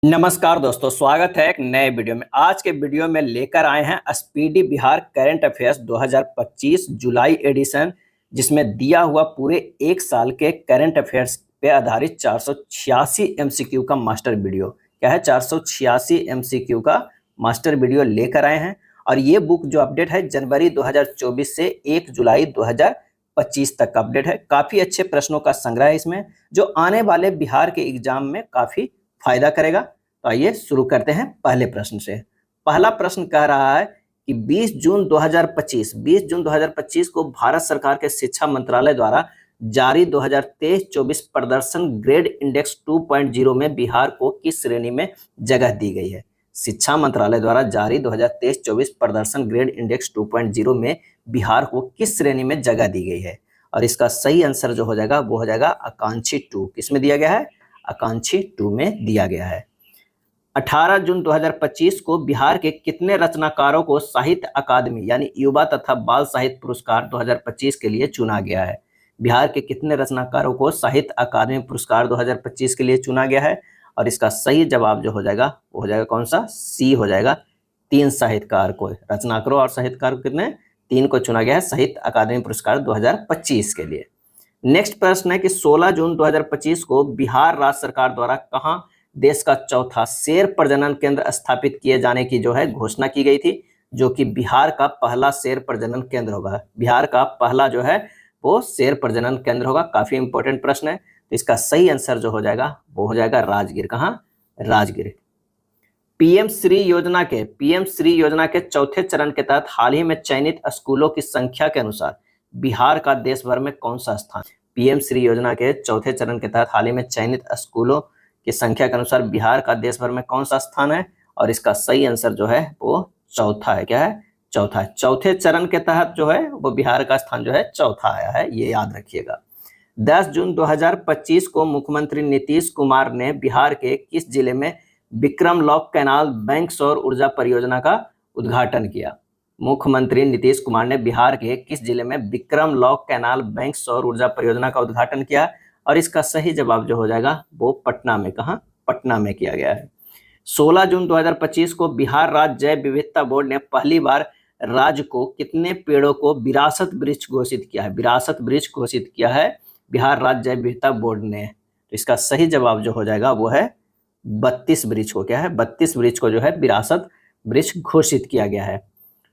नमस्कार दोस्तों, स्वागत है एक नए वीडियो में। आज के वीडियो में लेकर आए हैं स्पीडी बिहार करंट अफेयर्स 2025 जुलाई एडिशन, जिसमें दिया हुआ पूरे एक साल के करंट अफेयर्स पे आधारित 486 एमसीक्यू का मास्टर वीडियो। क्या है? 486 एमसीक्यू का मास्टर वीडियो लेकर आए हैं। और ये बुक जो अपडेट है जनवरी 2024 से 1 जुलाई 2025 तक का अपडेट है। काफ़ी अच्छे प्रश्नों का संग्रह है इसमें, जो आने वाले बिहार के एग्जाम में काफ़ी फायदा करेगा। तो आइए शुरू करते हैं पहले प्रश्न से। पहला प्रश्न कह रहा है कि 20 जून 2025 को भारत सरकार के शिक्षा मंत्रालय द्वारा जारी 2023-24 प्रदर्शन ग्रेड इंडेक्स 2.0 में बिहार को किस श्रेणी में जगह दी गई है? शिक्षा मंत्रालय द्वारा जारी 2023-24 प्रदर्शन ग्रेड इंडेक्स 2.0 में बिहार को किस श्रेणी में जगह दी गई है? और इसका सही आंसर जो हो जाएगा वो हो जाएगा आकांक्षी 2। किसमें दिया गया है? आकांक्षी 2 में दिया गया है। 18 जून 2025 को बिहार के कितने रचनाकारों को साहित्य अकादमी यानी युवा तथा बाल साहित्य पुरस्कार 2025 के लिए चुना गया है? बिहार के कितने रचनाकारों को साहित्य अकादमी पुरस्कार 2025 के लिए चुना गया है? और इसका सही जवाब जो हो जाएगा वो हो जाएगा कौन सा? सी हो जाएगा। 3 साहित्यकार को, रचनाकारों और साहित्यकार को कितने? 3 को चुना गया है साहित्य अकादमी पुरस्कार 2025 के लिए। नेक्स्ट प्रश्न है कि 16 जून 2025 को बिहार राज्य सरकार द्वारा कहां देश का चौथा शेर प्रजनन केंद्र स्थापित किए जाने की जो है घोषणा की गई थी, जो कि बिहार का पहला शेर प्रजनन केंद्र होगा। बिहार का पहला जो है वो शेर प्रजनन केंद्र होगा। काफी इंपॉर्टेंट प्रश्न है। तो इसका सही आंसर जो हो जाएगा वो हो जाएगा राजगीर। कहां? राजगीर। पीएम श्री योजना के चौथे चरण के तहत हाल ही में चयनित स्कूलों की संख्या के अनुसार बिहार का देश भर में कौन सा स्थान? पीएम श्री योजना के चौथे चरण के तहत हाल ही में चयनित स्कूलों की संख्या के अनुसार बिहार का देश भर में कौन सा स्थान है? और इसका सही आंसर जो है वो चौथा है। क्या है? चौथा है। चौथे चरण के तहत जो है वो बिहार का स्थान जो है चौथा आया है, ये याद रखिएगा। 10 जून 2025 को मुख्यमंत्री नीतीश कुमार ने बिहार के किस जिले में विक्रम लॉक कैनाल बैंक सौर ऊर्जा परियोजना का उद्घाटन किया? मुख्यमंत्री नीतीश कुमार ने बिहार के किस जिले में विक्रम लॉक कैनाल बैंक सौर ऊर्जा परियोजना का उद्घाटन किया? और इसका सही जवाब जो हो जाएगा वो पटना में। कहां? पटना में किया गया है। 16 जून 2025 को बिहार राज्य जैव विविधता बोर्ड ने पहली बार राज्य को कितने पेड़ों को विरासत वृक्ष घोषित किया है? विरासत वृक्ष घोषित किया है बिहार राज्य जैव विविधता बोर्ड ने। तो इसका सही जवाब जो हो जाएगा वो है 32 वृक्ष को। क्या है? 32 वृक्ष को जो है विरासत वृक्ष घोषित किया गया है।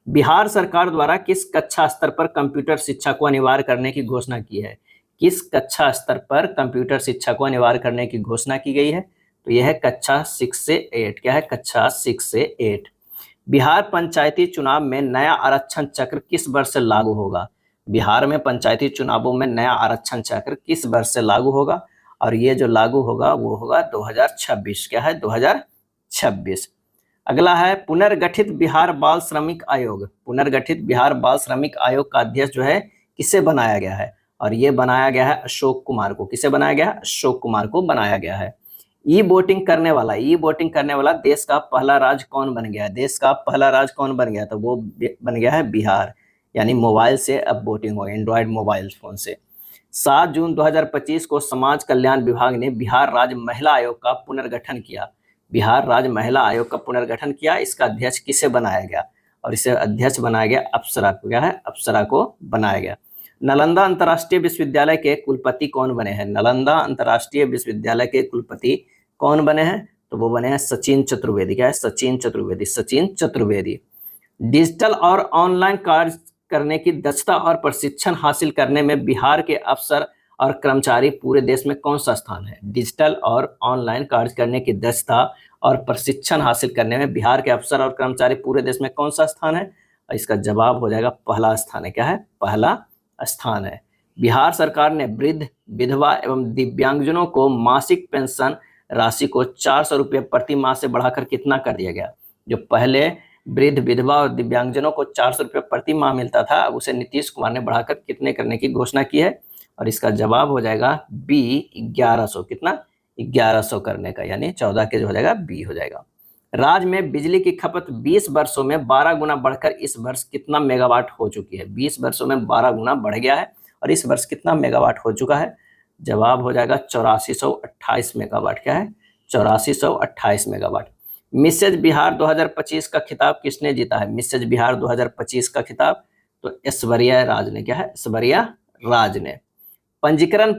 बिहार सरकार द्वारा किस कक्षा स्तर पर कंप्यूटर शिक्षा को अनिवार्य करने की घोषणा की है? किस कक्षा स्तर पर कंप्यूटर शिक्षा को अनिवार्य करने की घोषणा की गई है? तो यह है कक्षा 6 से 8। क्या है? कक्षा 6 से 8। बिहार पंचायती चुनाव में नया आरक्षण चक्र किस वर्ष से लागू होगा? बिहार में पंचायती चुनावों में नया आरक्षण चक्र किस वर्ष से लागू होगा? और ये जो लागू होगा वो होगा 2026। क्या है? 2026। अगला है पुनर्गठित बिहार बाल श्रमिक आयोग। पुनर्गठित बिहार बाल श्रमिक आयोग का अध्यक्ष जो है किसे बनाया गया है? और ये बनाया गया है अशोक कुमार को। किसे बनाया गया है? अशोक कुमार को बनाया गया है। ई वोटिंग करने वाला देश का पहला राज्य कौन बन गया है? देश का पहला राज्य कौन बन गया? तो वो बन गया है बिहार। यानी मोबाइल से अब वोटिंग होगा, एंड्रॉयड मोबाइल फोन से। 7 जून 2025 को समाज कल्याण विभाग ने बिहार राज्य महिला आयोग का पुनर्गठन किया। बिहार राज्य महिला आयोग का पुनर्गठन किया। इसका अध्यक्ष किसे बनाया गया? और इसे अध्यक्ष बनाया गया अप्सरा को। क्या है? अप्सरा को बनाया गया। नालंदा अंतर्राष्ट्रीय विश्वविद्यालय के कुलपति कौन बने हैं? नालंदा अंतर्राष्ट्रीय विश्वविद्यालय के कुलपति कौन बने हैं? तो वो बने हैं सचिन चतुर्वेदी। क्या है? सचिन चतुर्वेदी। डिजिटल और ऑनलाइन कार्य करने की दक्षता और प्रशिक्षण हासिल करने में बिहार के अफसर और कर्मचारी पूरे देश में कौन सा स्थान है? डिजिटल और ऑनलाइन कार्य करने की दक्षता और प्रशिक्षण हासिल करने में बिहार के अफसर और कर्मचारी पूरे देश में कौन सा स्थान है? इसका जवाब हो जाएगा पहला स्थान है। क्या है? पहला स्थान है। बिहार सरकार ने वृद्ध, विधवा एवं दिव्यांगजनों को मासिक पेंशन राशि को 400 रुपये प्रति माह से बढ़ाकर कितना कर दिया गया? जो पहले वृद्ध, विधवा और दिव्यांगजनों को 400 रुपये प्रति माह मिलता था, उसे नीतीश कुमार ने बढ़ाकर कितने करने की घोषणा की है? और इसका जवाब हो जाएगा बी 1100। कितना? 1100 करने का, यानी 14 के जो हो जाएगा बी हो जाएगा। राज्य में बिजली की खपत 20 वर्षों में 12 गुना बढ़कर इस वर्ष कितना मेगावाट हो चुकी है? 20 वर्षों में 12 गुना बढ़ गया है और इस वर्ष कितना मेगावाट हो चुका है? जवाब हो जाएगा 8428 मेगावाट। क्या है? 8428 मेगावाट। मिसेज बिहार 2025 का खिताब किसने जीता है? मिसेज बिहार 2025 का खिताब तो ऐश्वर्या राज ने, क्या है? ऐश्वर्या राज ने। पंजीकरण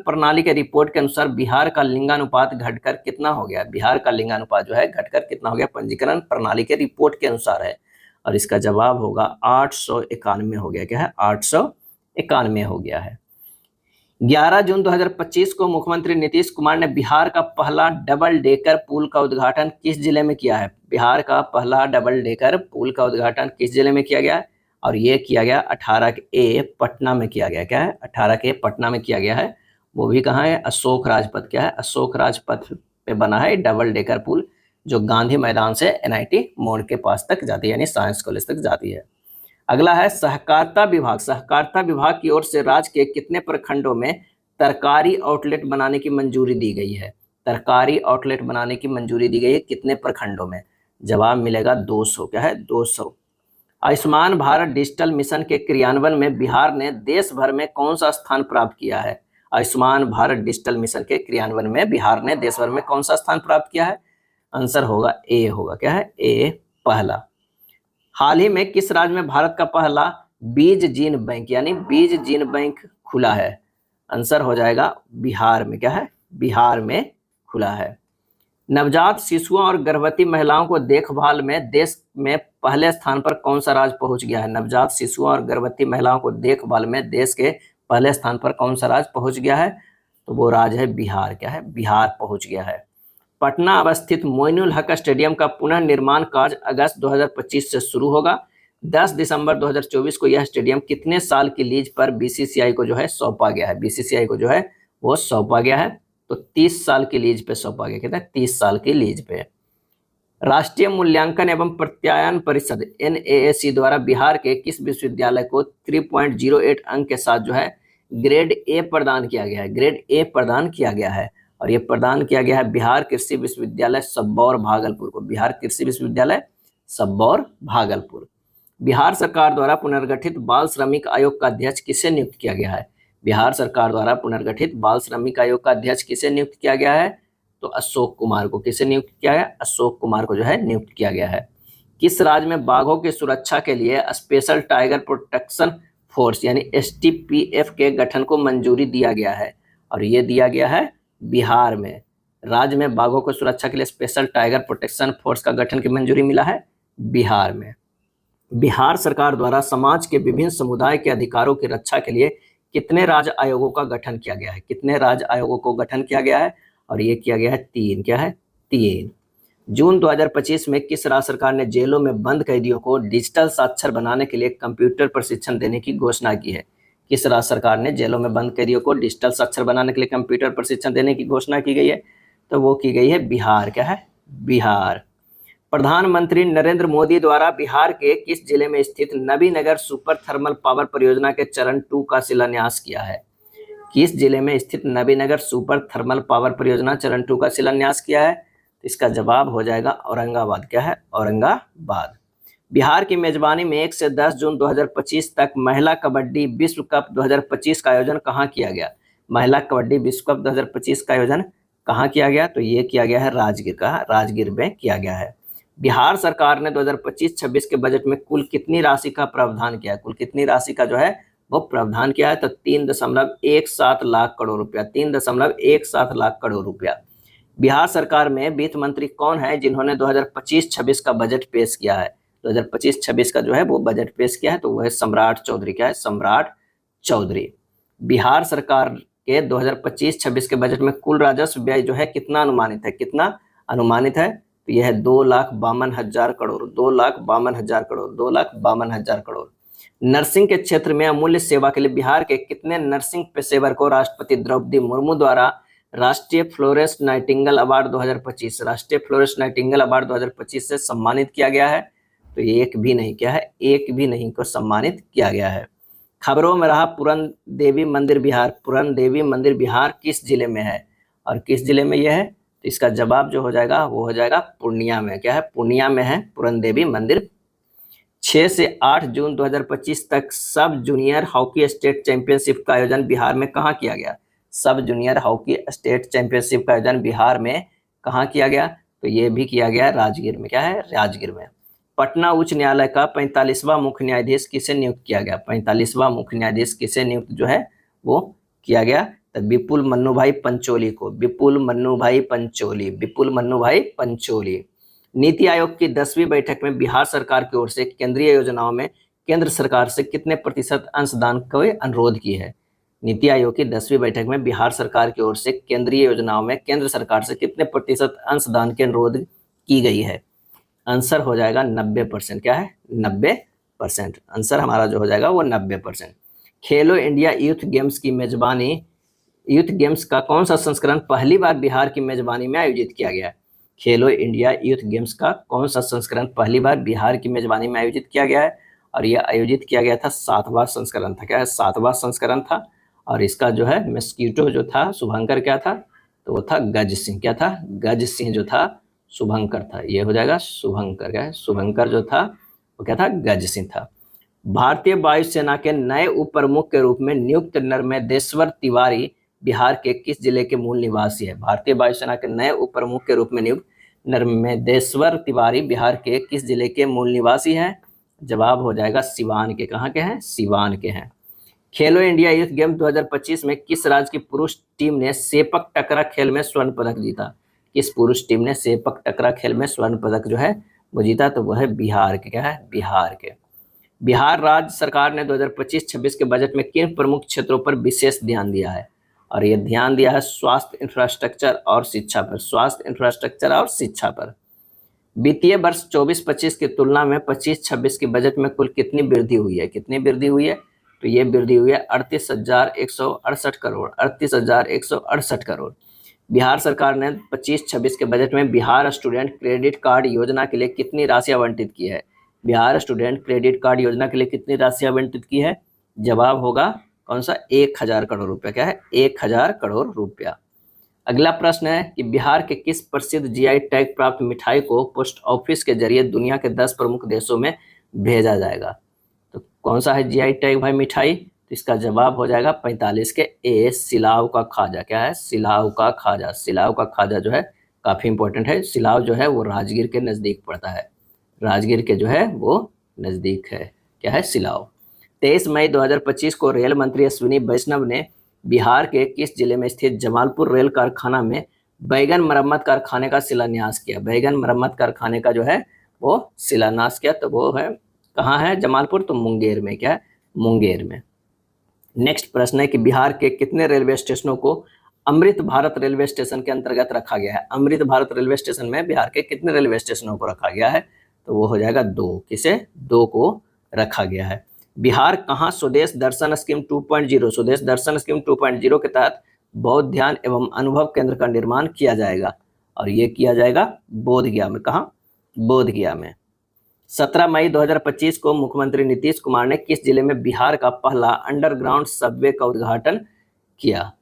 प्रणाली के रिपोर्ट के अनुसार बिहार का लिंगानुपात घटकर कितना हो गया? बिहार का लिंगानुपात जो है घटकर कितना हो गया? पंजीकरण प्रणाली के रिपोर्ट के अनुसार है, और इसका जवाब होगा 891 हो गया। क्या है? 891 हो गया है। 11 जून 2025 को मुख्यमंत्री नीतीश कुमार ने बिहार का पहला डबल डेकर पुल का उद्घाटन किस जिले में किया है? बिहार का पहला डबल डेकर पुल का उद्घाटन किस जिले में किया गया है? और ये किया गया 18A पटना में किया गया। क्या है? 18A पटना में किया गया है। वो भी कहाँ है? अशोक राजपथ। क्या है? अशोक राजपथ पे बना है डबल डेकर पुल, जो गांधी मैदान से NIT मोड़ के पास तक जाती है, यानी साइंस कॉलेज तक जाती है। अगला है सहकारिता विभाग। सहकारिता विभाग की ओर से राज्य के कितने प्रखंडों में तरकारी आउटलेट बनाने की मंजूरी दी गई है? तरकारी आउटलेट बनाने की मंजूरी दी गई है कितने प्रखंडों में? जवाब मिलेगा 200। क्या है? 200। आयुष्मान भारत डिजिटल मिशन के क्रियान्वयन में बिहार ने देश भर में कौन सा स्थान प्राप्त किया है? आयुष्मान भारत डिजिटल मिशन के क्रियान्वयन में बिहार ने देश भर में कौन सा स्थान प्राप्त किया है? आंसर होगा A होगा। क्या है? A पहला। हाल ही में किस राज्य में भारत का पहला बीज जीन बैंक, यानी बीज जीन बैंक खुला है? आंसर हो जाएगा बिहार में। क्या है? बिहार में खुला है। नवजात शिशुओं और गर्भवती महिलाओं को देखभाल में देश में पहले स्थान पर कौन सा राज्य पहुंच गया है? नवजात शिशुओं और गर्भवती महिलाओं को देखभाल में देश के पहले स्थान पर कौन सा राज्य पहुंच गया है? तो वो राज्य है बिहार। क्या है? बिहार पहुंच गया है। पटना अवस्थित मोइनुल हक स्टेडियम का पुनर्निर्माण कार्य अगस्त 2025 से शुरू होगा। 10 दिसंबर 2024 को यह स्टेडियम कितने साल की लीज पर BCCI को जो है सौंपा गया है? BCCI को जो है वो सौंपा गया है, तो 30 साल की लीज पे सौंपा गया। कहता है 30 साल की लीज पे। राष्ट्रीय मूल्यांकन एवं प्रत्यायन परिषद NAAC द्वारा बिहार के किस विश्वविद्यालय को 3.08 अंक के साथ जो है ग्रेड A प्रदान किया गया है? ग्रेड A प्रदान किया गया है, और ये प्रदान किया गया है बिहार कृषि विश्वविद्यालय सबौर भागलपुर को। बिहार कृषि विश्वविद्यालय सबौर भागलपुर। बिहार सरकार द्वारा पुनर्गठित बाल श्रमिक आयोग का अध्यक्ष किसे नियुक्त किया गया है? बिहार सरकार द्वारा पुनर्गठित बाल श्रमिक आयोग का अध्यक्ष किसे नियुक्त किया गया है? तो अशोक कुमार को। किसे नियुक्त किया गया? अशोक कुमार को जो है नियुक्त किया गया है। किस राज्य में बाघों की सुरक्षा के लिए स्पेशल टाइगर प्रोटेक्शन फोर्स यानी STPF के गठन को मंजूरी दिया गया है? और ये दिया गया है बिहार में। राज्य में बाघों की सुरक्षा के लिए स्पेशल टाइगर प्रोटेक्शन फोर्स का गठन की मंजूरी मिला है बिहार में। बिहार सरकार द्वारा समाज के विभिन्न समुदाय के अधिकारों की रक्षा के लिए कितने राज्य आयोगों का गठन किया गया है? कितने राज्य आयोगों को गठन किया गया है? और ये किया गया है 3। क्या है? 3। जून 2025 में किस राज्य सरकार ने जेलों में बंद कैदियों को डिजिटल साक्षर बनाने के लिए कंप्यूटर प्रशिक्षण देने की घोषणा की है? किस राज्य सरकार ने जेलों में बंद कैदियों को डिजिटल साक्षर बनाने के लिए कंप्यूटर प्रशिक्षण देने की घोषणा की गई है? तो वो की गई है बिहार। क्या है? बिहार। प्रधानमंत्री नरेंद्र मोदी द्वारा बिहार के किस जिले में स्थित नबीनगर सुपर थर्मल पावर परियोजना के चरण 2 का शिलान्यास किया है? किस जिले में स्थित नबीनगर सुपर थर्मल पावर परियोजना चरण 2 का शिलान्यास किया है? तो इसका जवाब हो जाएगा औरंगाबाद। क्या है? औरंगाबाद। बिहार की मेजबानी में 1 से 10 जून 2025 तक महिला कबड्डी विश्व कप 2025 का आयोजन कहाँ किया गया? महिला कबड्डी विश्व कप 2025 का आयोजन कहाँ किया गया? तो ये किया गया है राजगीर का, राजगीर में किया गया है। बिहार सरकार ने 2025-26 के बजट में कुल कितनी राशि का प्रावधान किया है? कुल कितनी राशि का जो है वो प्रावधान किया है? तो 3.17 लाख करोड़ रुपया। 3.17 लाख करोड़ रुपया। बिहार सरकार में वित्त मंत्री कौन है जिन्होंने 2025-26 का बजट पेश किया है? 2025-26 का जो है वो बजट पेश किया है, तो वह है सम्राट चौधरी। क्या है? सम्राट चौधरी। बिहार सरकार के 2025-26 के बजट में कुल राजस्व व्यय जो है कितना अनुमानित है? कितना अनुमानित है? तो यह है 2,52,000 करोड़। 2,52,000 करोड़। 2,52,000 करोड़। नर्सिंग के क्षेत्र में अमूल्य सेवा के लिए बिहार के कितने नर्सिंग पेशेवर को राष्ट्रपति द्रौपदी मुर्मू द्वारा राष्ट्रीय फ्लोरेंस नाइटिंगेल अवार्ड 2025 राष्ट्रीय फ्लोरेंस नाइटिंगेल अवार्ड 2025 से सम्मानित किया गया है? तो एक भी नहीं। क्या है? एक भी नहीं को सम्मानित किया गया है। खबरों में रहा पूरन देवी मंदिर बिहार। पूरन देवी मंदिर बिहार किस जिले में है और किस जिले में यह है? तो इसका जवाब जो हो जाएगा वो हो जाएगा पूर्णिया में। क्या है? पूर्णिया में है पूरन देवी मंदिर। 6 से 8 जून 2025 तक सब जूनियर हॉकी स्टेट चैंपियनशिप का आयोजन बिहार में कहाँ किया गया? सब जूनियर हॉकी स्टेट चैंपियनशिप का आयोजन बिहार में कहाँ किया गया? तो ये भी किया गया राजगीर में। क्या है? राजगीर में। पटना उच्च न्यायालय का 45वां मुख्य न्यायाधीश किसे नियुक्त किया गया? 45वां मुख्य न्यायाधीश किसे नियुक्त जो है वो किया गया? तो विपुल मन्नू भाई पंचोली को। विपुल मन्नू भाई पंचोली, विपुल मन्नू भाई पंचोली। नीति आयोग की 10वीं बैठक में बिहार सरकार की ओर से केंद्रीय योजनाओं में केंद्र सरकार से कितने प्रतिशत अंशदान का अनुरोध की है? नीति आयोग की 10वीं बैठक में बिहार सरकार की ओर से केंद्रीय योजनाओं में केंद्र सरकार से कितने प्रतिशत अंशदान के अनुरोध की गई है? आंसर हो जाएगा 90%। क्या है? 90%। आंसर हमारा जो हो जाएगा वो 90%। खेलो इंडिया यूथ गेम्स की मेजबानी, यूथ गेम्स का कौन सा संस्करण पहली बार बिहार की मेजबानी में आयोजित किया गया? खेलो इंडिया यूथ गेम्स का कौन सा संस्करण पहली बार बिहार की मेजबानी में आयोजित किया गया है? और यह आयोजित किया गया था 7वां संस्करण था। क्या है? 7वां संस्करण था। और इसका जो है मस्कीटो जो था शुभंकर क्या था? तो वो था गज सिंह। क्या था? गज सिंह जो था शुभंकर था। ये हो जाएगा शुभंकर। क्या है? शुभंकर जो था वो क्या था? गज सिंह था। भारतीय वायुसेना के नए उप प्रमुख के रूप में नियुक्त नर्मदेश्वर तिवारी बिहार के किस जिले के मूल निवासी है? भारतीय वायुसेना के नए उप प्रमुख के रूप में नियुक्त नर्मदेश्वर तिवारी बिहार के किस जिले के मूल निवासी है? जवाब हो जाएगा सिवान के। कहाँ के हैं? सिवान के हैं। खेलो इंडिया यूथ गेम 2025 में किस राज्य की पुरुष टीम ने सेपक टकरा खेल में स्वर्ण पदक जीता? किस पुरुष टीम ने सेपक टकरा खेल में स्वर्ण पदक जो है वो जीता? तो वह है बिहार के। क्या है? बिहार के। बिहार राज्य सरकार ने 2025-26 के बजट में किन प्रमुख क्षेत्रों पर विशेष ध्यान दिया है? और ये ध्यान दिया है स्वास्थ्य इंफ्रास्ट्रक्चर और शिक्षा पर। स्वास्थ्य इंफ्रास्ट्रक्चर और शिक्षा पर। वित्तीय वर्ष 24-25 की तुलना में 25-26 के बजट में कुल कितनी वृद्धि हुई है? कितनी वृद्धि हुई है? तो ये वृद्धि हुई है 38,168 करोड़। 38,168 करोड़। बिहार सरकार ने 25-26 के बजट में बिहार स्टूडेंट क्रेडिट कार्ड योजना के लिए कितनी राशि आवंटित की है? बिहार स्टूडेंट क्रेडिट कार्ड योजना के लिए कितनी राशि आवंटित की है? जवाब होगा कौन सा? 1000 करोड़ रुपया। क्या है? 1000 करोड़ रुपया। अगला प्रश्न है कि बिहार के किस प्रसिद्ध जीआई टैग प्राप्त मिठाई को पोस्ट ऑफिस के जरिए दुनिया के 10 प्रमुख देशों में भेजा जाएगा? तो कौन सा है जीआई टैग भाई मिठाई? तो इसका जवाब हो जाएगा 45 के ए, सिलाव का खाजा। क्या है? सिलाव का खाजा। सिलाव का खाजा जो है काफी इंपॉर्टेंट है। सिलाव जो है वो राजगीर के नजदीक पड़ता है। राजगीर के जो है वो नजदीक है। क्या है? सिलाव। 23 मई 2025 को रेल मंत्री अश्विनी वैष्णव ने बिहार के किस जिले में स्थित जमालपुर रेल कारखाना में बैगन मरम्मत कारखाने का शिलान्यास किया? बैगन मरम्मत कारखाने का जो है वो शिलान्यास किया। तो वो है कहाँ है? जमालपुर। तो मुंगेर में। क्या है? मुंगेर में। नेक्स्ट प्रश्न है कि बिहार के कितने रेलवे स्टेशनों को अमृत भारत रेलवे स्टेशन के अंतर्गत रखा गया है? अमृत भारत रेलवे स्टेशन में बिहार के कितने रेलवे स्टेशनों को रखा गया है? तो वो हो जाएगा 2। किसे? 2 को रखा गया है। बिहार कहाँ स्वदेश दर्शन स्कीम 2.0, स्वदेश दर्शन स्कीम 2.0 के तहत बौद्ध ध्यान एवं अनुभव केंद्र का निर्माण किया जाएगा? और ये किया जाएगा बोधगया में। कहाँ? बोधगया में। 17 मई 2025 को मुख्यमंत्री नीतीश कुमार ने किस जिले में बिहार का पहला अंडरग्राउंड सबवे का उद्घाटन किया?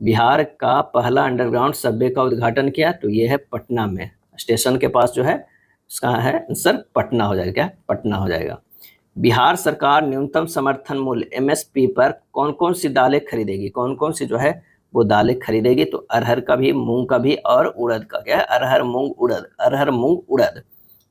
बिहार का पहला अंडरग्राउंड सबवे का उद्घाटन किया। तो ये है पटना में। स्टेशन के पास जो है इसका है आंसर पटना हो जाएगा। क्या? पटना हो जाएगा। बिहार सरकार न्यूनतम समर्थन मूल्य एमएसपी पर कौन कौन सी दालें खरीदेगी? कौन कौन सी जो है वो दालें खरीदेगी? तो अरहर का भी, मूंग का भी और उड़द का। क्या है? अरहर मूंग उड़द। अरहर मूंग उड़द।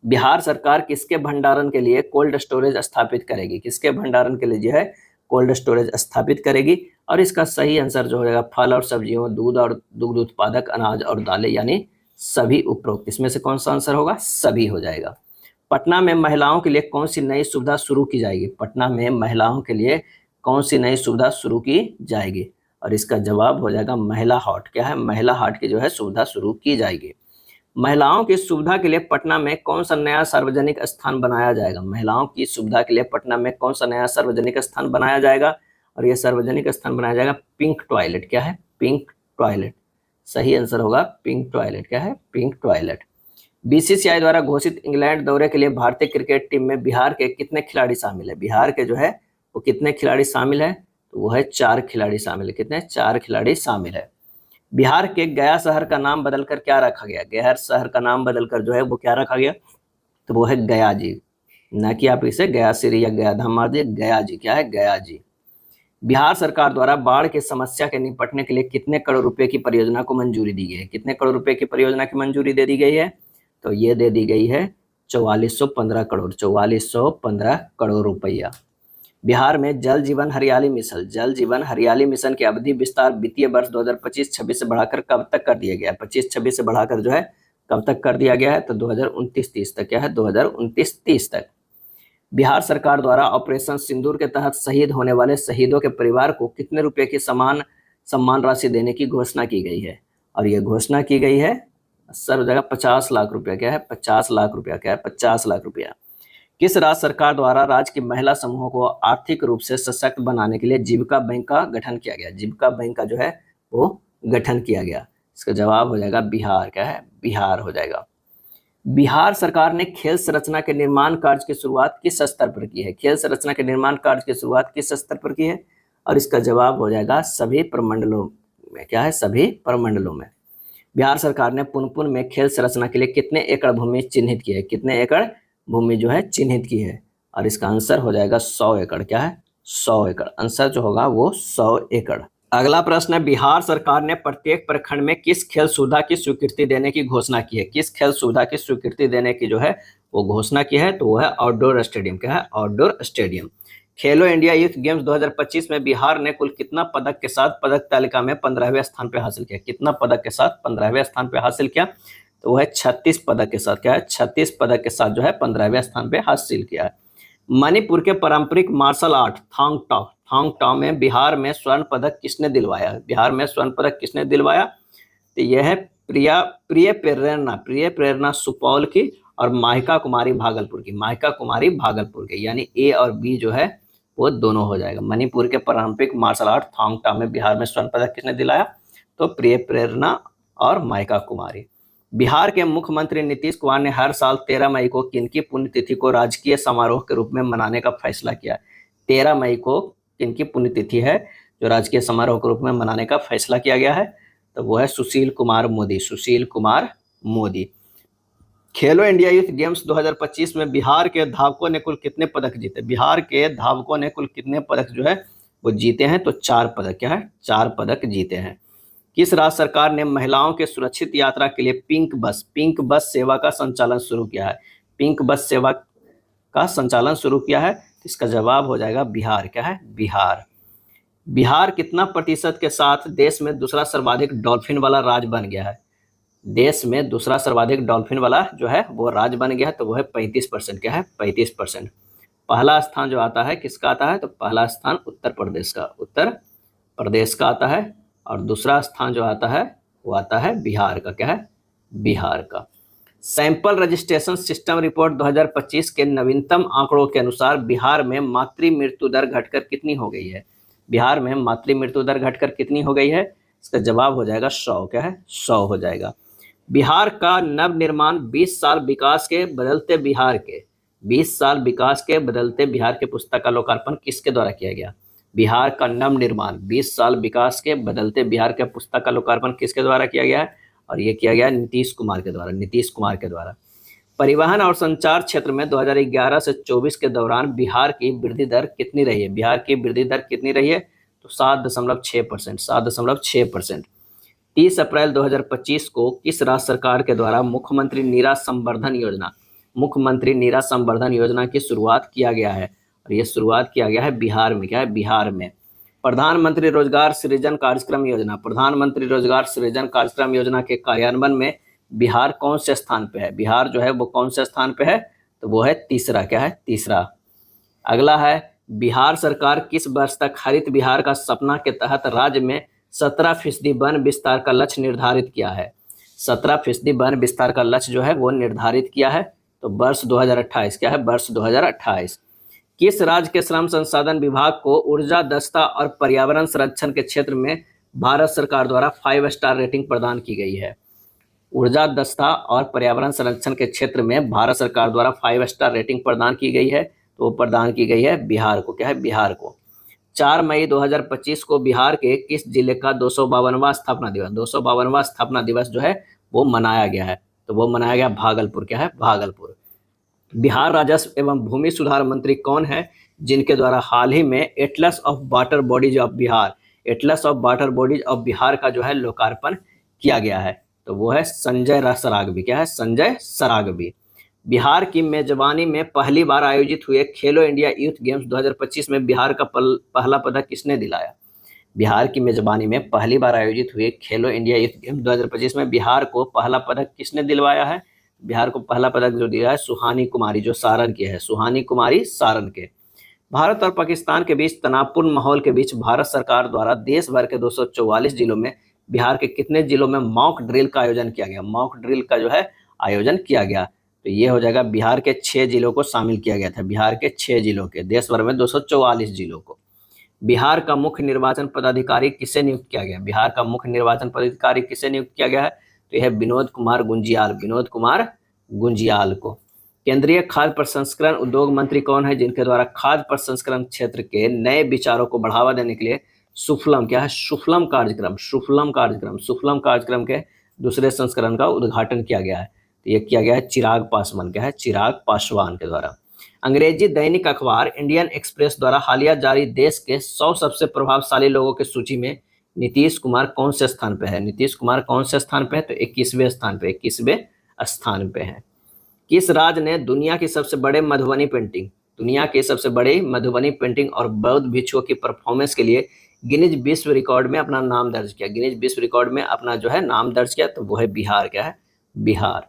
बिहार सरकार किसके भंडारण के लिए कोल्ड स्टोरेज स्थापित करेगी? किसके भंडारण के लिए जो है कोल्ड स्टोरेज स्थापित करेगी? और इसका सही आंसर जो हो जाएगा फल और सब्जियों, दूध और दुग्ध उत्पादक, अनाज और दालें, यानी सभी उपरोक्त। इसमें से कौन सा आंसर होगा? सभी हो जाएगा। पटना में महिलाओं के लिए कौन सी नई सुविधा शुरू की जाएगी? पटना में महिलाओं के लिए कौन सी नई सुविधा शुरू की जाएगी? और इसका जवाब हो जाएगा महिला हॉट। क्या है? महिला हॉट की जो है सुविधा शुरू की जाएगी। महिलाओं की सुविधा के लिए पटना में कौन सा नया सार्वजनिक स्थान बनाया जाएगा? महिलाओं की सुविधा के लिए पटना में कौन सा नया सार्वजनिक स्थान बनाया जाएगा? और यह सार्वजनिक स्थान बनाया जाएगा पिंक टॉयलेट। क्या है? Pink toilet. सही आंसर होगा पिंक टॉयलेट। क्या है? Pink toilet. बीसीसीआई द्वारा घोषित इंग्लैंड दौरे के लिए भारतीय क्रिकेट टीम में बिहार के कितने खिलाड़ी शामिल है? बिहार के जो है वो कितने खिलाड़ी शामिल है? तो वो है 4 खिलाड़ी शामिल है। कितने? 4 खिलाड़ी शामिल है। बिहार के गया शहर का नाम बदलकर क्या रखा गया? गया शहर का नाम बदलकर जो है वो क्या रखा गया? तो वो है गया जी। न कि आप इसे गया श्री या गया धाम मार दिए, गया जी। क्या है? गया जी। बिहार सरकार द्वारा बाढ़ की समस्या के निपटने के लिए कितने करोड़ रुपए की परियोजना को मंजूरी दी गई है? कितने करोड़ रुपए की परियोजना की मंजूरी दे दी गई है? तो ये दे दी गई है 4415 करोड़, 4415 करोड़ रुपया। बिहार में जल जीवन हरियाली मिशन की अवधि विस्तार वित्तीय वर्ष 2025-26 से बढ़ाकर कब तक कर दिया गया है? 25-26 से बढ़ाकर जो है कब तक कर दिया गया है? तो 2029-30 तक। क्या है? 2029-30 तक। बिहार सरकार द्वारा ऑपरेशन सिंदूर के तहत शहीद होने वाले शहीदों के परिवार को कितने रुपए की सम्मान राशि देने की घोषणा की गई है? और ये घोषणा की गई है सर हो जाएगा 50 लाख रुपया। क्या है? 50 लाख रुपया। क्या है? 50 लाख रुपया। किस राज्य सरकार द्वारा राज्य की महिला समूहों को आर्थिक रूप से सशक्त बनाने के लिए जीविका बैंक का गठन किया गया? जीविका बैंक का जो है वो गठन किया गया। इसका जवाब हो जाएगा बिहार। क्या है? बिहार हो जाएगा। बिहार सरकार ने खेल संरचना के निर्माण कार्य की शुरुआत किस स्तर पर की है? खेल संरचना के निर्माण कार्य की शुरुआत किस स्तर पर की है? और इसका जवाब हो जाएगा सभी प्रमंडलों में। क्या है? सभी प्रमंडलों में। बिहार सरकार ने पुनपुन में खेल संरचना के लिए कितने एकड़ भूमि चिन्हित की है? कितने एकड़ भूमि जो है चिन्हित की है? और इसका आंसर हो जाएगा 100 एकड़। क्या है? 100 एकड़। आंसर जो होगा वो 100 एकड़। अगला प्रश्न है, बिहार सरकार ने प्रत्येक प्रखंड में किस खेल सुविधा की स्वीकृति देने की घोषणा की है? किस खेल सुविधा की स्वीकृति देने की जो है वो घोषणा की है? तो वो है आउटडोर स्टेडियम। क्या है? Outdoor stadium. खेलो इंडिया यूथ गेम्स 2025 में बिहार ने कुल कितना पदक के साथ पदक तालिका में 15वें स्थान पर हासिल किया? कितना पदक के साथ 15वें स्थान पर हासिल किया? तो वह है 36 पदक के साथ। क्या है? 36 पदक के साथ जो है 15वें स्थान पे हासिल किया है। मणिपुर के पारंपरिक मार्शल आर्ट थांग टा में बिहार में स्वर्ण पदक किसने दिलवाया? बिहार में स्वर्ण पदक किसने दिलवाया? तो यह है प्रिय प्रेरणा सुपौल की और माहिका कुमारी भागलपुर की। यानी ए और बी जो है वो दोनों हो जाएगा। मणिपुर के पारंपरिक मार्शल आर्ट थांग टा में बिहार में स्वर्ण पदक किसने दिलाया? तो प्रिय प्रेरणा और माहिका कुमारी। बिहार के मुख्यमंत्री नीतीश कुमार ने हर साल 13 मई को किनकी पुण्यतिथि को राजकीय समारोह के रूप में मनाने का फैसला किया? 13 मई को किनकी पुण्यतिथि है जो राजकीय समारोह के रूप में मनाने का फैसला किया गया है? तो वो है सुशील कुमार मोदी। खेलो इंडिया यूथ गेम्स 2025 में बिहार के धावकों ने कुल कितने पदक जीते? बिहार के धावकों ने कुल कितने पदक जो है वो जीते हैं? तो 4 पदक। क्या है? 4 पदक जीते हैं। किस राज्य सरकार ने महिलाओं के सुरक्षित यात्रा के लिए पिंक बस सेवा का संचालन शुरू किया है? पिंक बस सेवा का संचालन शुरू किया है। इसका जवाब हो जाएगा बिहार। क्या है? बिहार। बिहार कितना प्रतिशत के साथ देश में दूसरा सर्वाधिक डॉल्फिन वाला राज्य बन गया है? देश में दूसरा सर्वाधिक डॉल्फिन वाला जो है वो राज्य बन गया है। तो वो है 35%। क्या है? 35%। पहला स्थान जो आता है किसका आता है? तो पहला स्थान उत्तर प्रदेश का आता है और दूसरा स्थान जो आता है वो आता है बिहार का। क्या है? बिहार का। सैंपल रजिस्ट्रेशन सिस्टम रिपोर्ट 2025 के नवीनतम आंकड़ों के अनुसार बिहार में मातृ मृत्यु दर घटकर कितनी हो गई है? बिहार में मातृ मृत्यु दर घटकर कितनी हो गई है? इसका जवाब हो जाएगा 100। क्या है? 100 हो जाएगा। बिहार का नवनिर्माण 20 साल विकास के बदलते बिहार के पुस्तक का लोकार्पण किसके द्वारा किया गया? बिहार का नवनिर्माण 20 साल विकास के बदलते बिहार के पुस्तक का लोकार्पण किसके द्वारा किया गया है? और ये किया गया नीतीश कुमार के द्वारा। परिवहन और संचार क्षेत्र में 2011 से 24 के दौरान बिहार की वृद्धि दर कितनी रही है? बिहार की वृद्धि दर कितनी रही है? तो 7.6%। 7.6%। 30 अप्रैल 2025 को किस राज्य सरकार के द्वारा मुख्यमंत्री नीरा संवर्धन योजना की शुरुआत किया गया है? और ये शुरुआत किया गया है बिहार में। क्या है? बिहार में। प्रधानमंत्री रोजगार सृजन कार्यक्रम योजना के कार्यान्वयन में बिहार कौन से स्थान पे है? बिहार जो है वो कौन से स्थान पे है? तो वो है तीसरा। क्या है? तीसरा। अगला है, बिहार सरकार किस वर्ष तक हरित बिहार का सपना के तहत राज्य में 17% वन विस्तार का लक्ष्य निर्धारित किया है? 17% वन विस्तार का लक्ष्य जो है वो निर्धारित किया है। तो वर्ष 2028। क्या है? वर्ष 2028। किस राज्य के श्रम संसाधन विभाग को ऊर्जा दक्षता और पर्यावरण संरक्षण के क्षेत्र में भारत सरकार द्वारा 5 स्टार रेटिंग प्रदान की गई है? ऊर्जा दक्षता और पर्यावरण संरक्षण के क्षेत्र में भारत सरकार द्वारा 5 स्टार रेटिंग प्रदान की गई है। तो वो प्रदान की गई है बिहार को। क्या है? बिहार को। 4 मई 2025 को बिहार के किस जिले का 252वां स्थापना दिवस जो है वो मनाया गया है? तो वो मनाया गया भागलपुर। क्या है? भागलपुर। बिहार राजस्व एवं भूमि सुधार मंत्री कौन है? जिनके द्वारा हाल ही में Atlas of water bodies of Bihar, Atlas of water bodies of Bihar का जो है लोकार्पण किया गया है। तो वो है संजय सरागवी। क्या है? संजय सरागवी। बिहार की मेजबानी में पहली बार आयोजित हुए खेलो इंडिया यूथ गेम्स 2025 में बिहार का पहला पदक किसने दिलाया? बिहार की मेजबानी में पहली बार आयोजित हुए खेलो इंडिया यूथ गेम्स 2025 में बिहार को पहला पदक किसने दिलवाया है? बिहार को पहला पदक जो दिया है सुहानी कुमारी, जो सारण के है, सुहानी कुमारी सारण के। भारत और पाकिस्तान के बीच तनावपूर्ण माहौल के बीच भारत सरकार द्वारा देश भर के 244 जिलों में बिहार के कितने जिलों में मॉक ड्रिल का आयोजन किया गया? मॉक ड्रिल का जो है आयोजन किया गया। तो ये हो जाएगा बिहार के 6 जिलों को शामिल किया गया था, बिहार के 6 जिलों के, देश भर में 244 जिलों को। बिहार का मुख्य निर्वाचन पदाधिकारी किसे नियुक्त किया गया? बिहार का मुख्य निर्वाचन पदाधिकारी किसे नियुक्त किया गया है? तो यह विनोद कुमार गुंजियाल, विनोद कुमार गुंजियाल को। केंद्रीय खाद्य प्रसंस्करण उद्योग मंत्री कौन है, जिनके द्वारा खाद्य प्रसंस्करण क्षेत्र के नए विचारों को बढ़ावा देने के लिए सुफलम, क्या है? सुफलम कार्यक्रम, सुफलम कार्यक्रम, सुफलम कार्यक्रम के दूसरे संस्करण का उद्घाटन किया गया है। तो यह किया गया है चिराग पासवान, क्या है? चिराग पासवान के द्वारा। अंग्रेजी दैनिक अखबार इंडियन एक्सप्रेस द्वारा हालिया जारी देश के 100 सबसे प्रभावशाली लोगों की सूची में नीतीश कुमार कौन से स्थान पे है? नीतीश कुमार कौन से स्थान पे है? तो 21वें स्थान पे, 21वें स्थान पे है। किस राज्य ने दुनिया की सबसे बड़े मधुबनी पेंटिंग, दुनिया की सबसे बड़ी मधुबनी पेंटिंग और बौद्ध भिक्षुओं की परफॉर्मेंस के लिए गिनीज विश्व रिकॉर्ड में अपना नाम दर्ज किया? गिनीज विश्व रिकॉर्ड में अपना जो है नाम दर्ज किया, तो वो है बिहार। क्या है? बिहार।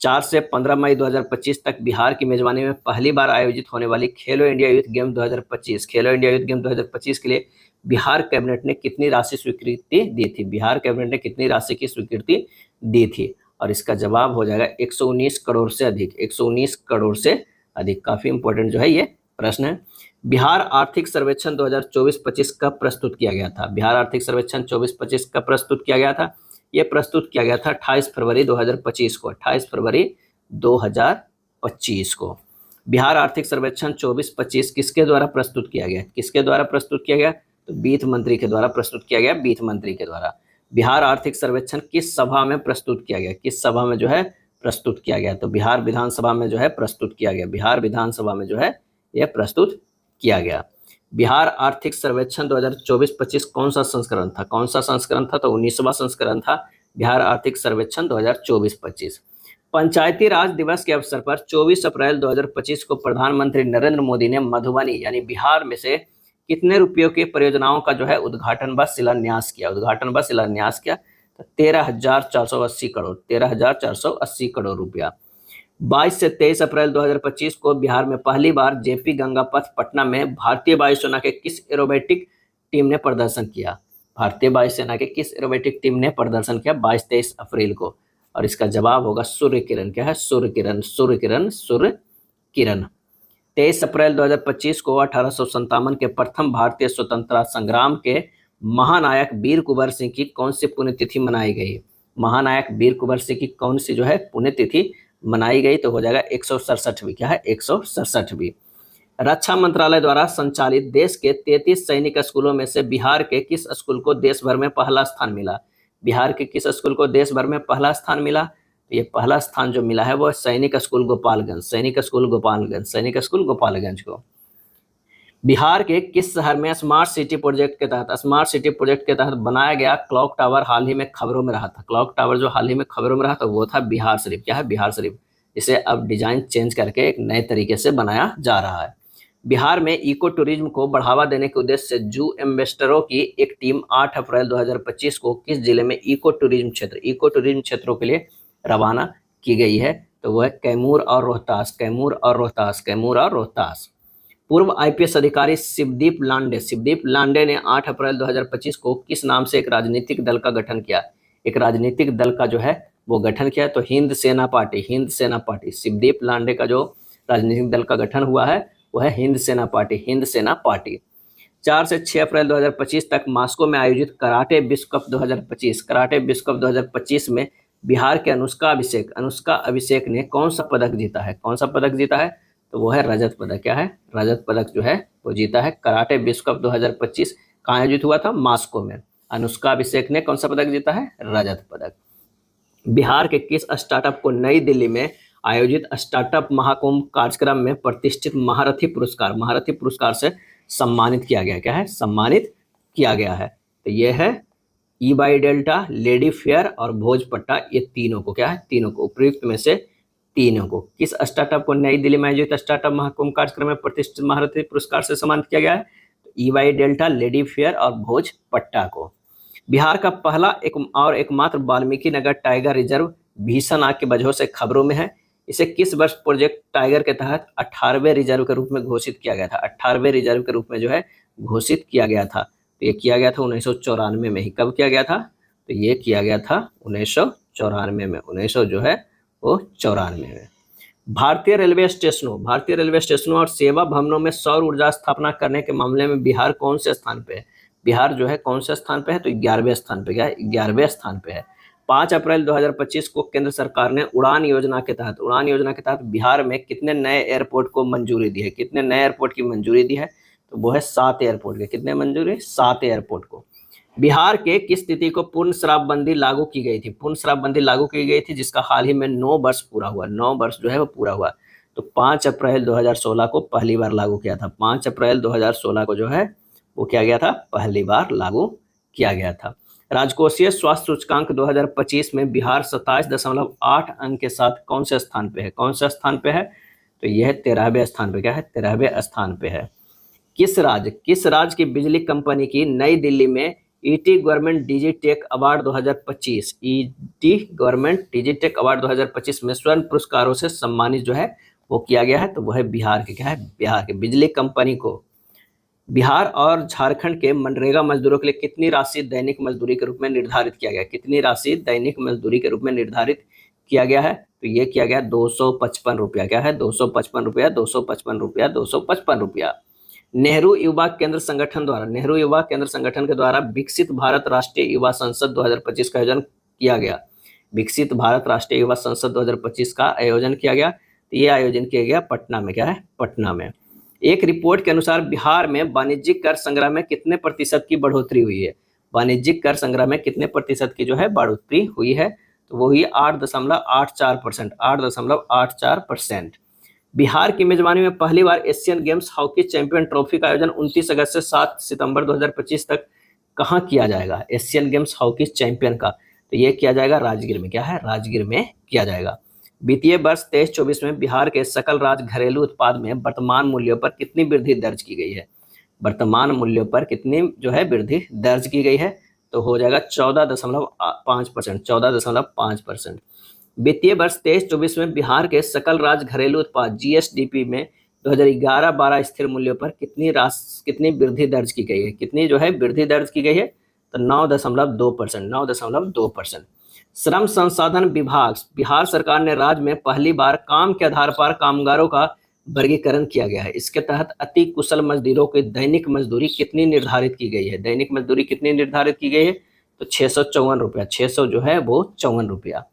4 से 15 मई 2025 तक बिहार की मेजबानी में पहली बार आयोजित होने वाली खेलो इंडिया यूथ गेम 2025, खेलो इंडिया यूथ गेम 2025 के लिए बिहार कैबिनेट ने कितनी राशि स्वीकृति दी थी? बिहार कैबिनेट ने कितनी राशि की स्वीकृति दी थी? और इसका जवाब हो जाएगा 119 करोड़ से अधिक, 119 करोड़ से अधिक। काफी इंपॉर्टेंट जो है ये प्रश्न है। बिहार आर्थिक सर्वेक्षण 2024-25 कब प्रस्तुत किया गया था? बिहार आर्थिक सर्वेक्षण 24-25 कब प्रस्तुत किया गया था? ये प्रस्तुत किया गया था 28 फरवरी 2025 को, 28 फरवरी 2025 को। बिहार आर्थिक सर्वेक्षण 24-25 किसके द्वारा प्रस्तुत किया गया? किसके द्वारा प्रस्तुत किया गया? तो वित्त मंत्री के द्वारा प्रस्तुत किया गया, वित्त मंत्री के द्वारा। बिहार आर्थिक सर्वेक्षण किस सभा में प्रस्तुत किया गया? किस सभा में जो है प्रस्तुत किया गया? तो बिहार विधानसभा में जो है प्रस्तुत किया गया, बिहार विधानसभा में जो है यह प्रस्तुत किया गया। बिहार आर्थिक सर्वेक्षण 2024-25 कौन सा संस्करण था? कौन सा संस्करण था? तो 19वां संस्करण था बिहार आर्थिक सर्वेक्षण 2024-25। पंचायती राज दिवस के अवसर पर 24 अप्रैल 2025 को प्रधानमंत्री नरेंद्र मोदी ने मधुबनी यानी बिहार में से कितने रुपयों की परियोजनाओं का जो है उद्घाटन व शिलान्यास किया? उद्घाटन व शिलान्यास किया तो 13,480 करोड़, 13,480 करोड़ रुपया। 22 से 23 अप्रैल 2025 को बिहार में पहली बार जेपी गंगा पथ पटना में भारतीय वायुसेना के किस एरोबेटिक टीम ने प्रदर्शन किया? भारतीय वायुसेना के किस एरोबेटिक टीम ने प्रदर्शन किया 22-23 अप्रैल को? और इसका जवाब होगा सूर्य किरण। क्या है? सूर्य किरण, सूर्य किरण, सूर्य किरण। 23 अप्रैल 2025 को 1857 के प्रथम भारतीय स्वतंत्रता संग्राम के महानायक वीर कुंवर सिंह की कौन सी पुण्यतिथि मनाई गई? महानायक वीर कुंवर सिंह की कौन सी जो है पुण्यतिथि मनाई गई? तो हो जाएगा 167वीं। क्या है? 167वीं। रक्षा मंत्रालय द्वारा संचालित देश के 33 सैनिक स्कूलों में से बिहार के किस स्कूल को देश भर में पहला स्थान मिला? बिहार के किस स्कूल को देश भर में पहला स्थान मिला? ये पहला स्थान जो मिला है वो सैनिक स्कूल गोपालगंज, सैनिक स्कूल गोपालगंज, सैनिक स्कूल गोपालगंज को। बिहार के किस शहर में स्मार्ट सिटी प्रोजेक्ट के तहत, स्मार्ट सिटी प्रोजेक्ट के तहत बनाया गया क्लॉक टावर हाल ही में खबरों में रहा था? क्लॉक टावर जो हाल ही में खबरों में रहा था वो था बिहार शरीफ। क्या है? बिहार शरीफ। इसे अब डिजाइन चेंज करके एक नए तरीके से बनाया जा रहा है। बिहार में इको टूरिज्म को बढ़ावा देने के उद्देश्य से जू इन्वेस्टरों की एक टीम 8 अप्रैल 2025 को किस जिले में इको टूरिज्म क्षेत्रों के लिए रवाना की गई है? तो वह कैमूर और रोहतास, कैमूर और रोहतास, कैमूर और रोहतास। पूर्व आईपीएस अधिकारी शिवदीप लांडे ने 8 अप्रैल 2025 को किस नाम से एक राजनीतिक दल का गठन किया? एक राजनीतिक दल का जो है वो गठन किया, तो हिंद सेना पार्टी, हिंद सेना पार्टी। शिवदीप लांडे का जो राजनीतिक दल का गठन हुआ है वो है हिंद सेना पार्टी, हिंद सेना पार्टी। 4 से 6 अप्रैल 2025 तक मॉस्को में आयोजित कराटे विश्व कप 2025, कराटे विश्व कप 2025 में बिहार के अनुष्का अभिषेक ने कौन सा पदक जीता है? कौन सा पदक जीता है? तो वो है रजत पदक। क्या है? रजत पदक जो है वो जीता है। कराटे विश्व कप 2025 कहाँ आयोजित हुआ था? मॉस्को में। अनुष्का अभिषेक ने कौन सा पदक जीता है? रजत पदक। बिहार के किस स्टार्टअप को नई दिल्ली में आयोजित स्टार्टअप महाकुंभ कार्यक्रम में प्रतिष्ठित महारथी पुरस्कार से सम्मानित किया गया। क्या है? सम्मानित किया गया है। तो ये है ई बाई डेल्टा, लेडी फेयर और भोजपट्टा, ये तीनों को क्या है? तीनों को, उपयुक्त में से तीनों को। किस स्टार्टअप को नई दिल्ली में आयोजित स्टार्टअप महाकुंभ कार्यक्रम में प्रतिष्ठित महारथी पुरस्कार से सम्मानित किया गया है? तो ई बाई डेल्टा, लेडी फेयर और भोजपट्टा को। बिहार का पहला एकमात्र वाल्मीकि नगर टाइगर रिजर्व भीषण आग की वजह से खबरों में है। इसे किस वर्ष प्रोजेक्ट टाइगर के तहत 18वें रिजर्व के रूप में घोषित किया गया था? 18वें रिजर्व के रूप में जो है घोषित किया गया था। तो ये किया गया था 1994 में ही। कब किया गया था? तो ये किया गया था 1994 में, 1900 जो है वो 94 में। भारतीय रेलवे स्टेशनों और सेवा भवनों में सौर ऊर्जा स्थापना करने के मामले में बिहार कौन से स्थान पे है? बिहार जो है कौन से स्थान पे है? तो 11वें स्थान पे। क्या है? 11वें स्थान पे है। 5 अप्रैल 2025 को केंद्र सरकार ने उड़ान योजना के तहत बिहार में कितने नए एयरपोर्ट को मंजूरी दी है? कितने नए एयरपोर्ट की मंजूरी दी है? तो वो है 7 एयरपोर्ट के। कितने मंजूरी? 7 एयरपोर्ट को। बिहार के किस तिथि को पूर्ण शराबबंदी लागू की गई थी? पूर्ण शराबबंदी लागू की गई थी जिसका हाल ही में 9 वर्ष पूरा हुआ। 9 वर्ष जो है वो पूरा हुआ। तो 5 अप्रैल 2016 को पहली बार लागू किया था। 5 अप्रैल 2016 को जो है वो क्या गया था? पहली बार लागू किया गया था। राजकोषीय स्वास्थ्य सूचकांक 2025 में बिहार 27.8 अंक के साथ कौन से स्थान पे है? कौन से स्थान पे है? तो यह 13वें स्थान पे। क्या है? 13वें स्थान पे है। किस राज्य की बिजली कंपनी की नई दिल्ली में ईटी गवर्नमेंट डिजिटेक अवार्ड 2025 में स्वर्ण पुरस्कारों से सम्मानित जो है वो किया गया है? तो वो है बिहार के। क्या है? बिहार के बिजली कंपनी को। बिहार और झारखंड के मनरेगा मजदूरों के लिए कितनी राशि दैनिक मजदूरी के रूप में निर्धारित किया गया? कितनी राशि दैनिक मजदूरी के रूप में निर्धारित किया गया है? तो ये किया गया 255 रुपया। क्या है? 255 रुपया, 255 रुपया, 255 रुपया। नेहरू युवा केंद्र संगठन के द्वारा विकसित भारत राष्ट्रीय युवा संसद 2025 का आयोजन किया गया। विकसित भारत राष्ट्रीय युवा संसद 2025 का आयोजन किया गया। तो ये आयोजन किया गया पटना में। क्या है? पटना में। एक रिपोर्ट के अनुसार बिहार में वाणिज्यिक कर संग्रह में कितने प्रतिशत की बढ़ोतरी हुई है? वाणिज्यिक कर संग्रह में कितने प्रतिशत की जो है बढ़ोतरी हुई है? तो वो हुई 8.84%। 8.84%। बिहार की मेजबानी में पहली बार Asian games hockey champion trophy का आयोजन 29 अगस्त से 7 सितंबर 2025 तक कहाँ किया जाएगा? एशियन गेम्स हॉकी चैंपियन का तो ये किया जाएगा राजगीर में। क्या है? राजगीर में किया जाएगा। वित्तीय वर्ष 23-24 में बिहार के सकल राज्य घरेलू उत्पाद में वर्तमान मूल्यों पर कितनी वृद्धि दर्ज की गई है? वर्तमान मूल्यों पर कितनी जो है वृद्धि दर्ज की गई है? तो हो जाएगा 14.5%। 14.5%। वित्तीय वर्ष 23-24 में बिहार के सकल राज्य घरेलू उत्पाद जीएसडीपी में 2011-12 स्थिर मूल्यों पर कितनी वृद्धि दर्ज की गई है? कितनी जो है वृद्धि दर्ज की गई है? तो 9.2%। 9.2%। श्रम संसाधन विभाग बिहार सरकार ने राज्य में पहली बार काम के आधार पर कामगारों का वर्गीकरण किया गया है। इसके तहत अति कुशल मजदूरों की दैनिक मजदूरी कितनी निर्धारित की गई है? दैनिक मजदूरी कितनी निर्धारित की गई है? तो 654 रुपया। 600 जो है वो 54 रुपया।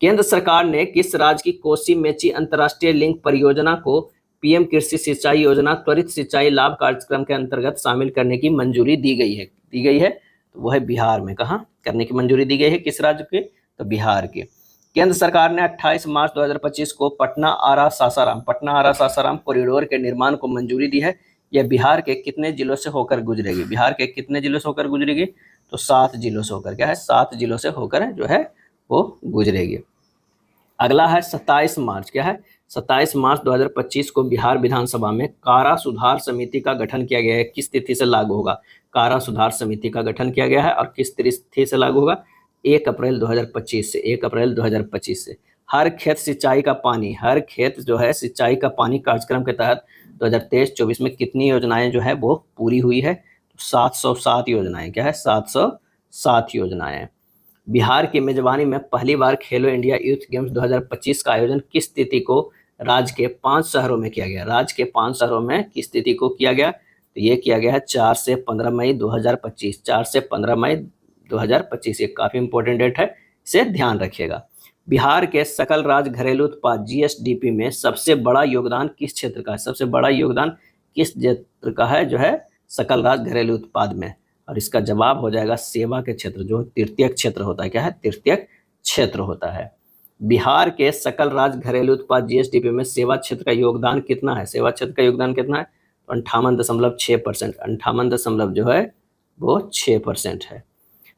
केंद्र सरकार ने किस राज्य की कोसी मेची अंतर्राष्ट्रीय लिंक परियोजना को पीएम कृषि सिंचाई योजना त्वरित सिंचाई लाभ कार्यक्रम के अंतर्गत शामिल करने की मंजूरी दी गई है? तो वो है बिहार में। कहाँ करने की मंजूरी दी गई है? किस राज्य के? तो बिहार के। केंद्र सरकार ने 28 मार्च 2025 को पटना आरा सासाराम कॉरिडोर के निर्माण को मंजूरी दी है। यह बिहार के कितने जिलों से होकर गुजरेगी? बिहार के कितने जिलों से होकर गुजरेगी? तो 7 जिलों से होकर। क्या है? 7 जिलों से होकर जो है वो गुजरेगी। अगला है 27 मार्च। क्या है? 27 मार्च 2025 को बिहार विधानसभा में कारा सुधार समिति का गठन किया गया है। किस तिथि से लागू होगा? कारा सुधार समिति का गठन किया गया है और किस तिथि से लागू होगा? 1 अप्रैल 2025 से। 1 अप्रैल 2025 से। हर खेत सिंचाई का पानी कार्यक्रम के तहत 2023-24 में कितनी योजनाएं जो है वो पूरी हुई है? 707 योजनाएं। क्या है? 707 योजनाएं। बिहार की मेजबानी में पहली बार खेलो इंडिया यूथ गेम्स 2025 का आयोजन किस तिथि को राज्य के 5 शहरों में किया गया? राज्य के 5 शहरों में किस तिथि को किया गया? तो ये किया गया है 4 से 15 मई 2025। 4 से 15 मई 2025 ये काफी इंपॉर्टेंट डेट है, इसे ध्यान रखिएगा। बिहार के सकल राज्य घरेलू उत्पाद जीएसडीपी में सबसे बड़ा योगदान किस क्षेत्र का है? सबसे बड़ा योगदान किस क्षेत्र का है जो है सकल राज्य घरेलू उत्पाद में? और इसका जवाब हो जाएगा सेवा के क्षेत्र, जो तृतीयक क्षेत्र होता है। क्या है? तृतीयक क्षेत्र होता है। बिहार के सकल राज्य घरेलू उत्पाद जीएसडीपी में सेवा क्षेत्र का योगदान कितना है? सेवा क्षेत्र का योगदान कितना है? तो 58.6%। 58 दशमलव जो है वो 6% है।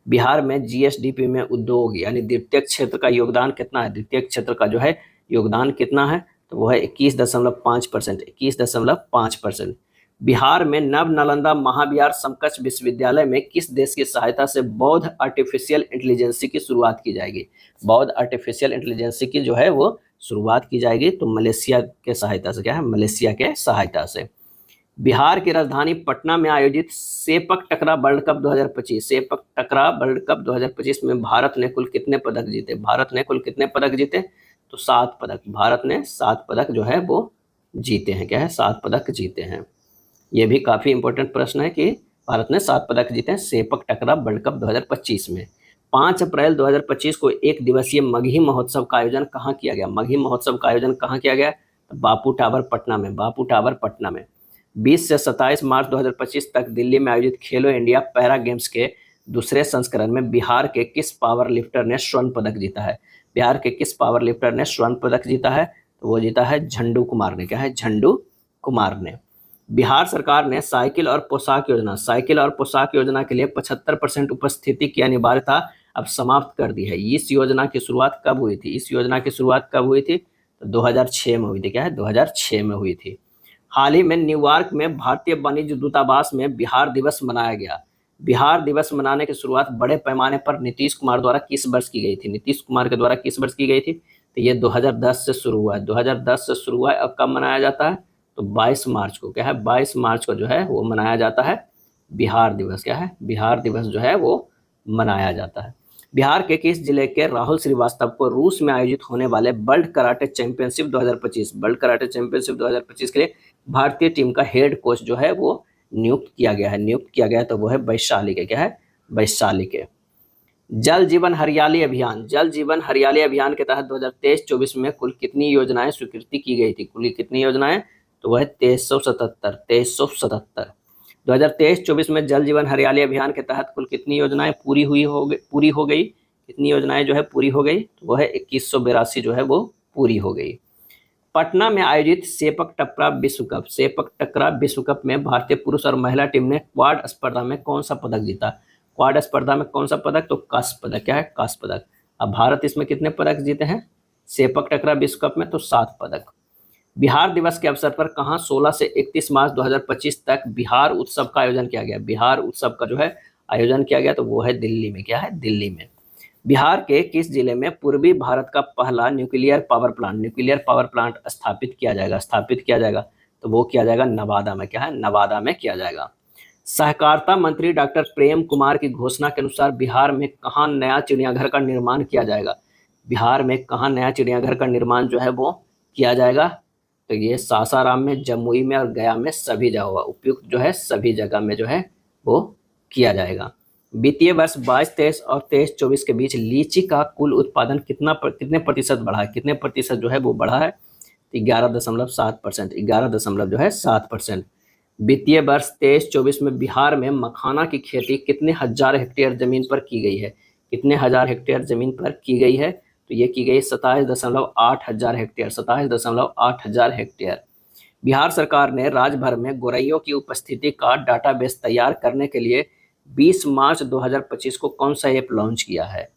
बिहार में जीएसडीपी में उद्योग यानी द्वितीयक क्षेत्र का योगदान कितना है? द्वितीयक क्षेत्र का जो है योगदान कितना है? तो वो है 21.5%। 21.5%। बिहार में नव नालंदा महाविहार समकक्ष विश्वविद्यालय में किस देश की सहायता से बौद्ध आर्टिफिशियल इंटेलिजेंसी की शुरुआत की जाएगी? बौद्ध आर्टिफिशियल इंटेलिजेंसी की जो है वो शुरुआत की जाएगी, तो मलेशिया के सहायता से। क्या है? मलेशिया के सहायता से। बिहार की राजधानी पटना में आयोजित सेपक टकरा वर्ल्ड कप 2025, सेपक टकरा वर्ल्ड कप 2025 में भारत ने कुल कितने पदक जीते? भारत ने कुल कितने पदक जीते? तो 7 पदक। भारत ने 7 पदक जो है वो जीते हैं। क्या है? 7 पदक जीते हैं। ये भी काफी इंपॉर्टेंट प्रश्न है कि भारत ने 7 पदक जीते हैं सेपक टकरा वर्ल्ड कप 2025 में। 5 अप्रैल 2025 को एक दिवसीय मगही महोत्सव का आयोजन कहाँ किया गया? मगही महोत्सव का आयोजन कहाँ किया गया? बापू टावर पटना में। बापू टावर पटना में। 20 से 27 मार्च 2025 तक दिल्ली में आयोजित खेलो इंडिया पैरा गेम्स के दूसरे संस्करण में बिहार के किस पावर लिफ्टर ने स्वर्ण पदक जीता है? बिहार के किस पावर लिफ्टर ने स्वर्ण पदक जीता है? तो वो जीता है झंडू कुमार ने। क्या है? झंडू कुमार ने। बिहार सरकार ने साइकिल और पोशाक योजना के लिए 75% उपस्थिति की अनिवार्यता अब समाप्त कर दी है। इस योजना की शुरुआत कब हुई थी? इस योजना की शुरुआत कब हुई थी? तो 2006 में हुई थी। क्या है? 2006 में हुई थी। हाल ही में न्यूयॉर्क में भारतीय वाणिज्य दूतावास में बिहार दिवस मनाया गया। बिहार दिवस मनाने की शुरुआत बड़े पैमाने पर नीतीश कुमार द्वारा किस वर्ष की गई थी? नीतीश कुमार के द्वारा किस वर्ष की गई थी? तो ये 2010 से शुरू हुआ है। 2010 से शुरू हुआ है। अब कब मनाया जाता है? तो 22 मार्च को। क्या है? 22 मार्च को जो है वो मनाया जाता है बिहार दिवस। क्या है? बिहार दिवस जो है वो मनाया जाता है। बिहार के किस जिले के राहुल श्रीवास्तव को रूस में आयोजित होने वाले वर्ल्ड कराटे चैंपियनशिप 2025 के लिए भारतीय टीम का हेड कोच जो है वो नियुक्त किया गया है? तो वो है वैशाली के। क्या है? वैशाली के। जल जीवन हरियाली अभियान के तहत 2023-24 में कुल कितनी योजनाएं स्वीकृति की गई थी? कुल कितनी योजनाएं? तो वह है 2377। 2023-24 में जल जीवन हरियाली अभियान के तहत कुल कितनी योजनाएं पूरी हो गई? कितनी योजनाएं जो है पूरी हो गई? तो वह है 2182 जो है वो पूरी हो गई। पटना में आयोजित सेपक टकरा विश्व कप में भारतीय पुरुष और महिला टीम ने क्वाड स्पर्धा में कौन सा पदक जीता? क्वाड स्पर्धा में कौन सा पदक? तो कांस्य पदक। क्या है? कांस्य पदक। अब भारत इसमें कितने पदक जीते हैं सेपक टकरा विश्व कप में? तो 7 पदक। बिहार दिवस के अवसर पर कहां 16 से 31 मार्च 2025 तक बिहार उत्सव का आयोजन किया गया? बिहार उत्सव का जो है आयोजन किया गया, तो वो है दिल्ली में। क्या है? दिल्ली में। बिहार के किस जिले में पूर्वी भारत का पहला न्यूक्लियर पावर प्लांट स्थापित किया जाएगा? तो वो किया जाएगा नवादा में। क्या है? नवादा में किया जाएगा। सहकारिता मंत्री डॉक्टर प्रेम कुमार की घोषणा के अनुसार बिहार में कहाँ नया चिड़ियाघर का निर्माण किया जाएगा? बिहार में कहाँ नया चिड़ियाघर का निर्माण जो है वो किया जाएगा? तो ये सासाराम में, जमुई में और गया में सभी जगह उपयुक्त जो है सभी जगह में जो है वो किया जाएगा। वित्तीय वर्ष 22-23 और 23-24 के बीच लीची का कुल उत्पादन कितने प्रतिशत बढ़ा है? कितने प्रतिशत जो है वो बढ़ा है? 11.7%। 11.7%। वित्तीय वर्ष 23-24 में बिहार में मखाना की खेती कितने हजार हेक्टेयर जमीन पर की गई है? कितने हजार हेक्टेयर जमीन पर की गई है? तो ये की गई 27.8 हजार हेक्टेयर। 27.8 हजार हेक्टेयर। बिहार सरकार ने राज्य भर में गोरैयों की उपस्थिति का डाटाबेस तैयार करने के लिए 20 मार्च 2025 को कौन सा ऐप लॉन्च किया है?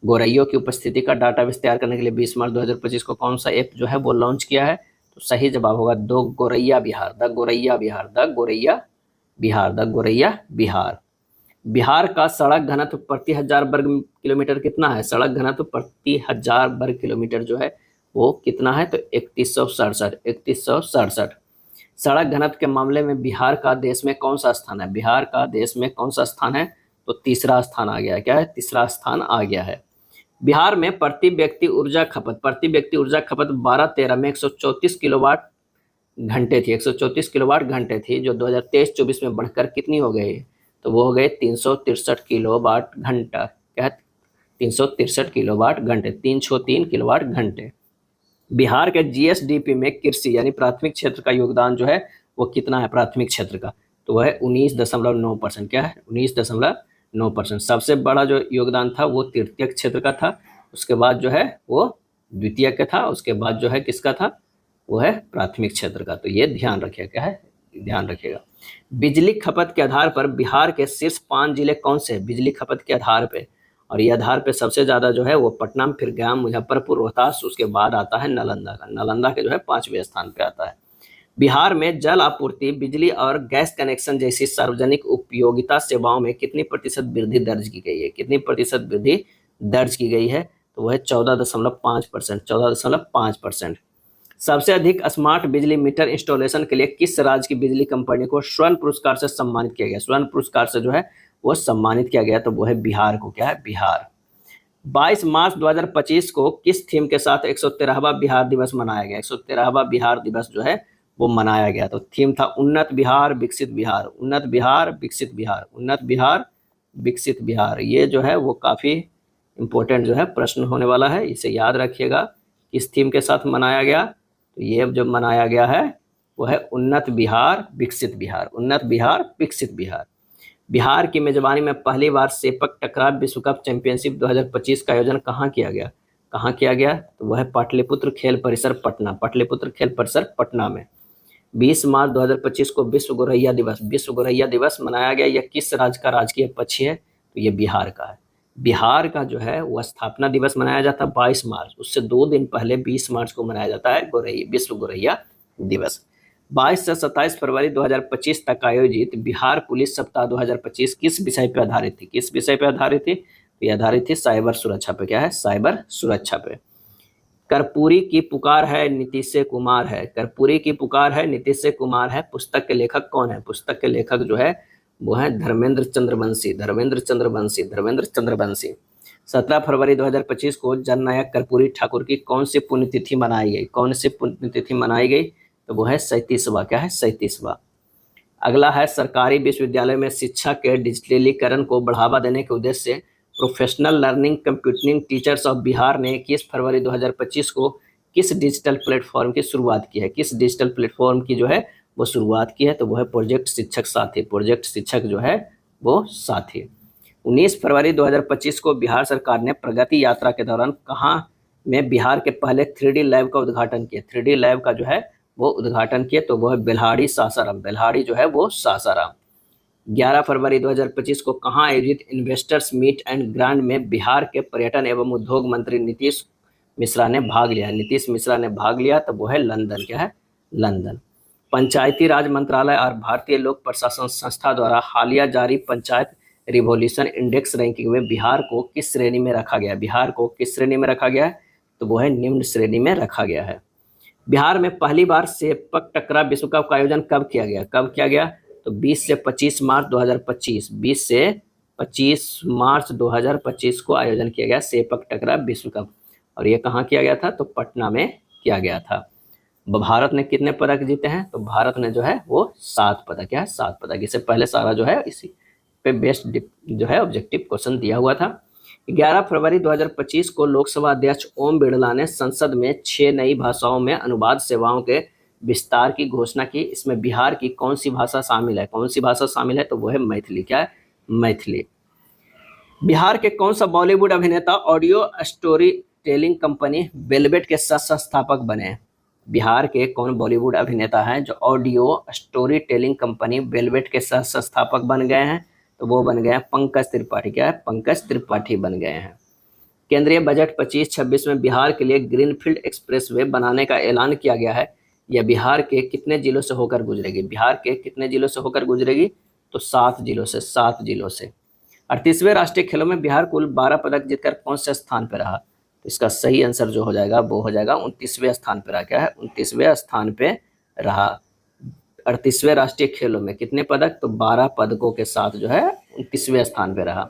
गोरैयों की उपस्थिति का डाटाबेस तैयार करने के लिए 20 मार्च 2025 को कौन सा ऐप जो है वो लॉन्च किया है? तो सही जवाब होगा द गोरैया बिहार। बिहार का सड़क घनत्व प्रति 1000 वर्ग किलोमीटर कितना है? सड़क घनत्व प्रति 1000 वर्ग किलोमीटर जो है वो कितना है? तो 3167। सड़क घनत्व के मामले में बिहार का देश में कौन सा स्थान है? बिहार का देश में कौन सा स्थान है? तो तीसरा स्थान आ गया है। क्या है? तीसरा स्थान आ गया है। बिहार में प्रति व्यक्ति ऊर्जा खपत 12-13 में 134 किलोवाट घंटे थी। 134 किलोवाट घंटे थी, जो 2023-24 में बढ़कर कितनी हो गई? तो वो हो गए 363 किलोवाट घंटा। क्या है? 363 किलोवाट घंटे। 3 किलोवाट घंटे। बिहार के जीएसडीपी में कृषि यानी प्राथमिक क्षेत्र का योगदान जो है वो कितना है प्राथमिक क्षेत्र का? तो वह है 19.9%। क्या है? 19.9%। सबसे बड़ा जो योगदान था वो तृतीयक क्षेत्र का था। उसके बाद जो है वो द्वितीयक था, उसके बाद जो है किसका था, वो है प्राथमिक क्षेत्र का। तो ये ध्यान रखिएगा, क्या है, ध्यान रखिएगा। बिजली खपत के आधार पर बिहार के शीर्ष 5 जिले कौन से हैं, बिजली खपत के आधार पे, और ये आधार पे सबसे ज्यादा जो है वो पटना, फिर गया, मुजफ्फरपुर, रोहतास, उसके बाद आता है नालंदा का। नालंदा के जो है 5वें स्थान पे आता है। बिहार में जल आपूर्ति, बिजली और गैस कनेक्शन जैसी सार्वजनिक उपयोगिता सेवाओं में कितनी प्रतिशत वृद्धि दर्ज की गई है, कितनी प्रतिशत वृद्धि दर्ज की गई है, तो वह है 14.5%, 14.5%। सबसे अधिक स्मार्ट बिजली मीटर इंस्टॉलेशन के लिए किस राज्य की बिजली कंपनी को स्वर्ण पुरस्कार से सम्मानित किया गया, स्वर्ण पुरस्कार से जो है वो सम्मानित किया गया, तो वो है बिहार को, क्या है, बिहार। 22 मार्च 2025 को किस थीम के साथ 113वां बिहार दिवस मनाया गया, 113वां बिहार दिवस जो है वो मनाया गया। तो थीम था उन्नत बिहार विकसित बिहार, उन्नत बिहार विकसित बिहार, उन्नत बिहार विकसित बिहार। ये जो है वो काफ़ी इम्पोर्टेंट जो है प्रश्न होने वाला है, इसे याद रखिएगा। किस थीम के साथ मनाया गया, तो ये जो मनाया गया है वो है उन्नत बिहार विकसित बिहार, उन्नत बिहार विकसित बिहार। बिहार की मेजबानी में पहली बार सेपक टकरा विश्व कप चैंपियनशिप 2025 का आयोजन कहाँ किया गया, कहाँ किया गया, तो वह है पाटलिपुत्र खेल परिसर पटना, पाटलिपुत्र खेल परिसर पटना में। 20 मार्च 2025 को विश्व गौरैया दिवस, विश्व गौरैया दिवस मनाया गया। यह किस राज्य का राजकीय पक्षी है, तो ये बिहार का है। बिहार का जो है वो स्थापना दिवस मनाया जाता है 22 मार्च, उससे 2 दिन पहले 20 मार्च को मनाया जाता है गौरैया, विश्व गौरैया दिवस। 22 से 27 फरवरी 2025 तक आयोजित बिहार पुलिस सप्ताह 2025 किस विषय पर आधारित थी, किस विषय पर आधारित थी, तो ये आधारित थी साइबर सुरक्षा पे, क्या है, साइबर सुरक्षा पे। कर्पूरी की पुकार है नीतीश कुमार है, कर्पूरी की पुकार है नीतीश कुमार है, पुस्तक के लेखक कौन है, पुस्तक के लेखक जो है वो है धर्मेंद्र चंद्रवंशी, धर्मेंद्र चंद्रवंशी, धर्मेंद्र चंद्रवंशी। 17 फरवरी 2025 को जननायक कर्पूरी ठाकुर की कौन सी पुण्यतिथि मनाई गई, कौन सी पुण्यतिथि मनाई गई, तो वो है 37वां, क्या है, 37वां। अगला है सरकारी विश्वविद्यालय में शिक्षा के डिजिटलीकरण को बढ़ावा देने के उद्देश्य से professional learning computing teachers of Bihar ने 21 फरवरी 2025 को किस डिजिटल प्लेटफॉर्म की शुरुआत की है, किस डिजिटल प्लेटफॉर्म की जो है वो शुरुआत की है, तो वो है प्रोजेक्ट शिक्षक साथी, प्रोजेक्ट शिक्षक जो है वो साथी। 19 फरवरी 2025 को बिहार सरकार ने प्रगति यात्रा के दौरान कहाँ में बिहार के पहले 3D लैब का उद्घाटन किया, 3D लैब का जो है वो उद्घाटन किया, तो वो है बेल्हाड़ी सासाराम, बेल्हाड़ी जो है वो सासाराम। 11 फरवरी 2025 को कहाँ आयोजित इन्वेस्टर्स मीट एंड ग्रांड में बिहार के पर्यटन एवं उद्योग मंत्री नीतीश मिश्रा ने भाग लिया, नीतीश मिश्रा ने भाग लिया, तो वो है लंदन, क्या है, लंदन। पंचायती राज मंत्रालय और भारतीय लोक प्रशासन संस्था द्वारा हालिया जारी पंचायत रिवॉल्यूशन इंडेक्स रैंकिंग में बिहार को किस श्रेणी में रखा गया, बिहार को किस श्रेणी में रखा गया है, तो वो है निम्न श्रेणी में रखा गया है। बिहार में पहली बार सेपक टकरा विश्व कप का आयोजन कब किया गया, कब किया गया, तो 20 से 25 मार्च 2025, 20 से 25 मार्च 2025 को आयोजन किया गया सेपक टकरा विश्व कप, और ये कहाँ किया गया था, तो पटना में किया गया था। भारत ने कितने पदक जीते हैं, तो भारत ने जो है वो 7 पदक, क्या है, 7 पदक। इससे पहले सारा जो है इसी पे बेस्ड जो है ऑब्जेक्टिव क्वेश्चन दिया हुआ था। 11 फरवरी 2025 को लोकसभा अध्यक्ष ओम बिरला ने संसद में 6 नई भाषाओं में अनुवाद सेवाओं के विस्तार की घोषणा की। इसमें बिहार की कौन सी भाषा शामिल है, कौन सी भाषा शामिल है, तो वो है मैथिली, क्या है, मैथिली। बिहार के कौन सा बॉलीवुड अभिनेता audio story telling company velvet के संस्थापक बने, बिहार के कौन बॉलीवुड अभिनेता हैं जो audio story telling company velvet के संस्थापक बन गए हैं, तो वो बन गए हैं पंकज त्रिपाठी, क्या है, पंकज त्रिपाठी बन गए हैं। केंद्रीय बजट 25-26 में बिहार के लिए ग्रीनफील्ड एक्सप्रेसवे बनाने का ऐलान किया गया है। यह बिहार के कितने जिलों से होकर गुजरेगी, बिहार के कितने जिलों से होकर गुजरेगी, तो 7 जिलों से, 7 जिलों से। 38वें राष्ट्रीय खेलों में बिहार कुल 12 पदक जीतकर कौन से स्थान पर रहा, तो इसका सही आंसर जो हो जाएगा वो हो जाएगा 29वें स्थान पर रहा, क्या है, 29वें स्थान पे रहा। 38वें राष्ट्रीय खेलों में कितने पदक, तो 12 पदकों के साथ जो है 29वें स्थान पे रहा।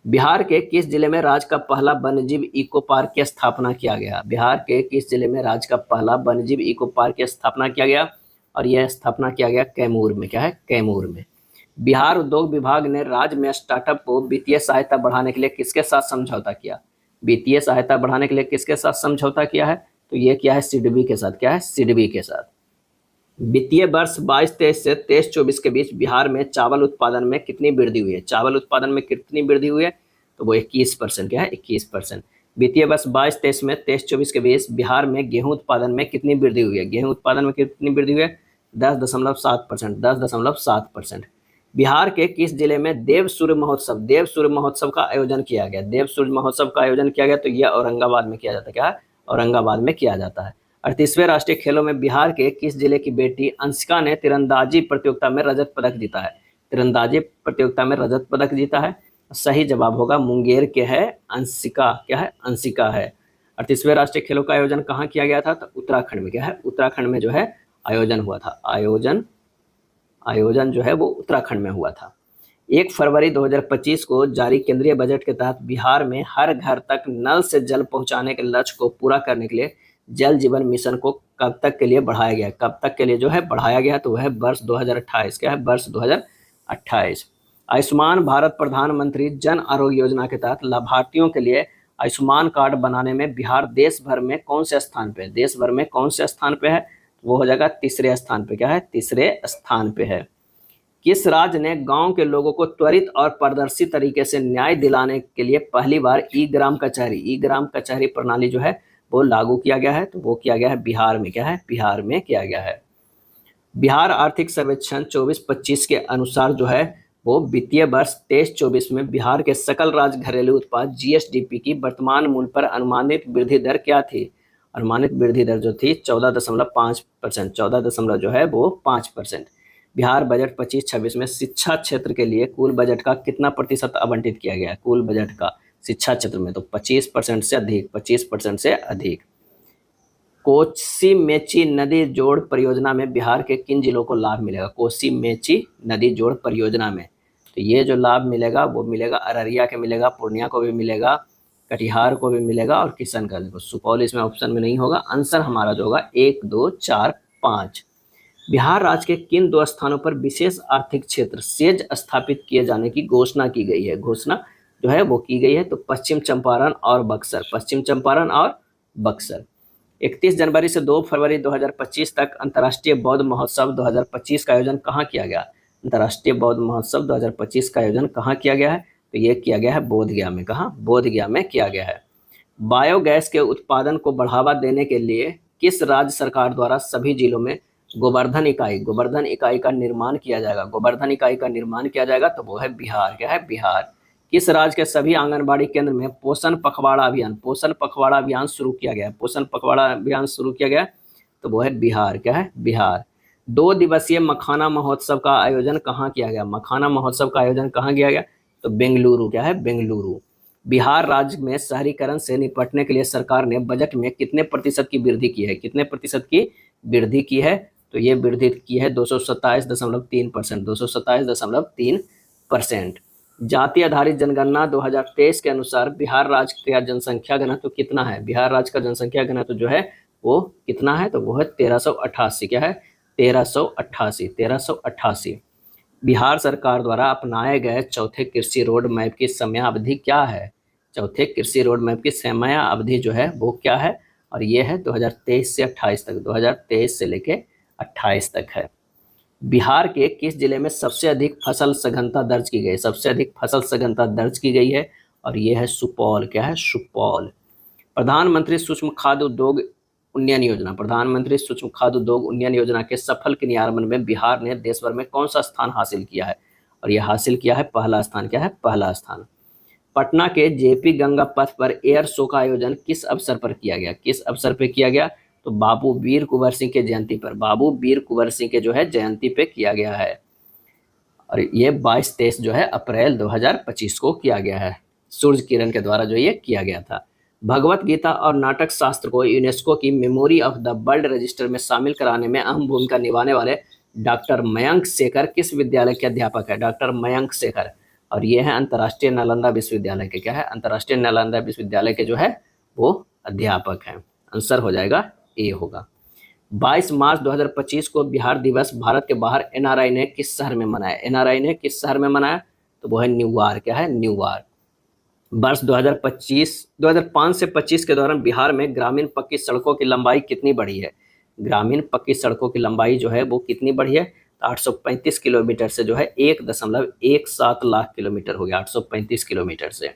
बिहार के किस जिले में राज्य का पहला वन्यजीव इको पार्क की स्थापना किया गया, बिहार के किस जिले में राज्य का पहला वन्यजीव इको पार्क की स्थापना किया गया, और यह स्थापना किया गया कैमूर में, क्या है, कैमूर में। बिहार उद्योग विभाग ने राज्य में स्टार्टअप को वित्तीय सहायता बढ़ाने के लिए किसके साथ समझौता किया, वित्तीय सहायता बढ़ाने के लिए किसके साथ समझौता किया है, तो ये क्या है, सिडबी के साथ, क्या है, सिडबी के साथ। वित्तीय वर्ष 22-23 से 23-24 के बीच बिहार में चावल उत्पादन में कितनी वृद्धि हुई है, चावल उत्पादन में कितनी वृद्धि हुई है, तो वो 21%, क्या है, 21%। वित्तीय वर्ष 22-23 में 23-24 के बीच बिहार में गेहूं उत्पादन में कितनी वृद्धि हुई है? गेहूं उत्पादन में कितनी वृद्धि हुई है? 10.7%। 10.7%। बिहार के किस जिले में देव सूर्य महोत्सव का आयोजन किया गया? देव सूर्य महोत्सव का आयोजन किया गया, तो यह औरंगाबाद में किया जाता है। क्या है? औरंगाबाद में किया जाता है। 38वें राष्ट्रीय खेलों में बिहार के किस जिले की बेटी अंशिका ने तीरंदाजी प्रतियोगिता में रजत पदक जीता है? तीरंदाजी प्रतियोगिता में रजत पदक जीता है। सही जवाब होगा मुंगेर के है अंशिका। क्या है? अंशिका है। 38वें राष्ट्रीय खेलों का आयोजन कहाँ किया गया था? तो उत्तराखंड में। क्या है? उत्तराखंड में जो है आयोजन हुआ था। आयोजन जो है वो उत्तराखंड में हुआ था। 1 फरवरी 2025 को जारी केंद्रीय बजट के तहत बिहार में हर घर तक नल से जल पहुंचाने के लक्ष्य को पूरा करने के लिए जल जीवन मिशन को कब तक के लिए बढ़ाया गया? कब तक के लिए जो है बढ़ाया गया? तो वह है वर्ष 2028। क्या है? वर्ष 2028। आयुष्मान भारत प्रधानमंत्री जन आरोग्य योजना के तहत लाभार्थियों के लिए आयुष्मान कार्ड बनाने में बिहार देश भर में कौन से स्थान पे है? देश भर में कौन से स्थान पे है? वो हो जाएगा तीसरे स्थान पे। क्या है? तीसरे स्थान पे है। किस राज्य ने गांव के लोगों को त्वरित और पारदर्शी तरीके से न्याय दिलाने के लिए पहली बार ई ग्राम कचहरी प्रणाली जो है वो लागू किया गया है? तो वो किया गया है बिहार में। क्या है? बिहार में किया गया है। बिहार आर्थिक सर्वेक्षण 24-25 के अनुसार जो है वो वित्तीय वर्ष 23-24 में बिहार के सकल राज्य घरेलू उत्पाद जीएसडीपी की वर्तमान मूल्य पर अनुमानित वृद्धि दर क्या थी? अनुमानित वृद्धि दर जो थी 14.5%। 14 दशमलव जो है वो 5%। बिहार बजट 25-26 में शिक्षा क्षेत्र के लिए कुल बजट का कितना प्रतिशत आवंटित किया गया है? कुल बजट का शिक्षा क्षेत्र में तो 25% से अधिक। 25% से अधिक। कोसी मेची नदी जोड़ परियोजना में बिहार के किन जिलों को लाभ मिलेगा? कोसी मेची नदी जोड़ परियोजना में तो ये जो लाभ मिलेगा वो मिलेगा अररिया के मिलेगा, पूर्णिया को भी मिलेगा, कटिहार को भी मिलेगा और किशनगंज को। सुपौल इसमें ऑप्शन में नहीं होगा। आंसर हमारा जो होगा 1, 2, 4, 5। बिहार राज्य के किन 2 स्थानों पर विशेष आर्थिक क्षेत्र सेज स्थापित किए जाने की घोषणा की गई है? घोषणा जो है वो की गई है तो पश्चिम चंपारण और बक्सर। पश्चिम चंपारण और बक्सर। 31 जनवरी से 2 फरवरी 2025 तक अंतर्राष्ट्रीय बौद्ध महोत्सव 2025 का आयोजन कहाँ किया गया? अंतर्राष्ट्रीय बौद्ध महोत्सव 2025 का आयोजन कहाँ किया गया है? तो ये किया गया है बोधगया में। कहाँ? बोधगया में किया गया है। बायोगैस के उत्पादन को बढ़ावा देने के लिए किस राज्य सरकार द्वारा सभी जिलों में गोवर्धन इकाई का निर्माण किया जाएगा? गोवर्धन इकाई का निर्माण किया जाएगा तो वो है बिहार। क्या है? बिहार। किस राज्य के सभी आंगनबाड़ी केंद्र में पोषण पखवाड़ा अभियान शुरू किया गया? पोषण पखवाड़ा अभियान शुरू किया गया तो वो है बिहार। क्या है? बिहार। 2 दिवसीय मखाना महोत्सव का आयोजन कहाँ किया गया? मखाना महोत्सव का आयोजन कहाँ किया गया? तो बेंगलुरु। क्या है? बेंगलुरु। बिहार राज्य में शहरीकरण से निपटने के लिए सरकार ने बजट में कितने प्रतिशत की वृद्धि की है? कितने प्रतिशत की वृद्धि की है? तो ये वृद्धि की है 227.3%। 227.3%। जाति आधारित जनगणना 2023 के अनुसार बिहार राज्य का जनसंख्या घनत्व कितना है? बिहार राज्य का जनसंख्या घनत्व जो है वो कितना है? तो वो है 1388। क्या है? 1388। बिहार सरकार द्वारा अपनाए गए चौथे कृषि रोड मैप की समयावधि क्या है? चौथे कृषि रोड मैप की समयावधि जो है वो क्या है? और ये है 2023 से 28 तक। 2023 से लेके 28 तक है। बिहार के किस जिले में सबसे अधिक फसल सघनता दर्ज की गई? सबसे अधिक फसल सघनता दर्ज की गई है और ये है सुपौल। क्या है? सुपौल। प्रधानमंत्री सूक्ष्म खाद्य उद्योग उन्नयन योजना के सफल क्रियान्वयन में बिहार ने देश भर में कौन सा स्थान हासिल किया है? और यह हासिल किया है पहला स्थान। क्या है? पहला स्थान। पटना के जेपी गंगा पथ पर एयर शो का आयोजन किस अवसर पर किया गया? किस अवसर पर किया गया? तो बाबू वीर कुंवर सिंह के जयंती पर। बाबू वीर कुंवर सिंह के जो है जयंती पे किया गया है और ये 22-23 जो है अप्रैल 2025 को किया गया है। सूर्य किरण के द्वारा जो ये किया गया था। भगवत गीता और नाटक शास्त्र को यूनेस्को की memory of the world register में शामिल कराने में अहम भूमिका निभाने वाले डॉक्टर मयंक शेखर किस विद्यालय के अध्यापक है? डॉक्टर मयंक शेखर। और ये है अंतर्राष्ट्रीय नालंदा विश्वविद्यालय के। क्या है? अंतर्राष्ट्रीय नालंदा विश्वविद्यालय के जो है वो अध्यापक हैं। आंसर हो जाएगा ए होगा। 22 मार्च 2025 को बिहार दिवस भारत के बाहर एनआरआई ने किस शहर में मनाया? एनआरआई ने किस शहर में मनाया? तो वो है न्यूयॉर्क। क्या है? न्यूयॉर्क। वर्ष 2005 से 25 के दौरान बिहार में ग्रामीण पक्की सड़कों की लंबाई कितनी बढ़ी है? ग्रामीण पक्की सड़कों की लंबाई जो है वो कितनी बढ़ी है? 835 किलोमीटर से जो है 1.17 लाख किलोमीटर हो गया। 835 किलोमीटर से।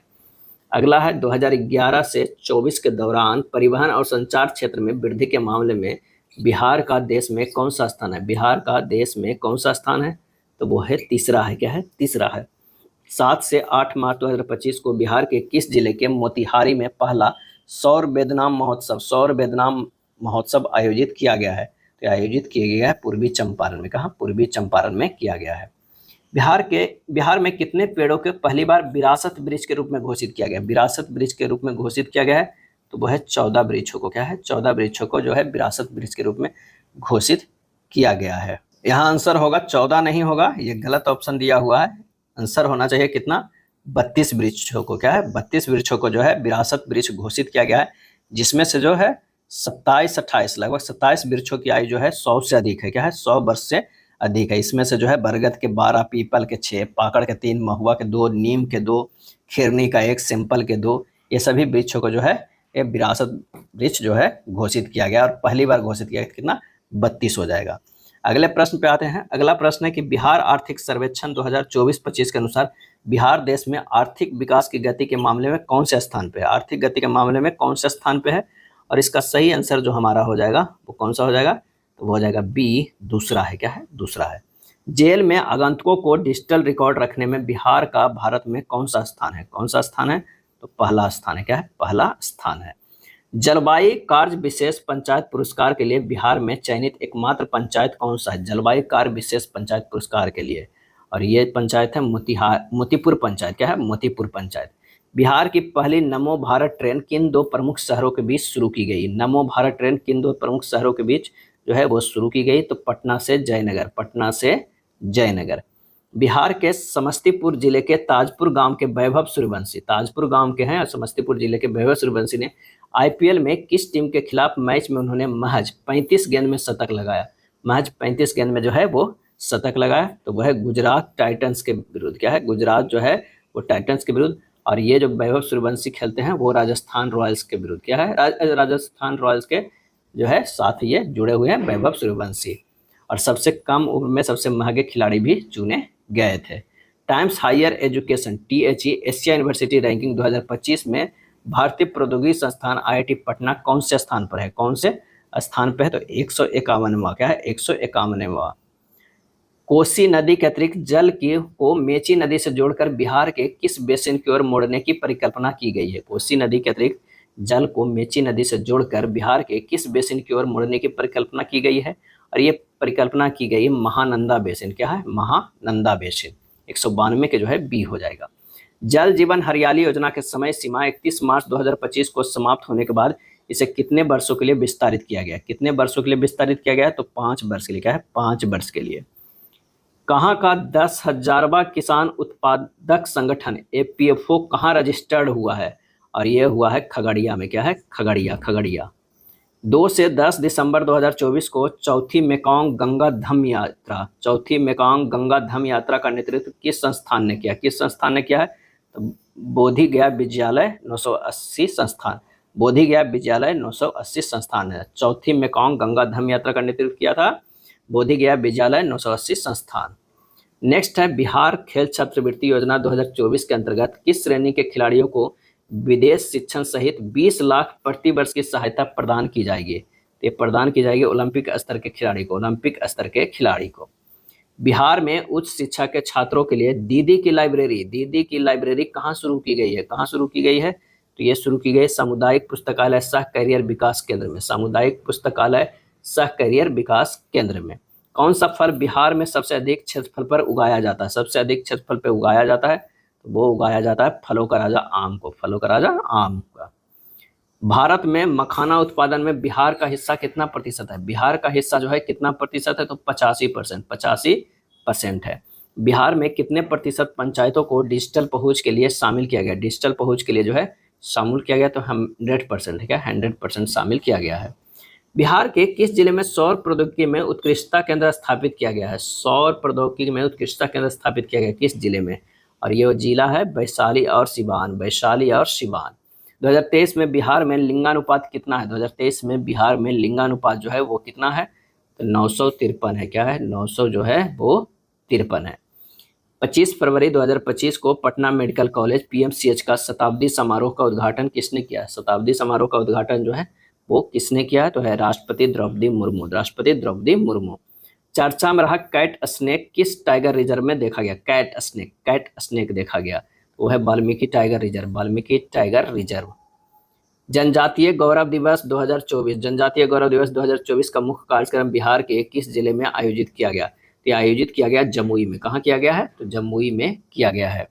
अगला है 2011 से 24 के दौरान परिवहन और संचार क्षेत्र में वृद्धि के मामले में बिहार का देश में कौन सा स्थान है? बिहार का देश में कौन सा स्थान है? तो वो है तीसरा है। क्या है? तीसरा है। 7 से 8 मार्च 2025 को बिहार के किस जिले के मोतिहारी में पहला सौर वेदनाम महोत्सव आयोजित किया गया है? तो आयोजित किया गया है पूर्वी चंपारण में। कहाँ? पूर्वी चंपारण में किया गया है। बिहार में कितने पेड़ों के पहली बार विरासत वृक्ष के रूप में घोषित किया गया? विरासत वृक्ष के रूप में घोषित किया गया है, तो वो है 14 वृक्षों को। क्या है? 14 वृक्षों को जो है विरासत वृक्ष के रूप में घोषित किया गया है। यहाँ आंसर होगा 14 नहीं होगा, ये गलत ऑप्शन दिया हुआ है। आंसर होना चाहिए कितना? 32 वृक्षों को। क्या है? 32 वृक्षों को जो है विरासत वृक्ष घोषित किया गया है, जिसमें से जो है 27-28 लगभग 27 वृक्षों की आयु जो है 100 से अधिक है। क्या है? 100 वर्ष से अधिक है। इसमें से जो है बरगद के 12, पीपल के 6, पाकड़ के 3, महुआ के 2, नीम के 2, खिरनी का 1, सिंपल के 2, ये सभी वृक्षों को जो है ये विरासत वृक्ष जो है घोषित किया गया, और पहली बार घोषित किया गया। कितना? 32 हो जाएगा। अगले प्रश्न पे आते हैं। अगला प्रश्न है कि बिहार आर्थिक सर्वेक्षण 2024-25 के अनुसार बिहार देश में आर्थिक विकास की गति के मामले में कौन से स्थान पे है? आर्थिक गति के मामले में कौन से स्थान पे है? और इसका सही आंसर जो हमारा हो जाएगा वो कौन सा हो जाएगा? तो वो हो जाएगा बी, दूसरा है। क्या है? दूसरा है। जेल में आगंतुकों को डिजिटल रिकॉर्ड रखने में बिहार का भारत में कौन सा स्थान है? कौन सा स्थान है? तो पहला स्थान है। क्या है? पहला स्थान है। जलवायु कार्य विशेष पंचायत पुरस्कार के लिए बिहार में चयनित एकमात्र पंचायत कौन सा है? जलवायु कार्य विशेष पंचायत पुरस्कार के लिए, और ये पंचायत है मोतीपुर पंचायत। क्या है? मोतीपुर पंचायत। बिहार की पहली नमो भारत ट्रेन किन 2 प्रमुख शहरों के बीच शुरू की गई? नमो भारत ट्रेन किन 2 प्रमुख शहरों के बीच जो है वो शुरू की गई? तो पटना से जयनगर। पटना से जयनगर। बिहार के समस्तीपुर जिले के ताजपुर गांव के वैभव सूर्यवंशी, ताजपुर गांव के हैं और समस्तीपुर जिले के वैभव सूर्यवंशी ने आईपीएल में किस टीम के खिलाफ मैच में उन्होंने महज 35 गेंद में शतक लगाया? महज 35 गेंद में जो है वो शतक लगाया, तो वह गुजरात टाइटंस के विरुद्ध। क्या है? गुजरात जो है वो टाइटंस के विरुद्ध। और ये जो वैभव सूर्यवंशी खेलते हैं वो राजस्थान रॉयल्स के विरुद्ध। क्या है? राजस्थान रॉयल्स के जो है साथ ये जुड़े हुए हैं वैभव सूर्यवंशी। और सबसे कम उम्र में सबसे महंगे खिलाड़ी भी चुने गए थे। Times Higher Education THE Asia University ranking 2025 में भारतीय प्रौद्योगिकी संस्थान IIT पटना कौन से स्थान पर है? कौन से स्थान पर है? तो 151वां। क्या है? 151वां। कोसी नदी के अतिरिक्त जल को मेची नदी से जोड़कर बिहार के किस बेसिन की ओर मोड़ने की परिकल्पना की गई है? कोसी नदी के अतिरिक्त जल को मेची नदी से जोड़कर बिहार के किस बेसिन की ओर मोड़ने की परिकल्पना की गई है? और ये परिकल्पना की गई महानंदा बेसिन। क्या है? महानंदा बेसिन। 192 के जो है बी हो जाएगा। जल जीवन हरियाली योजना के समय सीमा 31 मार्च 2025 को समाप्त होने के बाद इसे कितने वर्षों के लिए विस्तारित किया गया? कितने वर्षों के लिए विस्तारित किया गया? तो 5 वर्ष के लिए। क्या है? 5 वर्ष के लिए। कहाँ का 10,000वां किसान उत्पादक संगठन APFO कहाँ रजिस्टर्ड हुआ है? और ये हुआ है खगड़िया में। क्या है? खगड़िया। 2 से 10 दिसंबर 2024 को चौथी मेकांग गंगा धम यात्रा का नेतृत्व किस संस्थान ने किया? किस संस्थान ने किया है? तो बोधि गया विद्यालय 980 संस्थान। बोधि गया विद्यालय 980 संस्थान है। चौथी मेकांग गंगा धम यात्रा का नेतृत्व किया था बोधि गया विद्यालय 980 संस्थान। नेक्स्ट है बिहार खेल छात्रवृत्ति योजना 2024 के अंतर्गत किस श्रेणी के खिलाड़ियों को विदेश शिक्षण सहित 20 लाख प्रति वर्ष की सहायता प्रदान की जाएगी? ये प्रदान की जाएगी ओलंपिक स्तर के खिलाड़ी को। बिहार में उच्च शिक्षा के छात्रों के लिए दीदी की लाइब्रेरी कहाँ शुरू की गई है? कहाँ शुरू की गई है? तो ये शुरू की गई सामुदायिक पुस्तकालय सह कैरियर विकास केंद्र में। सामुदायिक पुस्तकालय सह कैरियर विकास केंद्र में। कौन सा फल बिहार में सबसे अधिक क्षेत्रफल पर उगाया जाता है? सबसे अधिक क्षेत्रफल पर उगाया जाता है तो वो उगाया जाता है फलों का राजा आम का। भारत में मखाना उत्पादन में बिहार का हिस्सा कितना प्रतिशत है? बिहार का हिस्सा जो है कितना प्रतिशत है? तो 85% है। बिहार में कितने प्रतिशत पंचायतों को डिजिटल पहुंच के लिए शामिल किया गया? डिजिटल पहुंच के लिए जो है शामिल किया गया तो 100% है। क्या? 100% शामिल किया गया है। बिहार के किस जिले में सौर प्रौद्योगिकी में उत्कृष्टता केंद्र स्थापित किया गया है? सौर प्रौद्योगिकी में उत्कृष्टता केंद्र स्थापित किया गया किस जिले में? और ये जिला है वैशाली और सिवान। 2023 में बिहार में लिंगानुपात कितना है? 2023 में बिहार में लिंगानुपात जो है वो कितना है? तो 953 है। क्या है? 900 जो है वो 53 है। 25 फरवरी 2025 को पटना मेडिकल कॉलेज पीएमसीएच का शताब्दी समारोह का उद्घाटन किसने किया? शताब्दी समारोह का उद्घाटन जो है वो किसने किया? तो है राष्ट्रपति द्रौपदी मुर्मू। राष्ट्रपति द्रौपदी मुर्मू। चर्चा में रहा कैट स्नेक किस टाइगर रिजर्व में देखा गया? कैट स्नेक देखा गया, वो है Valmiki tiger reserve. Valmiki tiger reserve. जनजातीय गौरव दिवस 2024। जनजातीय गौरव दिवस 2024 का मुख्य कार्यक्रम बिहार के किस जिले में आयोजित किया गया? तो आयोजित किया गया जमुई में। कहाँ किया गया है? तो जमुई में किया गया है।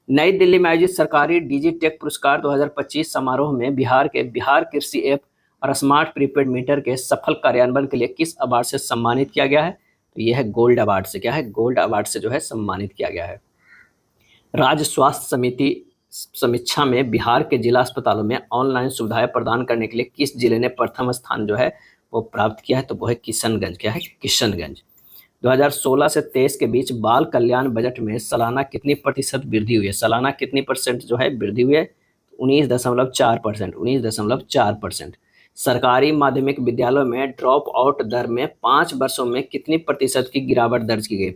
नई दिल्ली में आयोजित सरकारी डिजिटेक पुरस्कार 2025 समारोह में बिहार के बिहार कृषि ऐप और स्मार्ट प्रीपेड मीटर के सफल कार्यान्वयन के लिए किस अवार्ड से सम्मानित किया गया है? तो यह है गोल्ड अवार्ड से। क्या है? गोल्ड अवार्ड से जो है सम्मानित किया गया है। राज्य स्वास्थ्य समिति समीक्षा में बिहार के जिला अस्पतालों में ऑनलाइन सुविधाएं प्रदान करने के लिए किस जिले ने प्रथम स्थान जो है वो प्राप्त किया है? तो वो है किशनगंज। क्या है? किशनगंज। 2016 से 23 के बीच बाल कल्याण बजट में सालाना कितनी प्रतिशत वृद्धि हुई है? सालाना कितनी परसेंट जो है वृद्धि हुई है? 19.4%। 19.4%। सरकारी माध्यमिक विद्यालयों में ड्रॉप आउट दर में 5 वर्षों में कितनी प्रतिशत की गिरावट दर्ज की गई?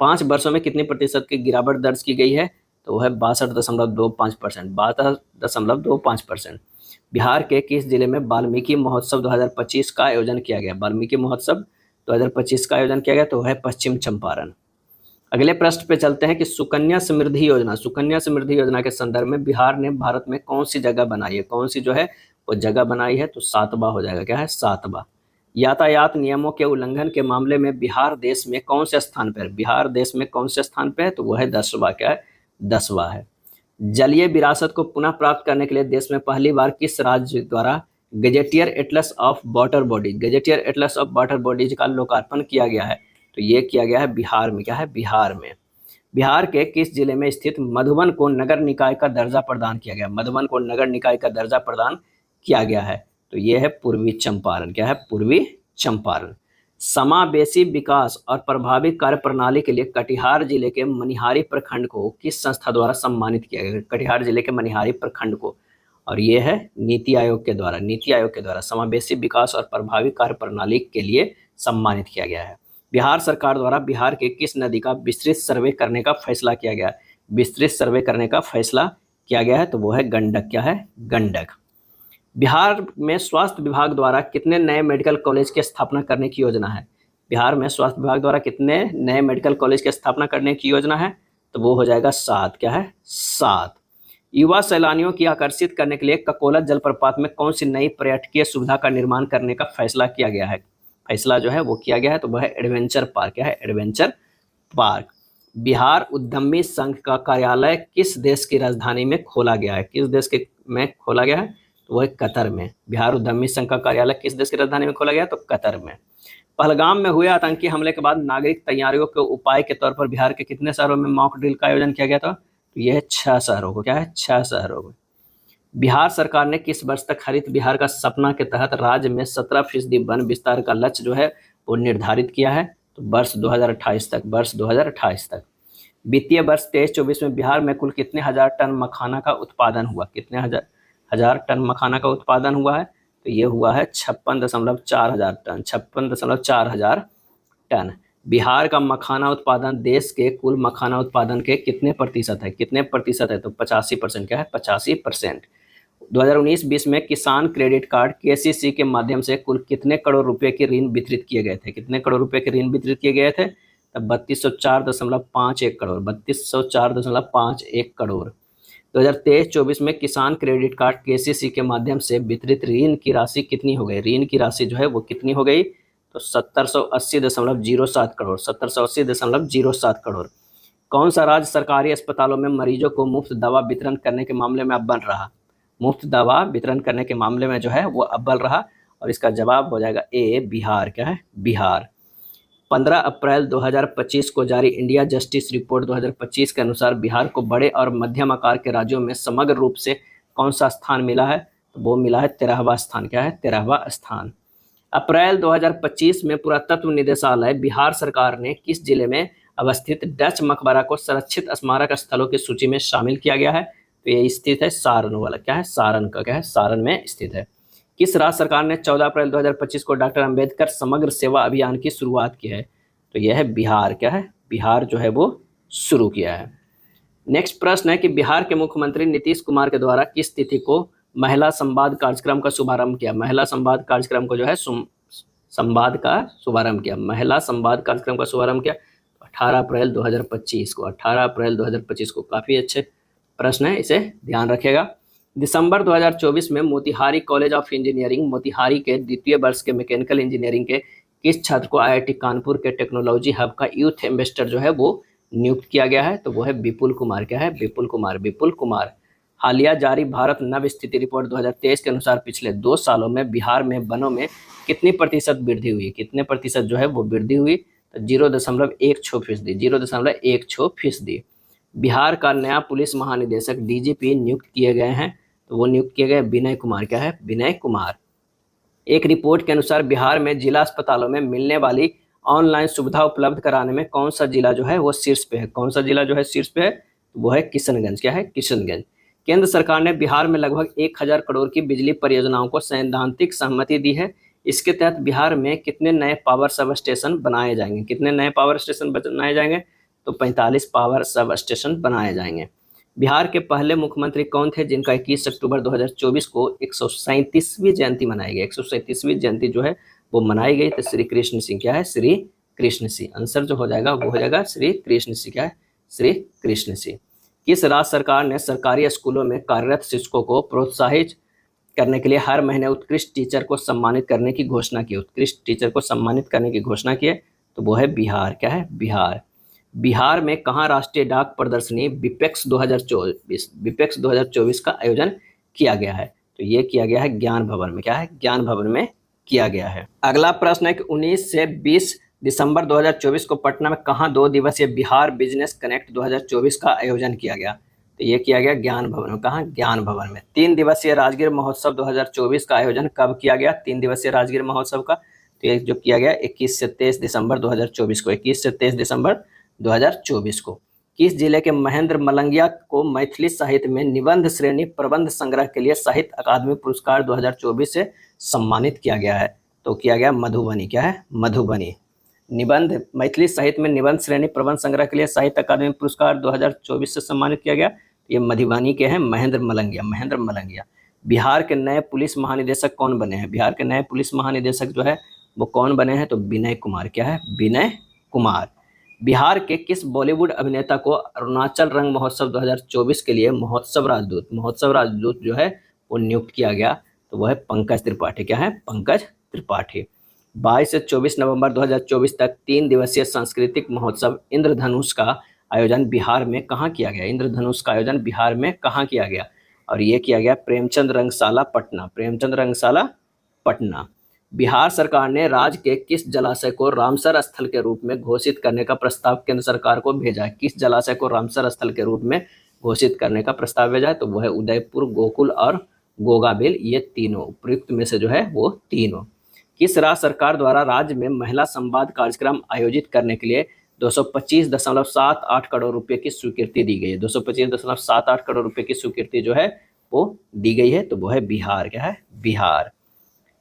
5 वर्षों में कितनी प्रतिशत की गिरावट दर्ज की गई है? तो वह है 62.25%। 62.25%। बिहार के किस जिले में वाल्मीकि महोत्सव 2025 का आयोजन किया गया? वाल्मीकि महोत्सव 2025 का आयोजन किया गया, तो वह है पश्चिम चंपारण। अगले प्रश्न पे चलते हैं कि सुकन्या समृद्धि योजना के संदर्भ में बिहार ने भारत में कौन सी जगह बनाई है? कौन सी जो है वो जगह बनाई है? तो 7वां हो जाएगा। क्या है? 7वां। यातायात नियमों के उल्लंघन के मामले में बिहार देश में कौन से स्थान पर है? बिहार देश में कौन से स्थान पर है? तो वह है 10वां। क्या है? 10वां है। जलीय विरासत को पुनः प्राप्त करने के लिए देश में पहली बार किस राज्य द्वारा gazetteer Atlas of water bodies का लोकार्पण किया गया है? तो ये किया गया है बिहार में। क्या है? बिहार में। बिहार के किस जिले में स्थित मधुबन को नगर निकाय का दर्जा प्रदान किया गया? मधुबन को नगर निकाय का दर्जा प्रदान किया गया है, तो ये है पूर्वी चंपारण। क्या है? पूर्वी चंपारण। समावेशी विकास और प्रभावी कार्य प्रणाली के लिए कटिहार जिले के मनिहारी प्रखंड को किस संस्था द्वारा सम्मानित किया गया? कटिहार जिले के मनिहारी प्रखंड को, और ये है नीति आयोग के द्वारा समावेशी विकास और प्रभावी कार्य प्रणाली के लिए सम्मानित किया गया है। बिहार सरकार द्वारा बिहार के किस नदी का विस्तृत सर्वे करने का फैसला किया गया? विस्तृत सर्वे करने का फैसला किया गया है, तो वो है गंडक। क्या है? गंडक। बिहार में स्वास्थ्य विभाग द्वारा कितने नए मेडिकल कॉलेज की स्थापना करने की योजना है? बिहार में स्वास्थ्य विभाग द्वारा कितने नए मेडिकल कॉलेज की स्थापना करने की योजना है? तो वो हो जाएगा 7। क्या है? 7। युवा सैलानियों की आकर्षित करने के लिए ककोला जलप्रपात में कौन सी नई पर्यटकीय सुविधा का निर्माण करने का फैसला किया गया है? फैसला जो है वो किया गया है, तो वह है एडवेंचर पार्क। क्या है? Adventure park. बिहार उद्यमी संघ का कार्यालय किस देश की राजधानी में खोला गया है? किस देश के में खोला गया है? तो वह कतर में। बिहार उद्यमी संघ का कार्यालय किस देश की राजधानी में खोला गया? तो कतर में। पहलगाम में हुए आतंकी हमले के बाद नागरिक तैयारियों के उपाय के तौर पर बिहार के कितने शहरों में मॉक ड्रिल का आयोजन किया गया था? तो यह है 6 शहरों को। क्या है? 6 शहरों को। बिहार सरकार ने किस वर्ष तक हरित बिहार का सपना के तहत राज्य में 17% वन विस्तार का लक्ष्य जो है वो निर्धारित किया है? तो वर्ष 2028 तक। वर्ष 2028 तक। वित्तीय वर्ष 23-24 में बिहार में कुल कितने हजार टन मखाना का उत्पादन हुआ? कितने हजार टन मखाना का उत्पादन हुआ है? तो ये हुआ है 56.4 हजार टन। 56.4 हजार टन। बिहार का मखाना उत्पादन देश के कुल मखाना उत्पादन के कितने प्रतिशत है? कितने प्रतिशत है? तो 85%। क्या है? 85%। 2019-20 में किसान क्रेडिट कार्ड केसीसी के माध्यम से कुल कितने करोड़ रुपए के ऋण वितरित किए गए थे? कितने करोड़ रुपए के ऋण वितरित किए गए थे? तब 3204.51 करोड़। 3204.51 करोड़। 2023-24 में किसान क्रेडिट कार्ड केसीसी के माध्यम से वितरित ऋण की राशि कितनी हो गई? ऋण की राशि जो है वो कितनी हो गई? तो 1780.07 करोड़। 1780.07 करोड़। कौन सा राज्य सरकारी अस्पतालों में मरीजों को मुफ्त दवा वितरण करने के मामले में अव्वल रहा? मुफ्त दवा वितरण करने के मामले में जो है वो अव्वल रहा, और इसका जवाब हो जाएगा ए, बिहार। क्या है? बिहार। 15 अप्रैल 2025 को जारी इंडिया जस्टिस रिपोर्ट 2025 के अनुसार बिहार को बड़े और मध्यम आकार के राज्यों में समग्र रूप से कौन सा स्थान मिला है? तो वो मिला है 13वां स्थान। क्या है? 13वां स्थान। अप्रैल 2025 में पुरातत्व निदेशालय बिहार सरकार ने किस जिले में अवस्थित डच मकबरा को संरक्षित स्मारक स्थलों की सूची में शामिल किया गया है? तो ये स्थित है सारण वाला। क्या है? सारण का। क्या है? सारण में स्थित है। किस राज्य सरकार ने 14 अप्रैल 2025 को डॉक्टर अंबेडकर समग्र सेवा अभियान की शुरुआत की है? तो यह है बिहार। क्या है? बिहार जो है वो शुरू किया है। नेक्स्ट प्रश्न है कि बिहार के मुख्यमंत्री नीतीश कुमार के द्वारा किस तिथि को महिला संवाद कार्यक्रम का शुभारंभ किया? महिला संवाद कार्यक्रम को जो है संवाद का शुभारंभ किया, महिला संवाद कार्यक्रम का शुभारंभ किया 18 अप्रैल 2025 को। 18 अप्रैल 2025 को। काफी अच्छे प्रश्न है, इसे ध्यान रखेगा। दिसंबर 2024 में Motihari college of engineering Motihari के द्वितीय वर्ष के मैकेनिकल इंजीनियरिंग के किस छात्र को IIT कानपुर के टेक्नोलॉजी हब का यूथ एम्बेसडर जो है वो नियुक्त किया गया है? तो वो है विपुल कुमार। क्या है? विपुल कुमार। विपुल कुमार। हालिया जारी भारत नव स्थिति रिपोर्ट 2023 के अनुसार पिछले 2 सालों में बिहार में वनों में कितनी प्रतिशत वृद्धि हुई? कितने प्रतिशत जो है वो वृद्धि हुई? तो 0.16%। 0.16%। बिहार का नया पुलिस महानिदेशक DGP नियुक्त किए गए हैं, तो वो नियुक्त किए गए विनय कुमार। क्या है? विनय कुमार। एक रिपोर्ट के अनुसार बिहार में जिला अस्पतालों में मिलने वाली ऑनलाइन सुविधा उपलब्ध कराने में कौन सा जिला जो है वो शीर्ष पे है? कौन सा जिला जो है शीर्ष पे है? वो है किशनगंज। क्या है? किशनगंज। केंद्र सरकार ने बिहार में लगभग 1000 करोड़ की बिजली परियोजनाओं को सैद्धांतिक सहमति दी है। इसके तहत बिहार में कितने नए पावर सब स्टेशन बनाए जाएंगे? कितने नए पावर स्टेशन बनाए जाएंगे? तो 45 पावर सब स्टेशन बनाए जाएंगे। बिहार के पहले मुख्यमंत्री कौन थे जिनका 21 अक्टूबर 2024 को 137वीं जयंती मनाई गई? 137वीं जयंती जो है वो मनाई गई, तो श्री कृष्ण सिंह। क्या है? श्री कृष्ण सिंह। आंसर जो हो जाएगा वो हो जाएगा श्री कृष्ण सिंह। क्या है? श्री कृष्ण सिंह। किस राज्य सरकार ने सरकारी स्कूलों में कार्यरत शिक्षकों को प्रोत्साहित करने के लिए हर महीने उत्कृष्ट टीचर को सम्मानित करने की घोषणा की? उत्कृष्ट टीचर को सम्मानित करने की घोषणा की है, तो वो है बिहार। क्या है? बिहार। बिहार में कहाँ राष्ट्रीय डाक प्रदर्शनी विपेक्स 2024 का आयोजन किया गया है? तो ये किया गया है ज्ञान भवन में। क्या है? ज्ञान भवन में किया गया है। अगला प्रश्न है कि 19 से 20 दिसंबर 2024 को पटना में कहाँ 2 दिवसीय बिहार बिजनेस कनेक्ट 2024 का आयोजन किया गया? तो ये किया गया ज्ञान भवन में। कहाँ? ज्ञान भवन में। 3 दिवसीय राजगीर महोत्सव 2024 का आयोजन कब किया गया? 3 दिवसीय राजगीर महोत्सव का तो ये जो किया गया 21 से 23 दिसंबर 2024 को। 21 से 23 दिसंबर 2024 को। किस जिले के महेंद्र मलंगिया को मैथिली साहित्य में निबंध श्रेणी प्रबंध संग्रह के लिए साहित्य अकादमी पुरस्कार 2024 से सम्मानित किया गया है? तो किया गया मधुबनी। क्या है? मधुबनी। निबंध मैथिली साहित्य में निबंध श्रेणी प्रबंध संग्रह के लिए साहित्य अकादमी पुरस्कार 2024 से सम्मानित किया गया। ये मधुबनी के हैं महेंद्र मलंगिया। महेंद्र मलंगिया। बिहार के नए पुलिस महानिदेशक कौन बने हैं? बिहार के नए पुलिस महानिदेशक जो है वो कौन बने हैं? तो विनय कुमार। क्या है? विनय कुमार। बिहार के किस बॉलीवुड अभिनेता को अरुणाचल रंग महोत्सव 2024 के लिए महोत्सव राजदूत जो है वो नियुक्त किया गया? तो वो है पंकज त्रिपाठी। क्या है? पंकज त्रिपाठी। 22 से 24 नवंबर 2024 तक 3 दिवसीय सांस्कृतिक महोत्सव इंद्रधनुष का आयोजन बिहार में कहाँ किया गया? इंद्रधनुष का आयोजन बिहार में कहाँ किया गया? और ये किया गया प्रेमचंद रंगशाला पटना। प्रेमचंद रंगशाला पटना। बिहार सरकार ने राज्य के किस जलाशय को रामसर स्थल के रूप में घोषित करने का प्रस्ताव केंद्र सरकार को भेजा है? किस जलाशय को रामसर स्थल के रूप में घोषित करने का प्रस्ताव भेजा है? तो वो है उदयपुर, गोकुल और गोगाबिल। ये तीनों उपयुक्त में से जो है वो तीनों। किस राज्य सरकार द्वारा राज्य में महिला संवाद कार्यक्रम आयोजित करने के लिए 225.78 करोड़ रुपए की स्वीकृति दी गई है? 225.78 करोड़ रुपए की स्वीकृति जो है वो दी गई है, तो वो है बिहार। क्या है? बिहार।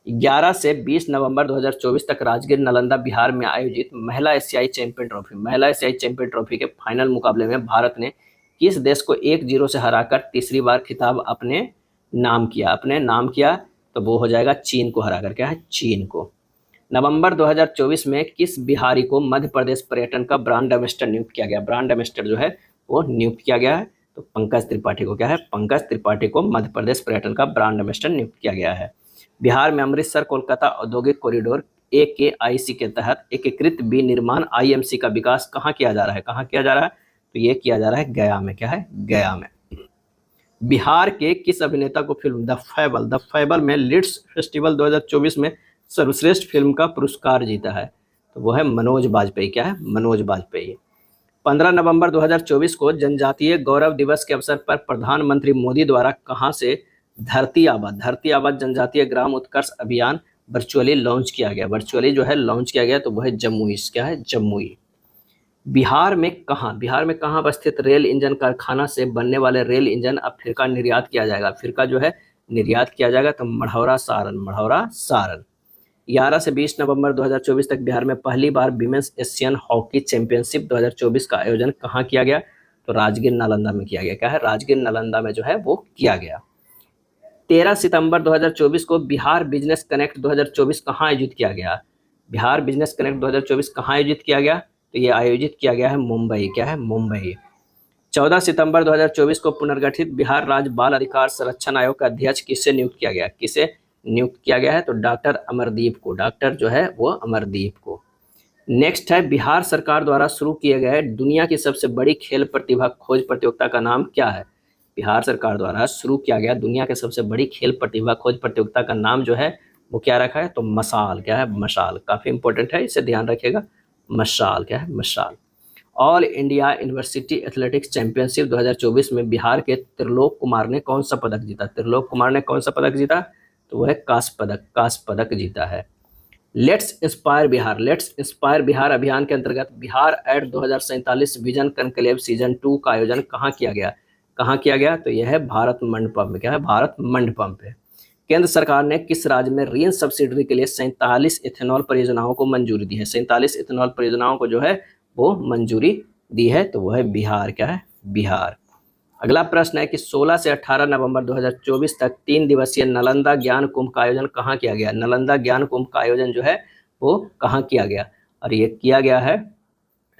11 से 20 नवंबर 2024 तक राजगीर नालंदा बिहार में आयोजित महिला एशियाई चैंपियन ट्रॉफी के फाइनल मुकाबले में भारत ने किस देश को 1-0 से हराकर तीसरी बार खिताब अपने नाम किया? तो वो हो जाएगा चीन को हराकर। क्या है? चीन को। नवंबर 2024 में किस बिहारी को मध्य प्रदेश पर्यटन का ब्रांड एम्बेसडर नियुक्त किया गया? ब्रांड एम्बेसडर जो है वो नियुक्त किया गया है, तो पंकज त्रिपाठी को। क्या है? पंकज त्रिपाठी को मध्य प्रदेश पर्यटन का ब्रांड एम्बेसडर नियुक्त किया गया है। बिहार में अमृतसर कोलकाता औद्योगिक कॉरिडोर AKIC के तहत एकीकृत विनिर्माण IMC का विकास कहाँ किया जा रहा है? तो ये किया जा रहा है गया में। क्या है? गया में। बिहार के किस अभिनेता को फिल्म द फैबल में लिड्स फेस्टिवल 2024 में सर्वश्रेष्ठ फिल्म का पुरस्कार जीता है? तो वो है मनोज बाजपेयी। क्या है? मनोज बाजपेयी। 15 नवंबर 2024 को जनजातीय गौरव दिवस के अवसर पर प्रधानमंत्री मोदी द्वारा कहां से धरती आबा जनजातीय ग्राम उत्कर्ष अभियान वर्चुअली लॉन्च किया गया? तो वो है जमुई। क्या है? जमुई। बिहार में कहाँ अवस्थित रेल इंजन कारखाना से बनने वाले रेल इंजन अब फिरका निर्यात किया जाएगा? फिरका जो है निर्यात किया जाएगा, तो मढ़ौरा सारण। 11 से 20 नवंबर 2024 तक बिहार में पहली बार विमेंस एशियन हॉकी चैंपियनशिप 2024 का आयोजन कहाँ किया गया? तो राजगीर नालंदा में किया गया। क्या है? राजगीर नालंदा में जो है वो किया गया। 13 सितंबर 2024 को बिहार बिजनेस कनेक्ट 2024 कहाँ आयोजित किया गया? बिहार बिजनेस कनेक्ट 2024 कहाँ आयोजित किया गया? तो ये आयोजित किया गया है मुंबई। क्या है? मुंबई। 14 सितंबर 2024 को पुनर्गठित बिहार राज्य बाल अधिकार संरक्षण आयोग का अध्यक्ष किससे नियुक्त किया गया? किसे नियुक्त किया गया है? तो डॉक्टर अमरदीप को। डॉक्टर जो है वो अमरदीप को। नेक्स्ट है, बिहार सरकार द्वारा शुरू किए गए दुनिया की सबसे बड़ी खेल प्रतिभा खोज प्रतियोगिता का नाम क्या है? बिहार सरकार द्वारा शुरू किया गया दुनिया के सबसे बड़ी खेल प्रतिभा खोज प्रतियोगिता का नाम जो है वो क्या रखा है? तो मशाल। क्या है? मशाल। काफी इंपॉर्टेंट है, इसे ध्यान रखिएगा। मशाल। क्या है? मशाल। All India university athletics championship 2024 में बिहार के त्रिलोक कुमार ने कौन सा पदक जीता? त्रिलोक कुमार ने कौन सा पदक जीता? तो वह कांस्य पदक। कांस्य पदक जीता है। Let's inspire Bihar. Let's inspire Bihar अभियान के अंतर्गत Bihar at 2047 vision conclave season 2 का आयोजन कहाँ किया गया? कहाँ किया गया? तो यह है भारत मंडपम में। क्या है? भारत मंडपम पे। केंद्र सरकार ने किस राज्य में ऋण सब्सिडी के लिए 47 इथेनॉल परियोजनाओं को मंजूरी दी है? 47 इथेनॉल परियोजनाओं को जो है वो मंजूरी दी है, तो वह है बिहार। क्या है? बिहार। अगला प्रश्न है कि 16 से 18 नवंबर 2024 तक 3 दिवसीय नालंदा ज्ञान कुंभ का आयोजन कहाँ किया गया? नालंदा ज्ञान कुंभ का आयोजन जो है वो कहाँ किया गया? और ये किया गया है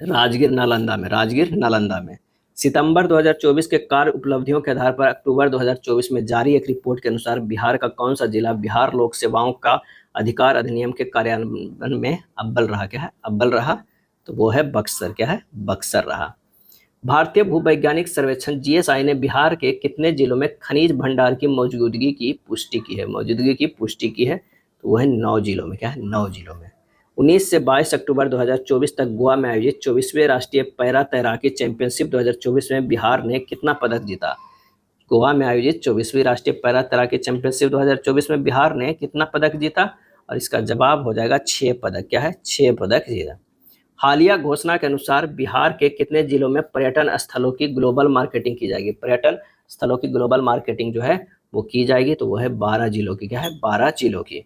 राजगीर नालंदा में। राजगीर नालंदा में। सितंबर 2024 के कार्य उपलब्धियों के आधार पर अक्टूबर 2024 में जारी एक रिपोर्ट के अनुसार बिहार का कौन सा जिला बिहार लोक सेवाओं का अधिकार अधिनियम के कार्यान्वयन में अव्वल रहा? क्या है? अव्वल रहा, तो वो है बक्सर। क्या है? बक्सर रहा। भारतीय भूवैज्ञानिक सर्वेक्षण जीएसआई ने बिहार के कितने जिलों में खनिज भंडार की मौजूदगी की पुष्टि की है? मौजूदगी की पुष्टि की है, तो वह है 9 जिलों में। क्या है? 9 जिलों में। 19 से 22 अक्टूबर 2024 तक गोवा में आयोजित 24वें राष्ट्रीय पैरा तैराकी चैंपियनशिप 2024 में बिहार ने कितना पदक जीता? गोवा में आयोजित 24वीं राष्ट्रीय पैरा तैराकी चैंपियनशिप 2024 में बिहार ने कितना पदक जीता? और इसका जवाब हो जाएगा 6 पदक। क्या है? 6 पदक जीता। हालिया घोषणा के अनुसार बिहार के कितने जिलों में पर्यटन स्थलों की ग्लोबल मार्केटिंग की जाएगी? पर्यटन स्थलों की ग्लोबल मार्केटिंग जो है वो की जाएगी, तो वो है 12 जिलों की। क्या है? 12 जिलों की।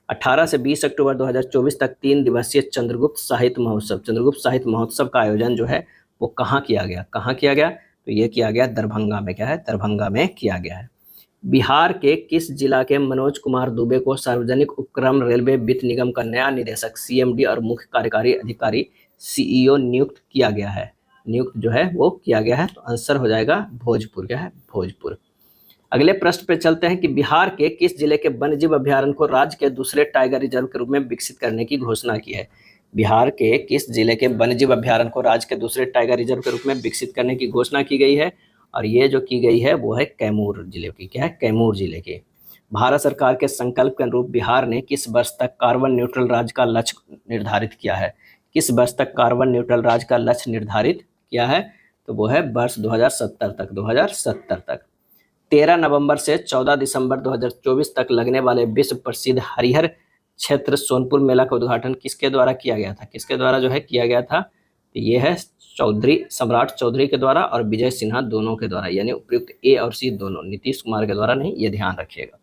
18 से 20 अक्टूबर 2024 तक 3 दिवसीय चंद्रगुप्त साहित्य महोत्सव, चंद्रगुप्त साहित्य महोत्सव का आयोजन जो है वो कहाँ किया गया? कहाँ किया गया? तो ये किया गया दरभंगा में। क्या है? दरभंगा में किया गया है। बिहार के किस जिला के मनोज कुमार दुबे को सार्वजनिक उपक्रम रेलवे वित्त निगम का नया निदेशक सीएमडी और मुख्य कार्यकारी अधिकारी सीईओ नियुक्त किया गया है? नियुक्त जो है वो किया गया है, तो आंसर हो जाएगा भोजपुर। क्या है? भोजपुर। अगले प्रश्न पे चलते हैं कि बिहार के किस जिले के वन्यजीव अभ्यारण्य को राज्य के दूसरे टाइगर रिजर्व के रूप में विकसित करने की घोषणा की है? बिहार के किस जिले के वन्यजीव अभ्यारण्य को राज्य के दूसरे टाइगर रिजर्व के रूप में विकसित करने की घोषणा की गई है? और ये जो की गई है वो है कैमूर जिले की। क्या है? कैमूर जिले की। भारत सरकार के संकल्प के अनुरूप बिहार ने किस वर्ष तक कार्बन न्यूट्रल राज्य का लक्ष्य निर्धारित किया है? किस वर्ष तक कार्बन न्यूट्रल राज्य का लक्ष्य निर्धारित किया है? तो वो है वर्ष 2070 तक। 2070 तक। 13 नवंबर से 14 दिसंबर 2024 तक लगने वाले विश्व प्रसिद्ध हरिहर क्षेत्र सोनपुर मेला का उद्घाटन किसके द्वारा किया गया था? किसके द्वारा जो है किया गया था? तो ये है सम्राट चौधरी के द्वारा और विजय सिन्हा दोनों के द्वारा, यानी उपयुक्त ए और सी दोनों, नीतीश कुमार के द्वारा नहीं, ये ध्यान रखिएगा।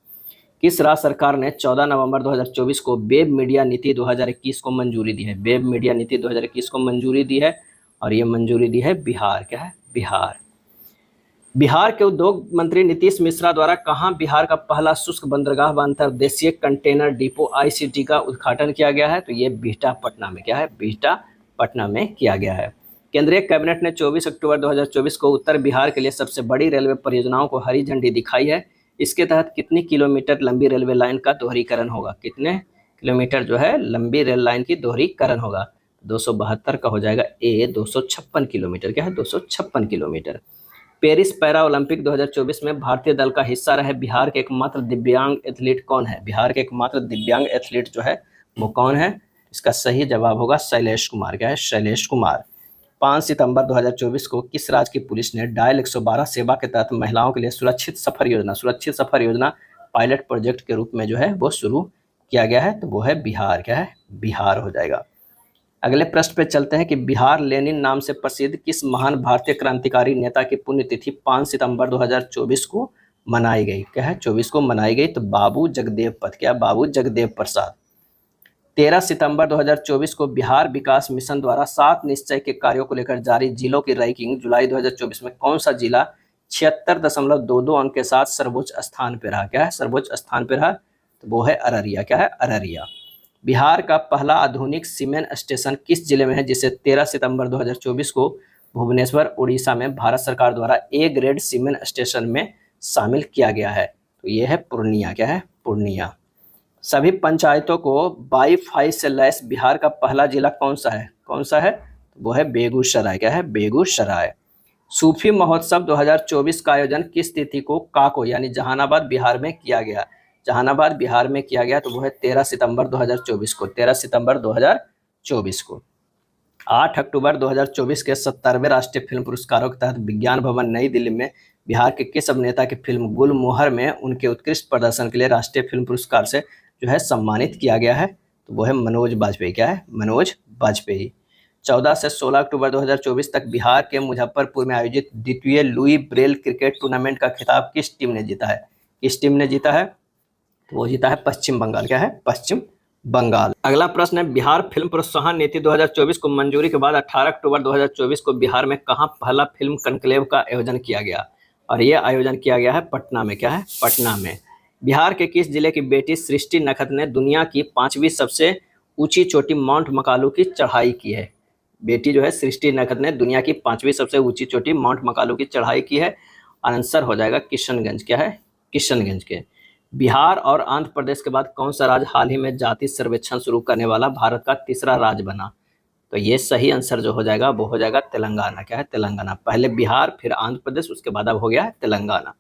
किस राज्य सरकार ने 14 नवंबर 2024 को वेब मीडिया नीति 2021 को मंजूरी दी है? वेब मीडिया नीति 2021 को मंजूरी दी है, और ये मंजूरी दी है बिहार। क्या है? बिहार। बिहार के उद्योग मंत्री नीतीश मिश्रा द्वारा कहाँ बिहार का पहला शुष्क बंदरगाह व अंतर्देशीय कंटेनर डिपो आईसीटी का उद्घाटन किया गया है? तो ये बिहटा पटना में। क्या है? बिहटा पटना में किया गया है। केंद्रीय कैबिनेट ने 24 अक्टूबर 2024 को उत्तर बिहार के लिए सबसे बड़ी रेलवे परियोजनाओं को हरी झंडी दिखाई है। इसके तहत कितनी किलोमीटर लंबी रेलवे लाइन का दोहरीकरण होगा? कितने किलोमीटर जो है लंबी रेल लाइन की दोहरीकरण होगा? 272 का हो जाएगा ए, 256 किलोमीटर। क्या है? 256 किलोमीटर। पेरिस पैरा ओलंपिक 2024 में भारतीय दल का हिस्सा रहे बिहार के एकमात्र दिव्यांग एथलीट कौन है? बिहार के एकमात्र दिव्यांग एथलीट जो है वो कौन है? इसका सही जवाब होगा शैलेश कुमार। क्या है? शैलेश कुमार। 5 सितंबर 2024 को किस राज्य की पुलिस ने डायल 112 सेवा के तहत महिलाओं के लिए सुरक्षित सफर योजना पायलट प्रोजेक्ट के रूप में जो है वो शुरू किया गया है? तो वो है बिहार। क्या है? बिहार हो जाएगा। अगले प्रश्न पे चलते हैं कि बिहार लेनिन नाम से प्रसिद्ध किस महान भारतीय क्रांतिकारी नेता की पुण्यतिथि 5 सितंबर 2024 को मनाई गई? क्या है? 24 को मनाई गई, तो बाबू जगदेव पथ। क्या? बाबू जगदेव प्रसाद। 13 सितंबर 2024 को बिहार विकास मिशन द्वारा 7 निश्चय के कार्यों को लेकर जारी जिलों की रैंकिंग जुलाई 2024 में कौन सा जिला 76.22 अंक के साथ सर्वोच्च स्थान पे रहा? क्या है सर्वोच्च स्थान पे रहा? तो वो है अररिया। क्या है? अररिया। बिहार का पहला आधुनिक सीमेंट स्टेशन किस जिले में है, जिसे 13 सितंबर 2024 को भुवनेश्वर उड़ीसा में भारत सरकार द्वारा ए ग्रेड सीमेंट स्टेशन में शामिल किया गया है? तो ये है पूर्णिया। क्या है? पूर्णिया। सभी पंचायतों को वाईफाई से लैस बिहार का पहला जिला कौन सा है? कौन सा है? वो है बेगूसराय। क्या है? बेगूसराय। सूफी महोत्सव 2024 का आयोजन किस तिथि को काको यानी जहानाबाद बिहार में किया गया? जहानाबाद बिहार में किया गया तो वो है 13 सितंबर 2024 को। 13 सितंबर 2024 को। 8 अक्टूबर 2024 के 70वें राष्ट्रीय फिल्म पुरस्कारों के तहत विज्ञान भवन नई दिल्ली में बिहार के किस अभिनेता की फिल्म गुलमोहर में उनके उत्कृष्ट प्रदर्शन के लिए राष्ट्रीय फिल्म पुरस्कार से जो है सम्मानित किया गया है? तो वो है मनोज बाजपेयी। क्या है? मनोज बाजपेयी। 14 से 16 अक्टूबर 2024 तक बिहार के मुजफ्फरपुर में आयोजित द्वितीय लुई ब्रेल क्रिकेट टूर्नामेंट का खिताब किस टीम ने जीता है? किस टीम ने जीता है? तो वो जीता है पश्चिम बंगाल। क्या है? पश्चिम बंगाल। अगला प्रश्न है, बिहार फिल्म प्रोत्साहन नीति 2024 को मंजूरी के बाद 18 अक्टूबर 2024 को बिहार में कहाँ पहला फिल्म कॉन्क्लेव का आयोजन किया गया? और ये आयोजन किया गया है पटना में। क्या है? पटना में। बिहार के किस जिले की बेटी सृष्टि नखत ने दुनिया की 5वीं सबसे ऊंची चोटी माउंट मकालू की चढ़ाई की है? बेटी जो है सृष्टि नखत ने दुनिया की 5वीं सबसे ऊंची चोटी माउंट मकालू की चढ़ाई की है। आंसर हो जाएगा किशनगंज। क्या है? किशनगंज के। बिहार और आंध्र प्रदेश के बाद कौन सा राज्य हाल ही में जाति सर्वेक्षण शुरू करने वाला भारत का तीसरा राज्य बना? तो ये सही आंसर जो हो जाएगा वो हो जाएगा तेलंगाना। क्या है? तेलंगाना। पहले बिहार, फिर आंध्र प्रदेश, उसके बाद अब हो गया है तेलंगाना।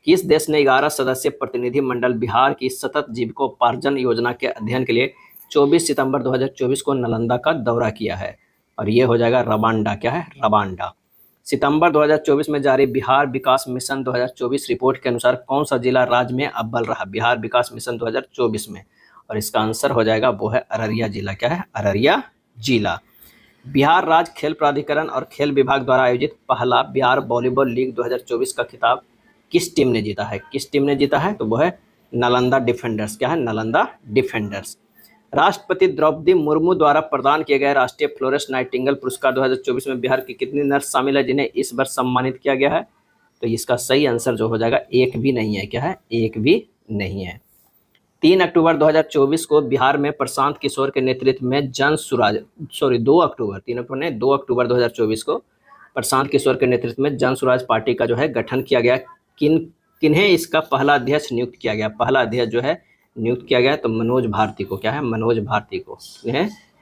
किस देश ने 11 सदस्यीय प्रतिनिधि मंडल बिहार की सतत जीविकोपार्जन योजना के अध्ययन के लिए 24 सितंबर 2024 को नालंदा का दौरा किया है? और ये हो जाएगा रवांडा। क्या है? रवांडा। सितंबर 2024 में जारी बिहार विकास मिशन 2024 रिपोर्ट के अनुसार कौन सा जिला राज्य में अव्वल रहा बिहार विकास मिशन 2024 में? और इसका आंसर हो जाएगा वो है अररिया जिला। क्या है? अररिया जिला। बिहार राज्य खेल प्राधिकरण और खेल विभाग द्वारा आयोजित पहला बिहार वॉलीबॉल लीग 2024 का खिताब किस टीम ने जीता है? किस टीम ने जीता है? तो वो है नालंदा डिफेंडर्स। क्या है? नालंदा डिफेंडर्स। राष्ट्रपति द्रौपदी मुर्मू द्वारा प्रदान किए गए राष्ट्रीय फ्लोरेंस नाइटिंगेल पुरस्कार 2024 में बिहार की कितनी नर्स शामिल है जिन्हें इस वर्ष सम्मानित किया गया है? तो इसका सही आंसर जो हो जाएगा एक भी नहीं है। क्या है? एक भी नहीं है। 3 अक्टूबर 2024 को बिहार में प्रशांत किशोर के नेतृत्व में 2 अक्टूबर 3 अक्टूबर नहीं 2 अक्टूबर 2024 को प्रशांत किशोर के नेतृत्व में जन स्वराज पार्टी का जो है गठन किया गया। किन्हें इसका पहला अध्यक्ष नियुक्त किया गया? पहला अध्यक्ष जो है नियुक्त किया गया तो मनोज भारती को। क्या है? मनोज भारती को।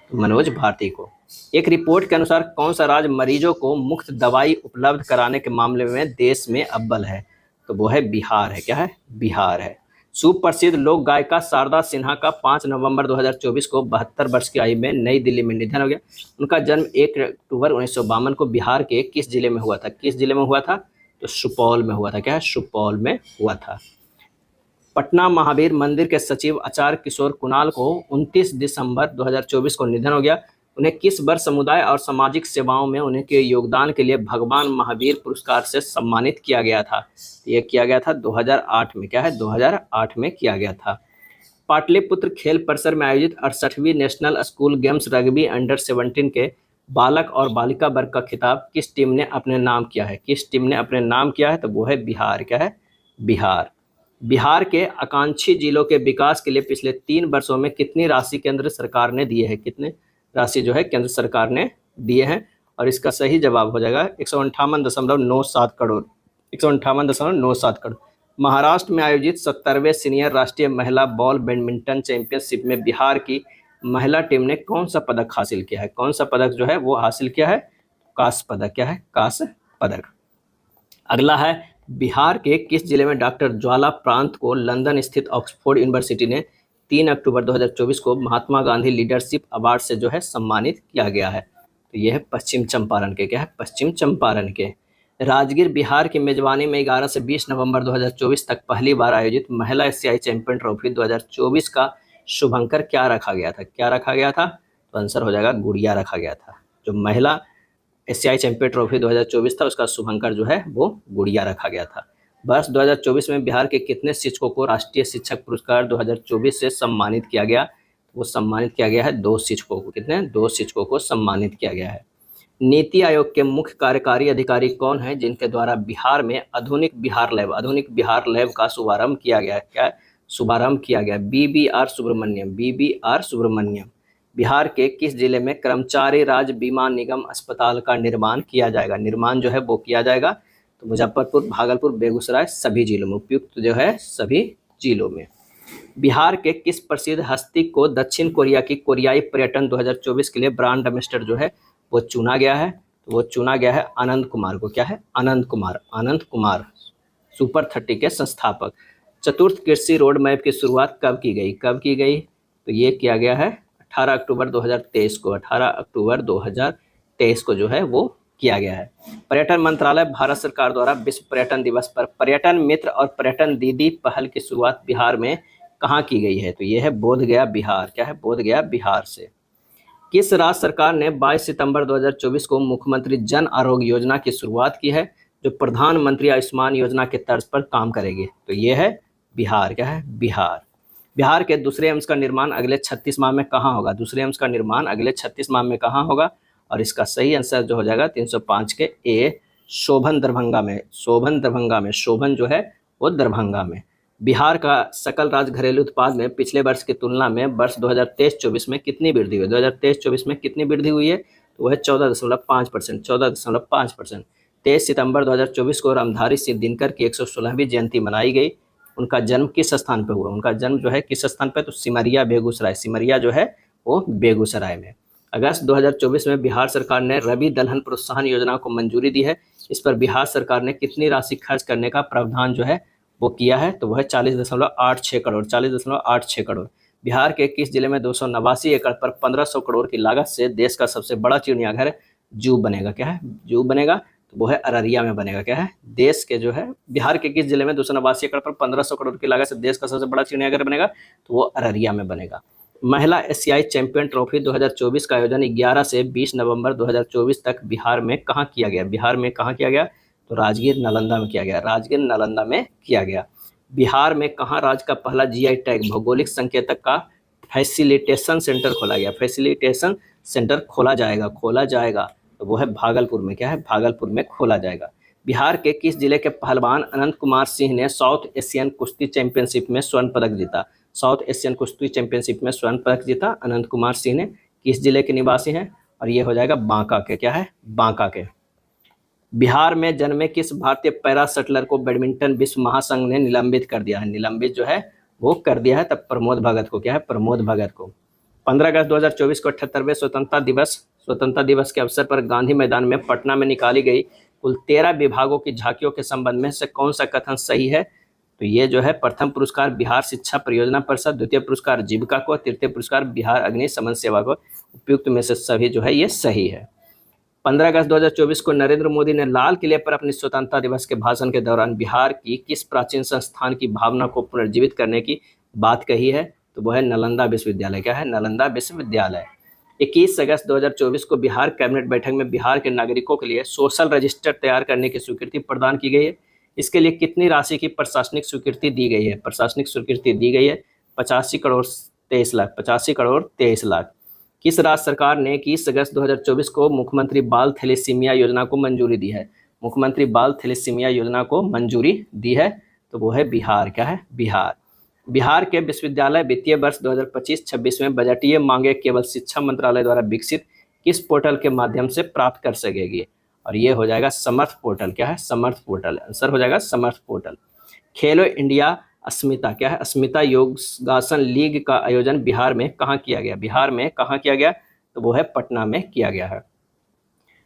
मनोज भारती को। एक रिपोर्ट के अनुसार कौन सा राज्य मरीजों को मुफ्त दवाई उपलब्ध कराने के मामले में देश में अव्वल है? तो वो है बिहार है। क्या है? बिहार है। सुप्रसिद्ध लोक गायिका शारदा सिन्हा का 5 नवंबर 2024 को 72 वर्ष की आयु में नई दिल्ली में निधन हो गया। उनका जन्म 1 अक्टूबर 1952 को बिहार के किस जिले में हुआ था? किस जिले में हुआ था? तो सुपौल में हुआ था। क्या है? सुपौल में हुआ था। पटना महावीर मंदिर के सचिव आचार्य किशोर कुणाल को 29 दिसंबर 2024 को निधन हो गया। उन्हें किस वर्ष समुदाय और सामाजिक सेवाओं में उनके योगदान के लिए भगवान महावीर पुरस्कार से सम्मानित किया गया था? यह किया गया था 2008 में। क्या है? 2008 में किया गया था। पाटलिपुत्र खेल परिसर में आयोजित 68वीं national school games rugby under 17 के बालक और बालिका वर्ग का खिताब किस टीम ने अपने नाम किया है? किस टीम ने अपने नाम किया है? तो वो है बिहार। क्या है? बिहार। बिहार के आकांक्षी जिलों के विकास के लिए पिछले 3 वर्षों में कितनी राशि केंद्र सरकार ने दिए है? कितने राशि जो है केंद्र सरकार ने दिए हैं? और इसका सही जवाब हो जाएगा 158.97 करोड़। 158.97 करोड़। महाराष्ट्र में आयोजित 70वें सीनियर राष्ट्रीय महिला बॉल बैडमिंटन चैंपियनशिप में बिहार की महिला टीम ने कौन सा पदक हासिल किया है? कौन सा पदक जो है वो हासिल किया है? कांस्य पदक। क्या है? कांस्य पदक। अगला है, बिहार के किस जिले में डॉक्टर ज्वाला प्रांत को लंदन स्थित ऑक्सफोर्ड यूनिवर्सिटी ने 3 अक्टूबर 2024 को महात्मा गांधी लीडरशिप अवार्ड से जो है सम्मानित किया गया है? तो यह है पश्चिम चंपारण के। क्या है? पश्चिम चंपारण के। राजगीर बिहार की मेजबानी में 11 से 20 नवंबर 2024 तक पहली बार आयोजित महिला एशियाई चैंपियन ट्रॉफी 2024 का शुभंकर क्या रखा गया था? क्या रखा गया था? तो आंसर हो जाएगा गुड़िया रखा गया था। जो महिला एशियाई चैंपियन ट्रॉफी 2024 था उसका शुभंकर जो है वो गुड़िया रखा गया था। वर्ष 2024 में बिहार के कितने शिक्षकों को राष्ट्रीय शिक्षक पुरस्कार 2024 से सम्मानित किया गया? वो सम्मानित किया गया है 2 शिक्षकों को। कितने? 2 शिक्षकों को सम्मानित किया गया है। नीति आयोग के मुख्य कार्यकारी अधिकारी कौन है जिनके द्वारा बिहार में आधुनिक बिहार लैब का शुभारंभ किया गया है? क्या शुभारंभ किया गया? BBR सुब्रमण्यम। बिहार के किस जिले में कर्मचारी राज्य बीमा निगम अस्पताल का निर्माण किया जाएगा? निर्माण जो है वो किया जाएगा तो मुजफ्फरपुर, भागलपुर, बेगूसराय, सभी जिलों में, उपयुक्त जो है सभी जिलों में। बिहार के किस प्रसिद्ध हस्ती को दक्षिण कोरिया की कोरियाई पर्यटन 2024 के लिए ब्रांड एम्बेसडर जो है वो चुना गया है? तो वो चुना गया है आनंद कुमार को। क्या है? आनंद कुमार सुपर 30 के संस्थापक। चतुर्थ कृषि रोड मैप की शुरुआत कब की गई? तो ये किया गया है 18 अक्टूबर 2023 को। 18 अक्टूबर 2023 को जो है वो किया गया है। पर्यटन मंत्रालय भारत सरकार द्वारा विश्व पर्यटन दिवस पर पर्यटन मित्र और पर्यटन दीदी पहल की शुरुआत बिहार में कहाँ की गई है? तो ये है बोधगया, बिहार। क्या है? बोधगया, बिहार से। किस राज्य सरकार ने 22 सितंबर 2024 को मुख्यमंत्री जन आरोग्य योजना की शुरुआत की है जो प्रधानमंत्री आयुष्मान योजना के तर्ज पर काम करेगी? तो ये है बिहार। क्या है? बिहार। बिहार के दूसरे एम्स का निर्माण अगले 36 माह में कहाँ होगा? दूसरे एम्स का निर्माण अगले 36 माह में कहाँ होगा? और इसका सही आंसर जो हो जाएगा 305 के ए, शोभन, दरभंगा में। शोभन जो है वो दरभंगा में। बिहार का सकल राज्य घरेलू उत्पाद में पिछले वर्ष की तुलना में वर्ष 2023-24 में कितनी वृद्धि हुई? 2023-24 में कितनी वृद्धि हुई है? तो वह 14.5%। 14.5%। 23 सितंबर 2024 को रामधारी सिंह दिनकर की 116वीं जयंती मनाई गई। उनका जन्म किस स्थान पर हुआ? उनका जन्म जो है किस स्थान पर? तो सिमरिया, बेगूसराय। सिमरिया जो है वो बेगूसराय में। अगस्त 2024 में बिहार सरकार ने रबी दलहन प्रोत्साहन योजना को मंजूरी दी है। इस पर बिहार सरकार ने कितनी राशि खर्च करने का प्रावधान जो है वो किया है? तो वह 40.86 करोड़। 40.86 करोड़। बिहार के किस जिले में 289 एकड़ पर 1500 करोड़ की लागत से देश का सबसे बड़ा चिड़ियाघर जू बनेगा? क्या है? जू बनेगा। तो वो है अररिया में बनेगा। क्या है? देश के जो है बिहार के किस जिले में 289 एकड़ पर 1500 करोड़ की लागत से देश का सबसे बड़ा चिड़ियाघर बनेगा? तो वो अररिया में बनेगा। महिला एशियाई चैंपियन ट्रॉफी 2024 का आयोजन 11 से 20 नवंबर 2024 तक बिहार में कहाँ किया गया? बिहार में कहाँ किया गया? तो राजगीर, नालंदा में किया गया। राजगीर, नालंदा में किया गया। बिहार में कहाँ राज्य का पहला जीआई टैग भौगोलिक संकेतक का फैसिलिटेशन सेंटर खोला गया? फैसिलिटेशन सेंटर खोला जाएगा। तो वो है भागलपुर में। क्या है? भागलपुर में खोला जाएगा। बिहार के किस जिले के पहलवान अनंत कुमार सिंह ने साउथ एशियन कुश्ती चैंपियनशिप में स्वर्ण पदक जीता? साउथ एशियन कुश्ती चैंपियनशिप में स्वर्ण पदक जीता अनंत कुमार सिंह ने। किस जिले के निवासी हैं? और ये हो जाएगा बांका के। क्या है? बांका के। बिहार में जन्मे किस भारतीय पैरा शटलर को बैडमिंटन विश्व महासंघ ने निलंबित कर दिया है? निलंबित जो है वो कर दिया है तब प्रमोद भगत को। क्या है? प्रमोद भगत को। 15 अगस्त 2024 को 78वें स्वतंत्रता दिवस के अवसर पर गांधी मैदान में पटना में निकाली गई कुल 13 विभागों की झांकियों के संबंध में से कौन सा कथन सही है? तो ये जो है प्रथम पुरस्कार बिहार शिक्षा परियोजना परिषद, द्वितीय पुरस्कार जीविका को, तृतीय पुरस्कार बिहार अग्निशमन सेवा को। उपयुक्त में से सभी जो है ये सही है। 15 अगस्त 2024 को नरेंद्र मोदी ने लाल किले पर अपने स्वतंत्रता दिवस के भाषण के दौरान बिहार की किस प्राचीन संस्थान की भावना को पुनर्जीवित करने की बात कही है? तो वो है नालंदा विश्वविद्यालय। क्या है? नालंदा विश्वविद्यालय। 21 अगस्त 2024 को बिहार कैबिनेट बैठक में बिहार के नागरिकों के लिए सोशल रजिस्टर तैयार करने की स्वीकृति प्रदान की गई है। इसके लिए कितनी राशि की प्रशासनिक स्वीकृति दी गई है? प्रशासनिक स्वीकृति दी गई है 85 करोड़ 23 लाख। 85 करोड़ 23 लाख। किस राज्य सरकार ने 21 अगस्त 2024 को मुख्यमंत्री बाल थैलेसीमिया योजना को मंजूरी दी है? मुख्यमंत्री बाल थैलेसीमिया योजना को मंजूरी दी है तो वो है बिहार। क्या है? बिहार। बिहार के विश्वविद्यालय वित्तीय वर्ष 2025-26 में बजटीय मांगे केवल शिक्षा मंत्रालय द्वारा विकसित किस पोर्टल के माध्यम से प्राप्त कर सकेगी? और ये हो जाएगा समर्थ पोर्टल। क्या है? समर्थ पोर्टल। आंसर हो जाएगा समर्थ पोर्टल। खेलो इंडिया अस्मिता। क्या है? अस्मिता योगासन लीग का आयोजन बिहार में कहाँ किया गया? बिहार में कहाँ किया गया? तो वो है पटना में किया गया है।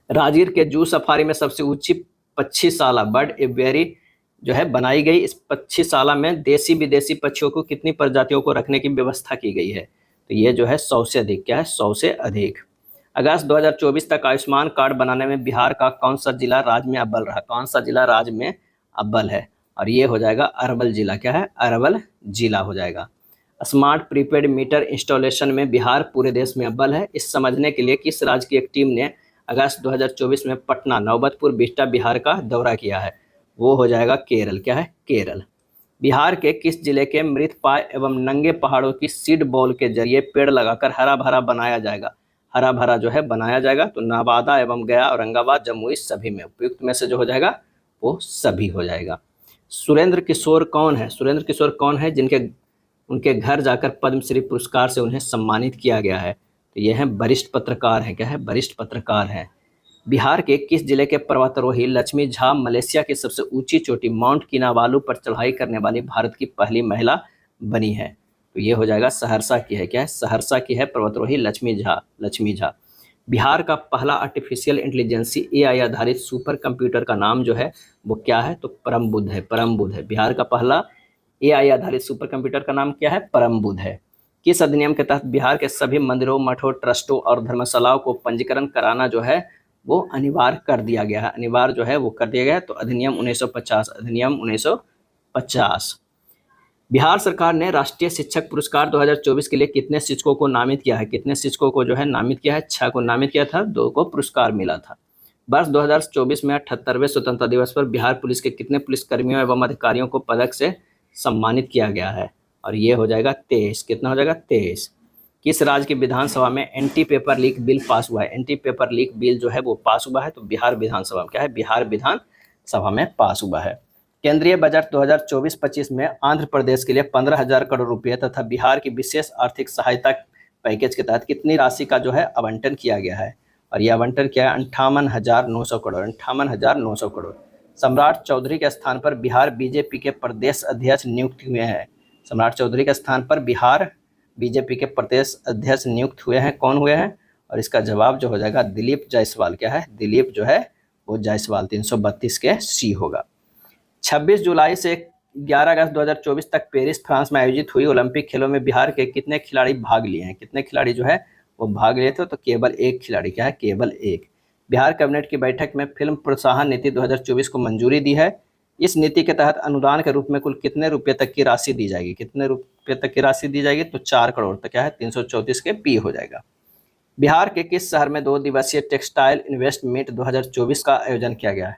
राजगीर के जू सफारी में सबसे ऊंची पक्षीशाला बर्ड एवियरी जो है बनाई गई। इस पक्षीशाला में देसी विदेशी पक्षियों को कितनी प्रजातियों को रखने की व्यवस्था की गई है? तो ये जो है 100 से अधिक। क्या है? 100 से अधिक। अगस्त 2024 तक आयुष्मान कार्ड बनाने में बिहार का कौन सा जिला राज्य में अव्वल रहा? कौन सा जिला राज्य में अव्वल है? और ये हो जाएगा अरवल जिला। क्या है? अरवल जिला हो जाएगा। स्मार्ट प्रीपेड मीटर इंस्टॉलेशन में बिहार पूरे देश में अव्वल है। इस समझने के लिए किस राज्य की एक टीम ने अगस्त 2024 में पटना, नौबतपुर, बिहटा, बिहार का दौरा किया है? वो हो जाएगा केरल। क्या है? केरल। बिहार के किस जिले के मृतपाय एवं नंगे पहाड़ों की सीड बॉल के जरिए पेड़ लगाकर हरा भरा बनाया जाएगा? हरा भरा जो है बनाया जाएगा। तो नवादा एवं गया, औरंगाबाद, जमुई, सभी में उपयुक्त में से जो हो जाएगा वो सभी हो जाएगा। सुरेंद्र किशोर कौन है? सुरेंद्र किशोर कौन है जिनके उनके घर जाकर पद्मश्री पुरस्कार से उन्हें सम्मानित किया गया है? तो ये हैं वरिष्ठ पत्रकार हैं। क्या है? वरिष्ठ पत्रकार हैं। बिहार के किस जिले के पर्वतारोही लक्ष्मी झा मलेशिया की सबसे ऊंची चोटी माउंट किनाबालू पर चढ़ाई करने वाली भारत की पहली महिला बनी है? तो ये हो जाएगा सहरसा की है। क्या है? सहरसा की है पर्वतारोही लक्ष्मी झा। लक्ष्मी झा। बिहार का पहला आर्टिफिशियल इंटेलिजेंसी एआई आधारित सुपर कंप्यूटर का नाम जो है वो क्या है? तो परम बुद्ध है। परम बुद्ध है। बिहार का पहला एआई आधारित सुपर कंप्यूटर का नाम क्या है? परम बुद्ध है। किस अधिनियम के तहत बिहार के सभी मंदिरों, मठों, ट्रस्टों और धर्मशालाओं को पंजीकरण कराना जो है वो अनिवार्य कर दिया गया है? अनिवार्य जो है वो कर दिया गया है। तो अधिनियम 1950। अधिनियम 1950। बिहार सरकार ने राष्ट्रीय शिक्षक पुरस्कार 2024 के लिए कितने शिक्षकों को नामित किया है? कितने शिक्षकों को जो है नामित किया है? 6 को नामित किया था, 2 को पुरस्कार मिला था। वर्ष 2024 में 78वें स्वतंत्रता दिवस पर बिहार पुलिस के कितने पुलिसकर्मियों एवं अधिकारियों को पदक से सम्मानित किया गया है? और ये हो जाएगा 23। कितना हो जाएगा? 23। किस राज्य की विधानसभा में anti paper leak bill pass हुआ है? एंटी पेपर लीक बिल जो है वो पास हुआ है। तो बिहार विधानसभा में। क्या है? बिहार विधानसभा में पास हुआ है। केंद्रीय बजट 2024-25 में आंध्र प्रदेश के लिए 15,000 करोड़ रुपए तथा बिहार की विशेष आर्थिक सहायता पैकेज के तहत कितनी राशि का जो है आवंटन किया गया है? और यह आवंटन किया है 58,900 करोड़। 58,900 करोड़। सम्राट चौधरी के स्थान पर बिहार बीजेपी के प्रदेश अध्यक्ष नियुक्त हुए हैं। सम्राट चौधरी के स्थान पर बिहार बीजेपी के प्रदेश अध्यक्ष नियुक्त हुए हैं। कौन हुए हैं? और इसका जवाब जो हो जाएगा दिलीप जायसवाल। क्या है? दिलीप जो है वो जायसवाल। 332 के सी होगा। 26 जुलाई से 11 अगस्त 2024 तक पेरिस फ्रांस में आयोजित हुई ओलंपिक खेलों में बिहार के कितने खिलाड़ी भाग लिए हैं? कितने खिलाड़ी जो है वो भाग लिए थे? तो केवल एक खिलाड़ी। क्या है? केवल एक। बिहार कैबिनेट की बैठक में फिल्म प्रोत्साहन नीति 2024 को मंजूरी दी है। इस नीति के तहत अनुदान के रूप में कुल कितने रुपए तक की राशि दी जाएगी? कितने रुपए तक की राशि दी जाएगी? तो 4 करोड़ तक। क्या है? 334 के पी हो जाएगा। बिहार के किस शहर में 2 दिवसीय टेक्सटाइल इन्वेस्ट मीट 2024 का आयोजन किया गया है?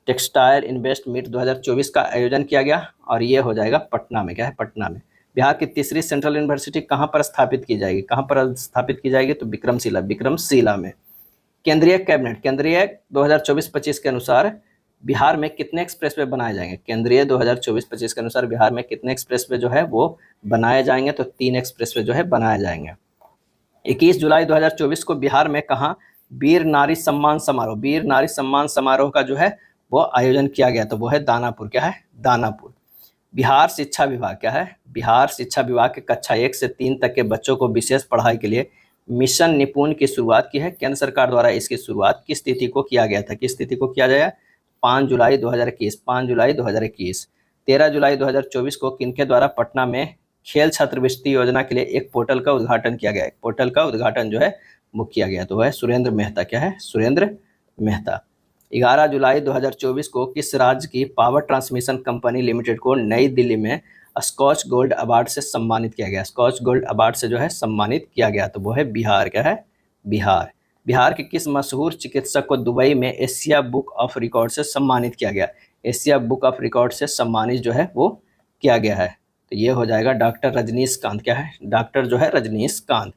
टेक्सटाइल इन्वेस्ट मीट 2024 का आयोजन किया गया और ये हो जाएगा पटना में। क्या है? पटना में। बिहार की तीसरी सेंट्रल यूनिवर्सिटी कहाँ पर स्थापित की जाएगी? कहाँ पर स्थापित की जाएगी? तो विक्रमशिला में। केंद्रीय कैबिनेट 2024-25 के अनुसार बिहार में कितने एक्सप्रेसवे बनाए जाएंगे? केंद्रीय 2024-25 के अनुसार बिहार में कितने एक्सप्रेसवे जो है वो बनाए जाएंगे? तो 3 एक्सप्रेसवे जो है बनाए जाएंगे। 21 जुलाई 2024 को बिहार में कहाँ वीर नारी सम्मान समारोह का जो है वो आयोजन किया गया? तो वो है दानापुर। क्या है? दानापुर। बिहार शिक्षा विभाग। क्या है? बिहार शिक्षा विभाग के कक्षा 1 से 3 तक के बच्चों को विशेष पढ़ाई के लिए मिशन निपुण की शुरुआत की है। केंद्र सरकार द्वारा इसकी शुरुआत किस तिथि को किया गया था? किस तिथि को किया गया? 5 जुलाई 2021। 5 जुलाई 2021। 13 जुलाई 2024 को किनके द्वारा पटना में खेल छात्रवृत्ति योजना के लिए एक पोर्टल का उद्घाटन किया गया? पोर्टल का उद्घाटन जो है वो किया गया। तो वह है सुरेंद्र मेहता। क्या है? सुरेंद्र मेहता। 11 जुलाई 2024 को किस राज्य की पावर ट्रांसमिशन कंपनी लिमिटेड को नई दिल्ली में स्कॉच गोल्ड अवार्ड से सम्मानित किया गया? स्कॉच गोल्ड अवार्ड से जो है सम्मानित किया गया। तो वो है बिहार। क्या है? बिहार। बिहार के किस मशहूर चिकित्सक को दुबई में एशिया बुक ऑफ रिकॉर्ड से सम्मानित किया गया? एशिया बुक ऑफ रिकॉर्ड से सम्मानित जो है वो किया गया है। तो ये हो जाएगा डॉक्टर रजनीशकांत। क्या है? डॉक्टर जो है रजनीशकांत।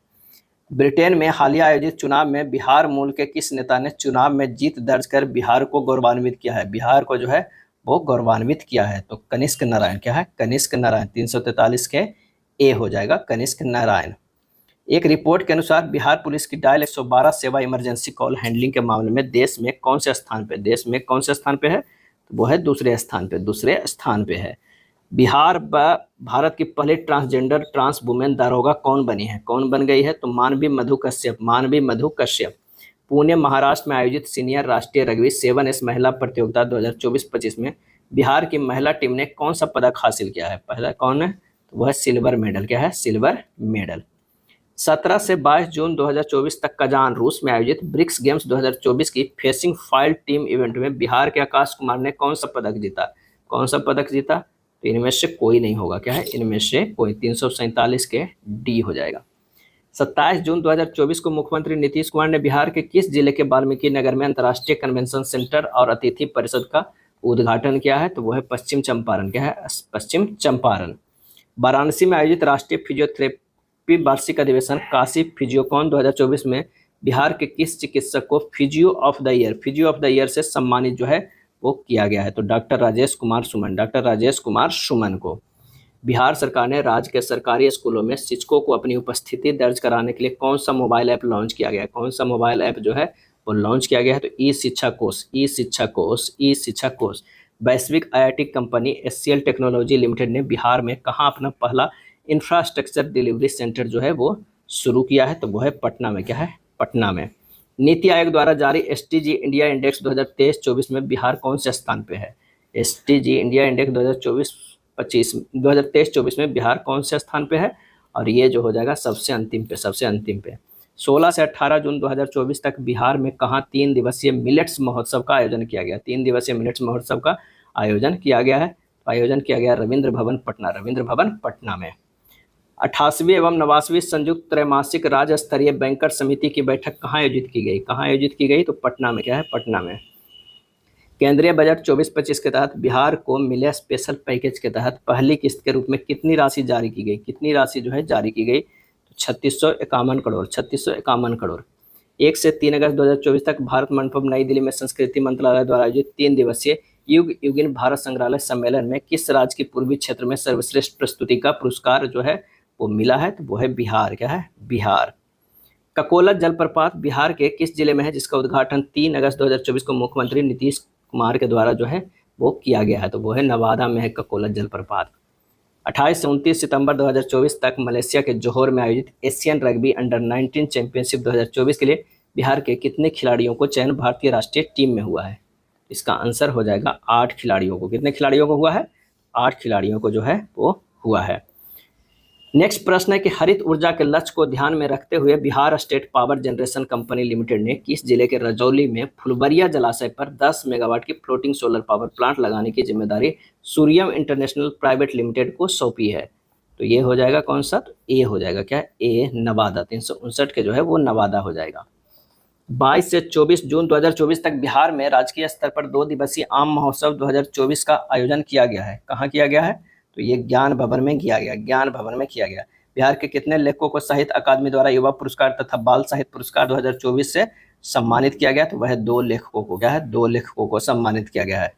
ब्रिटेन में हालिया आयोजित चुनाव में बिहार मूल के किस नेता ने चुनाव में जीत दर्ज कर बिहार को गौरवान्वित किया है? बिहार को जो है वो गौरवान्वित किया है। तो कनिष्क नारायण। क्या है? कनिष्क नारायण। 343 के ए हो जाएगा कनिष्क नारायण। एक रिपोर्ट के अनुसार बिहार पुलिस की डायल 112 सेवा इमरजेंसी कॉल हैंडलिंग के मामले में देश में कौन से स्थान पे? देश में कौन से स्थान पे है? तो वो है दूसरे स्थान पे। दूसरे स्थान पे है। बिहार भारत की पहली ट्रांसजेंडर ट्रांस वुमेन दारोगा कौन बनी है? कौन बन गई है? तो मानवी मधु कश्यप। मानवी मधु कश्यप। पुणे महाराष्ट्र में आयोजित सीनियर राष्ट्रीय रग्बी 7S महिला प्रतियोगिता 2024-25 में बिहार की महिला टीम ने कौन सा पदक हासिल किया है? पहला कौन है? तो वह सिल्वर मेडल। क्या है? Silver medal. 17 से 22 जून 2024 तक कजान रूस में आयोजित ब्रिक्स गेम्स 2024 की फेसिंग फाइल टीम इवेंट में बिहार के आकाश कुमार ने कौन सा पदक जीता? कौन सा पदक जीता? तो इनमें से कोई नहीं होगा। क्या है? इनमें से कोई। 347 के डी हो जाएगा। 27 जून 2024 को मुख्यमंत्री नीतीश कुमार ने बिहार के किस जिले के वाल्मीकि नगर में अंतर्राष्ट्रीय कन्वेंशन सेंटर और अतिथि परिषद का उद्घाटन किया है, तो वो है पश्चिम चंपारण। क्या है? पश्चिम चंपारण। वाराणसी में आयोजित राष्ट्रीय फिजियोथेरेपी वार्षिक अधिवेशन काशी फिजियोकॉन 2024 में बिहार के किस चिकित्सक को फिजियो ऑफ द ईयर से सम्मानित जो है वो किया गया है? तो डॉक्टर राजेश कुमार सुमन को। बिहार सरकार ने राज्य के सरकारी स्कूलों में शिक्षकों को अपनी उपस्थिति दर्ज कराने के लिए कौन सा मोबाइल ऐप लॉन्च किया गया है? कौन सा मोबाइल ऐप जो है वो लॉन्च किया गया है? तो ई शिक्षा कोष। वैश्विक IIT company HCL technology limited ने बिहार में कहाँ अपना पहला इंफ्रास्ट्रक्चर डिलीवरी सेंटर जो है वो शुरू किया है? तो वो है पटना में। क्या है? पटना में। नीति आयोग द्वारा जारी एसटीजी इंडिया इंडेक्स 2023-24 में बिहार कौन से स्थान पे है? एसटीजी इंडिया इंडेक्स 2023-24 में बिहार कौन से स्थान पे है? और ये जो हो जाएगा सबसे अंतिम पे। 16 से 18 जून 2024 तक बिहार में कहाँ 3 दिवसीय मिलेट्स महोत्सव का आयोजन किया गया? 3 दिवसीय मिलेट्स महोत्सव का आयोजन किया गया है। आयोजन किया गया रविंद्र भवन पटना में। 88वीं एवं 89वीं संयुक्त त्रैमासिक राज्य स्तरीय बैंकर समिति की बैठक कहाँ आयोजित की गई? तो पटना में। क्या है? पटना में। केंद्रीय बजट 24-25 के तहत बिहार को मिले स्पेशल पैकेज के तहत पहली किस्त के रूप में कितनी राशि जारी की गई? कितनी राशि जो है जारी की गई? तो 3651 करोड़। 1 से 3 अगस्त 2024 तक भारत मंडपम नई दिल्ली में संस्कृति मंत्रालय द्वारा आयोजित 3 दिवसीय युगीन भारत संग्रहालय सम्मेलन में किस राज्य की पूर्वी क्षेत्र में सर्वश्रेष्ठ प्रस्तुति का पुरस्कार जो है वो मिला है? तो वो है बिहार। क्या है? बिहार। ककोलत जलप्रपात बिहार के किस जिले में है, जिसका उद्घाटन 3 अगस्त 2024 को मुख्यमंत्री नीतीश कुमार के द्वारा जो है वो किया गया है? तो वो है नवादा में है ककोलत जलप्रपात। 28 से 29 सितंबर 2024 तक मलेशिया के जोहर में आयोजित एशियन रग्बी अंडर-19 चैंपियनशिप 2024 के लिए बिहार के कितने खिलाड़ियों को चयन भारतीय राष्ट्रीय टीम में हुआ है? इसका आंसर हो जाएगा 8 खिलाड़ियों को। कितने खिलाड़ियों को हुआ है? 8 खिलाड़ियों को जो है वो हुआ है। नेक्स्ट प्रश्न है कि हरित ऊर्जा के लक्ष्य को ध्यान में रखते हुए Bihar state power generation company limited ने किस जिले के रजौली में फुलबरिया जलाशय पर 10 मेगावाट की फ्लोटिंग सोलर पावर प्लांट लगाने की जिम्मेदारी सूर्यम इंटरनेशनल प्राइवेट लिमिटेड को सौंपी है? तो ये हो जाएगा कौन सा? तो ए हो जाएगा। क्या? ए नवादा। 359 के जो है वो नवादा हो जाएगा। 22 से 24 जून 2024 तक बिहार में राजकीय स्तर पर 2 दिवसीय आम महोत्सव 2024 का आयोजन किया गया है। कहाँ किया गया है? तो ये ज्ञान भवन में किया गया। बिहार के कितने लेखकों को साहित्य अकादमी द्वारा युवा पुरस्कार तथा बाल साहित्य पुरस्कार 2024 से सम्मानित किया गया? तो वह 2 लेखकों को। क्या है? 2 लेखकों को सम्मानित किया गया है।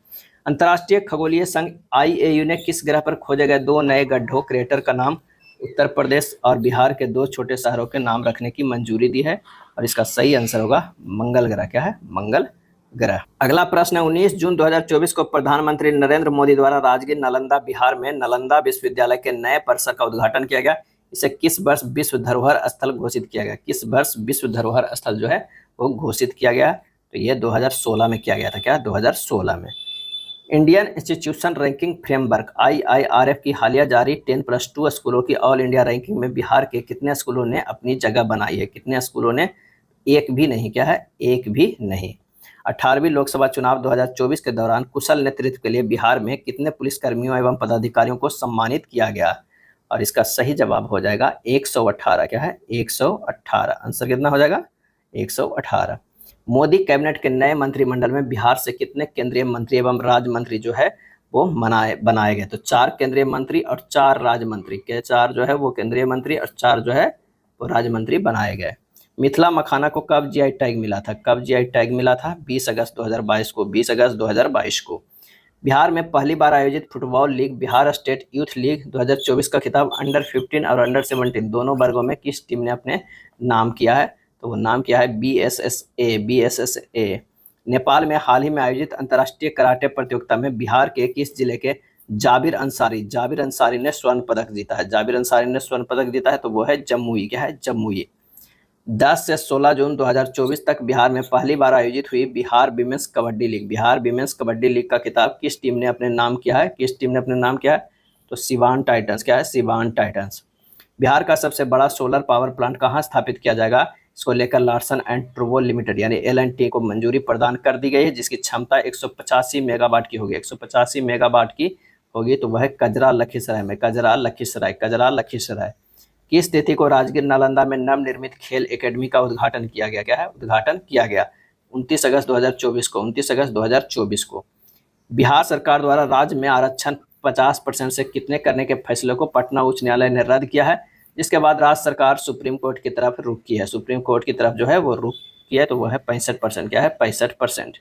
अंतर्राष्ट्रीय खगोलीय संघ IAU ने किस ग्रह पर खोजे गए 2 नए गड्ढों क्रेटर का नाम उत्तर प्रदेश और बिहार के 2 छोटे शहरों के नाम रखने की मंजूरी दी है? और इसका सही आंसर होगा मंगल ग्रह। क्या है? मंगल ग्रह। अगला प्रश्न है 19 जून 2024 को प्रधानमंत्री नरेंद्र मोदी द्वारा राजगीर नालंदा बिहार में नालंदा विश्वविद्यालय के नए परिसर का उद्घाटन किया गया। इसे किस वर्ष विश्व धरोहर स्थल घोषित किया गया? किस वर्ष विश्व धरोहर स्थल जो है वो घोषित किया गया? तो ये 2016 में किया गया था। क्या? 2016 में। Indian institution ranking framework IIRF की हालिया जारी 10+2 स्कूलों की ऑल इंडिया रैंकिंग में बिहार के कितने स्कूलों ने अपनी जगह बनाई है? कितने स्कूलों ने? एक भी नहीं। क्या है? एक भी नहीं। 18वीं लोकसभा चुनाव 2024 के दौरान कुशल नेतृत्व के लिए बिहार में कितने पुलिसकर्मियों एवं पदाधिकारियों को सम्मानित किया गया? और इसका सही जवाब हो जाएगा 118। क्या है? 118। आंसर कितना हो जाएगा? 118। मोदी कैबिनेट के नए मंत्रिमंडल में बिहार से कितने केंद्रीय मंत्री एवं राज्य मंत्री जो है वो बनाए गए? तो 4 केंद्रीय मंत्री और 4 राज्य मंत्री के 4 जो है वो केंद्रीय मंत्री और 4 जो है वो राज्य मंत्री बनाए गए। मिथिला मखाना को कब GI टैग मिला था? कब GI टैग मिला था? 20 अगस्त 2022 को। 20 अगस्त 2022 को। बिहार में पहली बार आयोजित football league Bihar state youth league 2024 का खिताब अंडर-15 और अंडर-17 दोनों वर्गों में किस टीम ने अपने नाम किया है? तो वो नाम किया है BSSA। नेपाल में हाल ही में आयोजित अंतर्राष्ट्रीय कराटे प्रतियोगिता में बिहार के किस जिले के जाबिर अंसारी ने स्वर्ण पदक जीता है? तो वो है जमुई। क्या है? जमुई। 10 से 16 जून 2024 तक बिहार में पहली बार आयोजित हुई बिहार विमेंस कबड्डी लीग का खिताब किस टीम ने अपने नाम किया है? तो सिवान टाइटंस। क्या है? सिवान टाइटंस। बिहार का सबसे बड़ा सोलर पावर प्लांट कहाँ स्थापित किया जाएगा? इसको लेकर लार्सन एंड टुब्रो लिमिटेड यानी LNT को मंजूरी प्रदान कर दी गई है, जिसकी क्षमता 185 मेगावाट की होगी। 185 मेगावाट की होगी। तो वह कजरा लखीसराय। किस तिथि को राजगीर नालंदा में नवनिर्मित खेल एकेडमी का उद्घाटन किया गया? 29 अगस्त 2024 को। बिहार सरकार द्वारा राज्य में आरक्षण 50% से कितने करने के फैसले को पटना उच्च न्यायालय ने रद्द किया है, जिसके बाद राज्य सरकार सुप्रीम कोर्ट की तरफ रुख की है। सुप्रीम कोर्ट की तरफ जो है वो रुख किया है, तो वो है 65%। क्या है? 65%।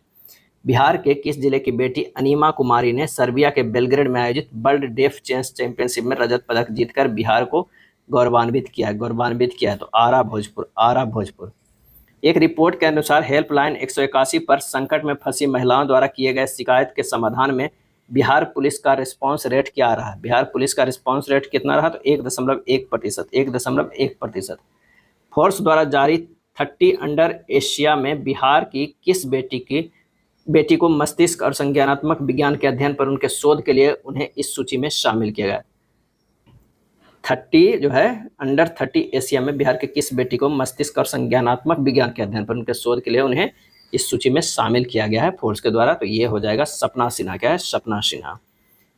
बिहार के किस जिले की बेटी अनीमा कुमारी ने सर्बिया के बेलग्रेड में आयोजित वर्ल्ड डेफ चेस चैंपियनशिप में रजत पदक जीतकर बिहार को गौरवान्वित किया है? गौरवान्वित किया है, तो आरा भोजपुर। आरा भोजपुर। एक रिपोर्ट के अनुसार हेल्पलाइन 181 पर संकट में फंसी महिलाओं द्वारा किए गए शिकायत के समाधान में बिहार पुलिस का रिस्पांस रेट क्या रहा? बिहार पुलिस का रिस्पांस रेट कितना रहा? तो 1.1%। 1.1%। फोर्स द्वारा जारी 30 अंडर एशिया में बिहार की किस बेटी को मस्तिष्क और संज्ञानात्मक विज्ञान के अध्ययन पर उनके शोध के लिए उन्हें इस सूची में शामिल किया गया? 30 जो है अंडर 30 एशिया में बिहार के किस बेटी को मस्तिष्क और संज्ञानात्मक विज्ञान के अध्ययन पर उनके शोध के लिए उन्हें इस सूची में शामिल किया गया है फोर्स के द्वारा? तो ये हो जाएगा सपना सिन्हा। क्या है? सपना सिन्हा।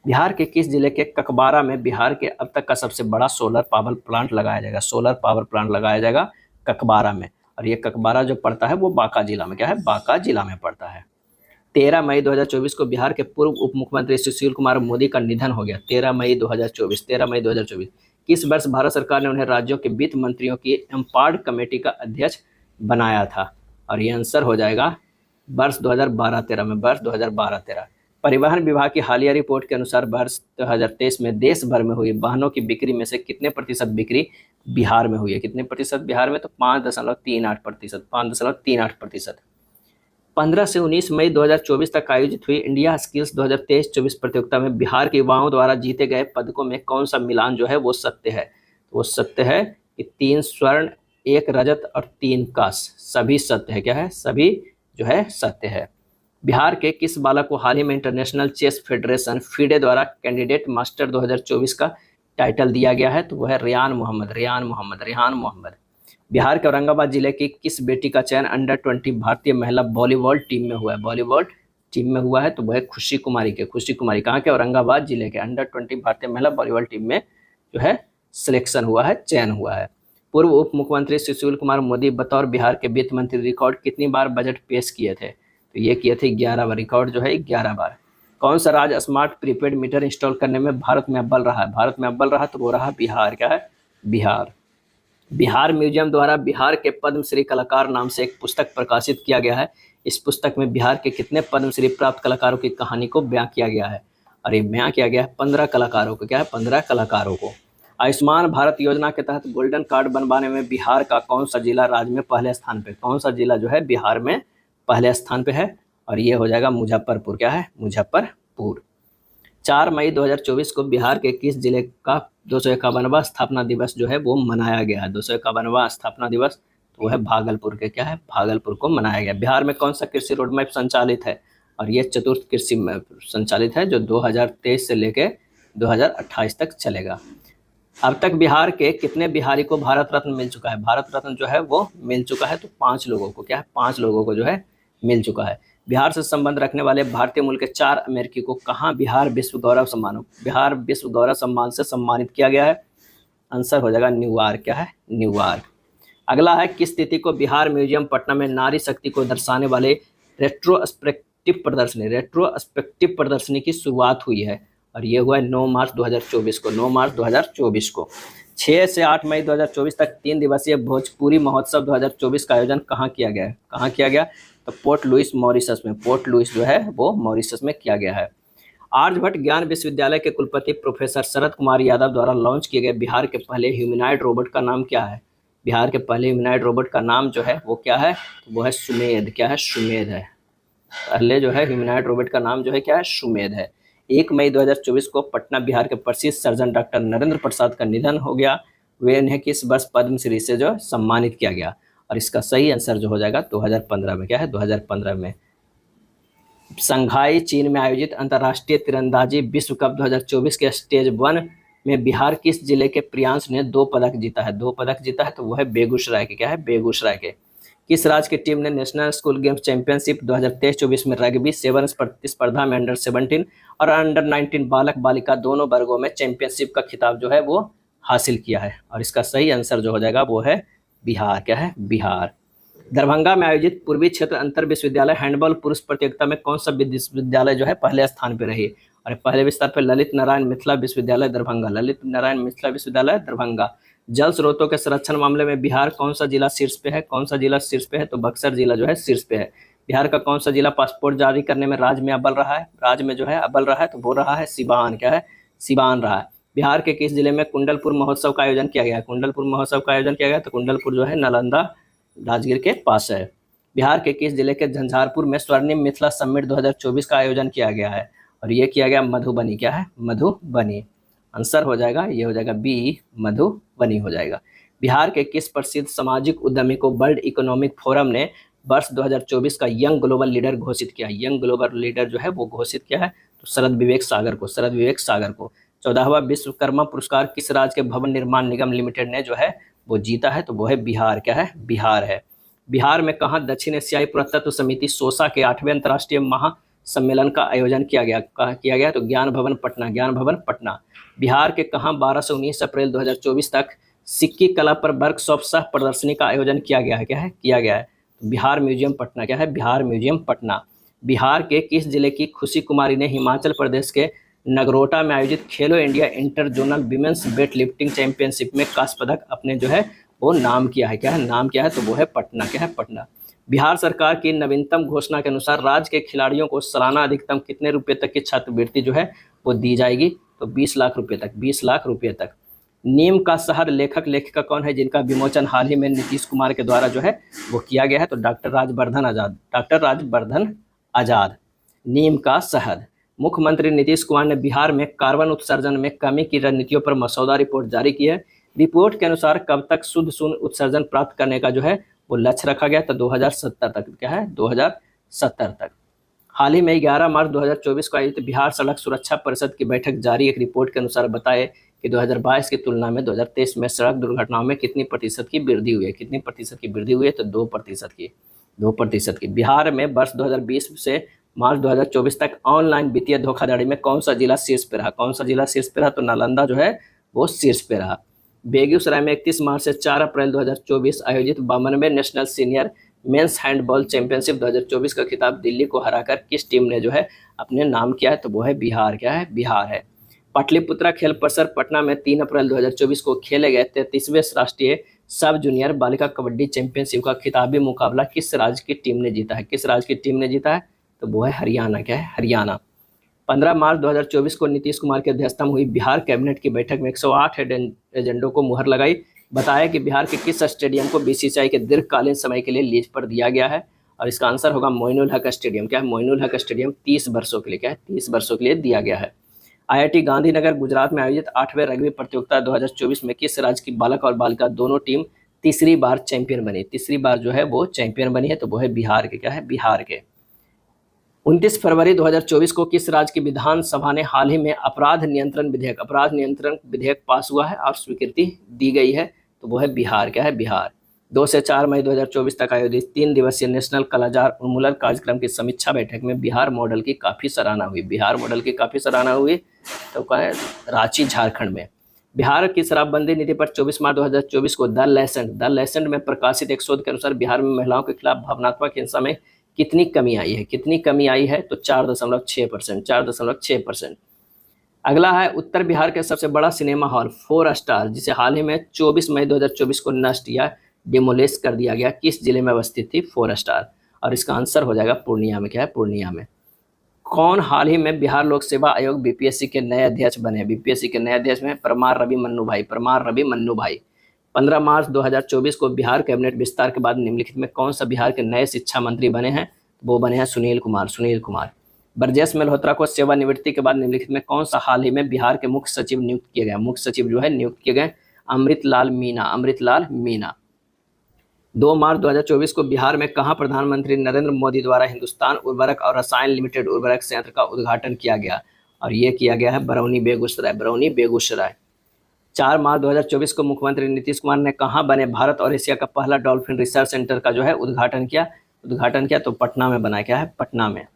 बिहार के किस जिले के ककबारा में बिहार के अब तक का सबसे बड़ा सोलर पावर प्लांट लगाया जाएगा? सोलर पावर प्लांट लगाया जाएगा ककबारा में, और ये ककबारा जो पड़ता है वो बांका जिला में, क्या है? बांका जिला में पड़ता है। 13 मई 2024 को बिहार के पूर्व उप मुख्यमंत्री सुशील कुमार मोदी का निधन हो गया। 13 मई 2024। किस वर्ष भारत सरकार ने उन्हें राज्यों के वित्त मंत्रियों की एम्पावर्ड कमेटी का अध्यक्ष बनाया था? और ये आंसर हो जाएगा वर्ष 2012-13 में। वर्ष 2012-13। परिवहन विभाग की हालिया रिपोर्ट के अनुसार वर्ष 2023 में देश भर में हुई वाहनों की बिक्री में से कितने प्रतिशत बिक्री बिहार में हुई है? कितने प्रतिशत बिहार में? तो 5.38%। 5.38%। 15 से 19 मई 2024 तक आयोजित हुई इंडिया स्किल्स 2023-24 प्रतियोगिता में बिहार के युवाओं द्वारा जीते गए पदकों में कौन सा मिलान जो है वो सत्य है? तो वो सत्य है कि 3 स्वर्ण, 1 रजत और 3 कांस्य, सभी सत्य है। क्या है? सभी जो है सत्य है। बिहार के किस बालक को हाल ही में इंटरनेशनल चेस फेडरेशन फीडे द्वारा कैंडिडेट मास्टर 2024 का टाइटल दिया गया है? तो वह है रेहान मोहम्मद। रेहान मोहम्मद। बिहार के औरंगाबाद जिले की किस बेटी का चयन अंडर 20 भारतीय महिला वॉलीबॉल टीम में हुआ है? वॉलीबॉल टीम में हुआ है, तो वह है खुशी कुमारी के। खुशी कुमारी कहाँ के? औरंगाबाद जिले के। अंडर 20 भारतीय महिला वॉलीबॉल टीम में जो है सिलेक्शन हुआ है, चयन हुआ है। पूर्व उप मुख्यमंत्री सुशील कुमार मोदी बतौर बिहार के वित्त मंत्री रिकॉर्ड कितनी बार बजट पेश किए थे? तो ये किए थे 11 बार। रिकॉर्ड जो है 11 बार। कौन सा राज्य स्मार्ट प्रीपेड मीटर इंस्टॉल करने में भारत में अव्वल रहा है? भारत में अव्वल रहा, तो वो रहा बिहार। क्या है? बिहार। बिहार म्यूजियम द्वारा बिहार के पद्मश्री कलाकार नाम से एक पुस्तक प्रकाशित किया गया है। इस पुस्तक में बिहार के कितने पद्मश्री प्राप्त कलाकारों की कहानी को बयां किया गया है? और ये बयां किया गया है 15 कलाकारों को। क्या है? 15 कलाकारों को। आयुष्मान भारत योजना के तहत गोल्डन कार्ड बनवाने में बिहार का कौन सा जिला राज्य में पहले स्थान पे? कौन सा जिला जो है बिहार में पहले स्थान पे है? और ये हो जाएगा मुजफ्फरपुर। क्या है? मुजफ्फरपुर। 4 मई 2024 को बिहार के किस जिले का 251वां स्थापना दिवस जो है वो मनाया गया है? 251वां स्थापना दिवस, तो वो है भागलपुर के। क्या है? भागलपुर को मनाया गया। बिहार में कौन सा कृषि रोड मैप संचालित है? और ये चतुर्थ कृषि मैप संचालित है, जो 2023 से लेकर 2028 तक चलेगा। अब तक बिहार के कितने बिहारी को भारत रत्न मिल चुका है? भारत रत्न जो है वो मिल चुका है, तो 5 लोगों को। क्या है? 5 लोगों को जो है मिल चुका है। बिहार से संबंध रखने वाले भारतीय मूल के 4 अमेरिकी को कहाँ बिहार विश्व गौरव सम्मान से सम्मानित किया गया है? आंसर हो जाएगा न्यूयॉर्क। क्या है? न्यूयॉर्क। अगला है किस तिथि को बिहार म्यूजियम पटना में नारी शक्ति को दर्शाने वाले रेट्रोस्पेक्टिव प्रदर्शनी की शुरुआत हुई है? और ये हुआ है 9 मार्च 2024 को। 9 मार्च 2024 को। 6 से 8 मई 2024 तक 3 दिवसीय भोजपुरी महोत्सव 2024 का आयोजन कहाँ किया गया है? कहाँ किया गया? तो पोर्ट लुइस मॉरिशस में। पोर्ट लुइस जो है वो मॉरिशस में किया गया है। आर्यभट्ट ज्ञान विश्वविद्यालय के कुलपति प्रोफेसर शरद कुमार यादव द्वारा लॉन्च किए गए बिहार के पहले ह्यूमनॉइड रोबोट का नाम क्या है? बिहार के पहले ह्यूमनॉइड रोबोट का नाम जो है वो क्या है? तो वो है सुमेध। क्या है? सुमेध है। पहले जो है ह्यूमनॉइड रोबोट का नाम जो है क्या है? सुमेध है। 1 मई 2024 को पटना बिहार के प्रसिद्ध सर्जन डॉक्टर नरेंद्र प्रसाद का निधन हो गया। वे इन्हें किस वर्ष पद्मश्री से जो सम्मानित किया गया? और इसका सही आंसर जो हो जाएगा 2015 में। क्या है? 2015 में। शंघाई चीन में आयोजित अंतर्राष्ट्रीय तीरंदाजी विश्व कप 2024 के स्टेज 1 में बिहार किस जिले के प्रियांश ने 2 पदक जीता है? 2 पदक जीता है, तो वो है बेगूसराय के। क्या है? बेगूसराय के। किस राज्य की टीम ने नेशनल स्कूल गेम्स चैंपियनशिप 2023-24 में रग्बी 7 स्पर्धा में अंडर 17 और अंडर 19 बालक बालिका दोनों वर्गों में चैंपियनशिप का खिताब जो है वो हासिल किया है? और इसका सही आंसर जो हो जाएगा वो है बिहार। क्या है? बिहार। दरभंगा में आयोजित पूर्वी क्षेत्र अंतर विश्वविद्यालय हैंडबॉल पुरुष प्रतियोगिता में कौन सा विश्वविद्यालय जो है पहले स्थान पर रही? और पहले विस्तार पर ललित नारायण मिथिला विश्वविद्यालय दरभंगा, ललित नारायण मिथिला विश्वविद्यालय दरभंगा। जल स्रोतों के संरक्षण मामले में बिहार कौन सा जिला शीर्ष पे है? कौन सा जिला शीर्ष पे है? तो बक्सर जिला जो है शीर्ष पे है। बिहार का कौन सा जिला पासपोर्ट जारी करने में राज्य में अव्वल रहा है? राज्य में जो है अव्वल रहा है, तो वो रहा है सीवान। क्या है? सीवान रहा है। बिहार के किस जिले में कुंडलपुर महोत्सव का आयोजन किया गया? कुंडलपुर महोत्सव का आयोजन किया गया, तो कुंडलपुर जो है नालंदा राजगीर के पास है। बिहार के किस जिले के झंझारपुर में स्वर्णिम मिथिला समिट 2024 का आयोजन किया गया है? और ये किया गया मधुबनी। क्या है? मधुबनी। आंसर हो जाएगा, ये हो जाएगा बी, मधुबनी हो जाएगा। बिहार के किस प्रसिद्ध सामाजिक उद्यमी को वर्ल्ड इकोनॉमिक फोरम ने वर्ष 2024 का यंग ग्लोबल लीडर घोषित किया? यंग ग्लोबल लीडर जो है वो घोषित किया है, तो शरद विवेक सागर को, शरद विवेक सागर को। 14वां विश्वकर्मा पुरस्कार किस राज्य के भवन निर्माण निगम लिमिटेड ने जो है वो जीता है? तो वो है बिहार। क्या है? बिहार है। बिहार में कहाँ दक्षिण एशियाई पुरातत्व समिति सोसा के 8वें अंतर्राष्ट्रीय महासम्मेलन का आयोजन किया गया? तो ज्ञान भवन पटना, ज्ञान भवन पटना। बिहार के कहाँ 12 से 19 अप्रैल 2024 तक सिक्की कला पर वर्कशॉप सह प्रदर्शनी का आयोजन किया गया है? क्या है? किया गया है, तो बिहार म्यूजियम पटना। क्या है? बिहार म्यूजियम पटना। बिहार के किस जिले की खुशी कुमारी ने हिमाचल प्रदेश के नगरोटा में आयोजित खेलो India inter zonal women's weight lifting championship में कांस्य पदक अपने जो है वो नाम किया है? क्या है? नाम किया है, तो वो है पटना। क्या है? पटना। बिहार सरकार की नवीनतम घोषणा के अनुसार राज्य के खिलाड़ियों को सालाना अधिकतम कितने रुपए तक की छात्रवृत्ति जो है वो दी जाएगी? तो 20 लाख रुपए तक, 20 लाख रुपए तक। नीम का शहर लेखक लेखिका कौन है जिनका विमोचन हाल ही में नीतीश कुमार के द्वारा जो है वो किया गया है? तो डॉक्टर राजवर्धन आजाद, डॉक्टर राजवर्धन आजाद। नीम का शहर। मुख्यमंत्री नीतीश कुमार ने बिहार में कार्बन उत्सर्जन में कमी की रणनीतियों पर मसौदा रिपोर्ट जारी की है। रिपोर्ट के अनुसार कब तक शुद्ध शून्य उत्सर्जन प्राप्त करने का जो है वो लक्ष्य रखा गया? तो 2070 तक। क्या है? 2070 तक। हाल ही में 11 मार्च 2024 को आयोजित बिहार सड़क सुरक्षा परिषद की बैठक जारी एक रिपोर्ट के अनुसार बताए कि 2022 की तुलना में 2023 में सड़क दुर्घटनाओं में कितनी प्रतिशत की वृद्धि हुई है? कितनी प्रतिशत की वृद्धि हुई है? तो 2% की, 2% की। बिहार में वर्ष 2020 से मार्च 2024 तक ऑनलाइन वित्तीय धोखाधड़ी में कौन सा जिला शीर्ष पे रहा? कौन सा जिला शीर्ष पे रहा? तो नालंदा जो है वो शीर्ष पे रहा। बेगूसराय में 31 मार्च से 4 अप्रैल 2024 आयोजित 52वें national senior men's handball championship 2024 का खिताब दिल्ली को हराकर किस टीम ने जो है अपने नाम किया है? तो वो है बिहार। क्या है? बिहार है। पाटलिपुत्रा खेल परिसर पटना में 3 अप्रैल 2024 को खेले गए 33वें राष्ट्रीय सब जूनियर बालिका कबड्डी चैंपियनशिप का खिताबी मुकाबला किस राज्य की टीम ने जीता है? किस राज्य की टीम ने जीता है? तो वो है हरियाणा। क्या है? हरियाणा। 15 मार्च 2024 को नीतीश कुमार की अध्यक्षता में हुई बिहार कैबिनेट की बैठक में 108 एजेंडों को मुहर लगाई। बताया कि बिहार के किस स्टेडियम को बीसीसीआई के दीर्घकालीन समय के लिए लीज पर दिया गया है? और इसका आंसर होगा मोइनुल हक स्टेडियम। क्या है? मोइनुल हक स्टेडियम 30 वर्षों के लिए, क्या है? 30 वर्षों के लिए दिया गया है। IIT गांधीनगर गुजरात में आयोजित 8वें रग्बी प्रतियोगिता 2024 में किस राज्य की बालक और बालिका दोनों टीम तीसरी बार चैंपियन बनी? तीसरी बार जो है वो चैंपियन बनी है, तो वो है बिहार के। क्या है? बिहार के। 29 फरवरी 2024 को किस राज्य की विधानसभा ने हाल ही में अपराध नियंत्रण विधेयक पास हुआ है और स्वीकृति दी गई है? तो वो है बिहार। क्या है? बिहार। 2 से 4 मई 2024 तक आयोजित 3 दिवसीय नेशनल कालाजार उन्मूलन कार्यक्रम की समीक्षा बैठक में बिहार मॉडल की काफ़ी सराहना हुई। बिहार मॉडल की काफ़ी सराहना हुई, तो क्या है? रांची झारखंड में। बिहार की शराबबंदी नीति पर 24 मार्च 2024 को द लेसेंट में प्रकाशित एक शोध के अनुसार बिहार में महिलाओं के खिलाफ भावनात्मक हिंसा में कितनी कमी आई है? कितनी कमी आई है? तो 4.6%, 4.6%। अगला है उत्तर बिहार के सबसे बड़ा सिनेमा हॉल 4 स्टार जिसे हाल ही में 24 मई 2024 को नष्ट या डिमोलिश कर दिया गया, किस जिले में अवस्थित थी 4 स्टार? और इसका आंसर हो जाएगा पूर्णिया में। क्या है? पूर्णिया में। कौन हाल ही में बिहार लोक सेवा आयोग बीपीएससी के नए अध्यक्ष बने? बीपीएससी के नए अध्यक्ष में परमार रवि मन्नू भाई। 15 मार्च 2024 को बिहार कैबिनेट विस्तार के बाद निम्नलिखित में कौन सा बिहार के नए शिक्षा मंत्री बने हैं? वो बने हैं सुनील कुमार। ब्रजेश मल्होत्रा को सेवानिवृत्ति के बाद निम्नलिखित में कौन सा हाल ही में बिहार के मुख्य सचिव नियुक्त किए गए? मुख्य सचिव जो है नियुक्त किए गए अमृतलाल मीणा। 2 मार्च 2024 को बिहार में कहाँ प्रधानमंत्री नरेंद्र मोदी द्वारा हिंदुस्तान उर्वरक और रसायन लिमिटेड उर्वरक संयंत्र का उद्घाटन किया गया? और ये किया गया है बरौनी बेगूसराय। 4 मार्च 2024 को मुख्यमंत्री नीतीश कुमार ने कहाँ बने भारत और एशिया का पहला डॉल्फिन रिसर्च सेंटर का जो है उद्घाटन किया? तो पटना में बना। क्या है? पटना में।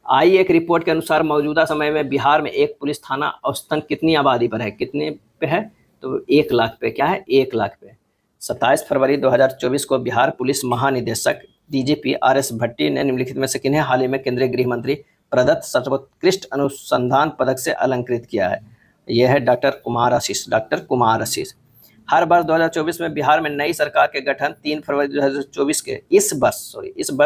आई एक रिपोर्ट के अनुसार मौजूदा समय में बिहार में एक पुलिस थाना औसतन कितनी आबादी पर है? कितने पे है? तो 1 लाख पे। क्या है? 1 लाख पे। 27 फरवरी 2024 को बिहार पुलिस महानिदेशक डीजीपी आरएस भट्टी ने निम्नलिखित में से किन्हें हाल ही में केंद्रीय गृह मंत्री प्रदत्त सर्वोत्कृष्ट अनुसंधान पदक से अलंकृत किया है? यह है डॉक्टर कुमार आशीष। डॉक्टर कुमार आशीष। हर वर्ष 2024 में बिहार में नई सरकार के गठन 3 फरवरी 2024 के इस वर्ष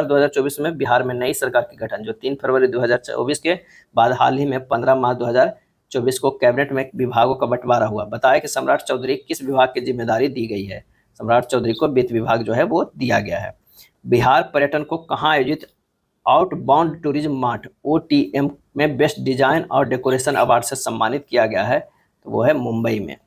2024 में बिहार में नई सरकार के गठन जो 3 फरवरी 2024 के बाद हाल ही में 15 मार्च 2024 को कैबिनेट में विभागों का बंटवारा हुआ। बताया कि सम्राट चौधरी किस विभाग की जिम्मेदारी दी गई है? सम्राट चौधरी को वित्त विभाग जो है वो दिया गया है। बिहार पर्यटन को कहाँ आयोजित आउटबाउंड टूरिज्म मार्ट OTM में बेस्ट डिजाइन और डेकोरेशन अवार्ड से सम्मानित किया गया है? तो वो है मुंबई में।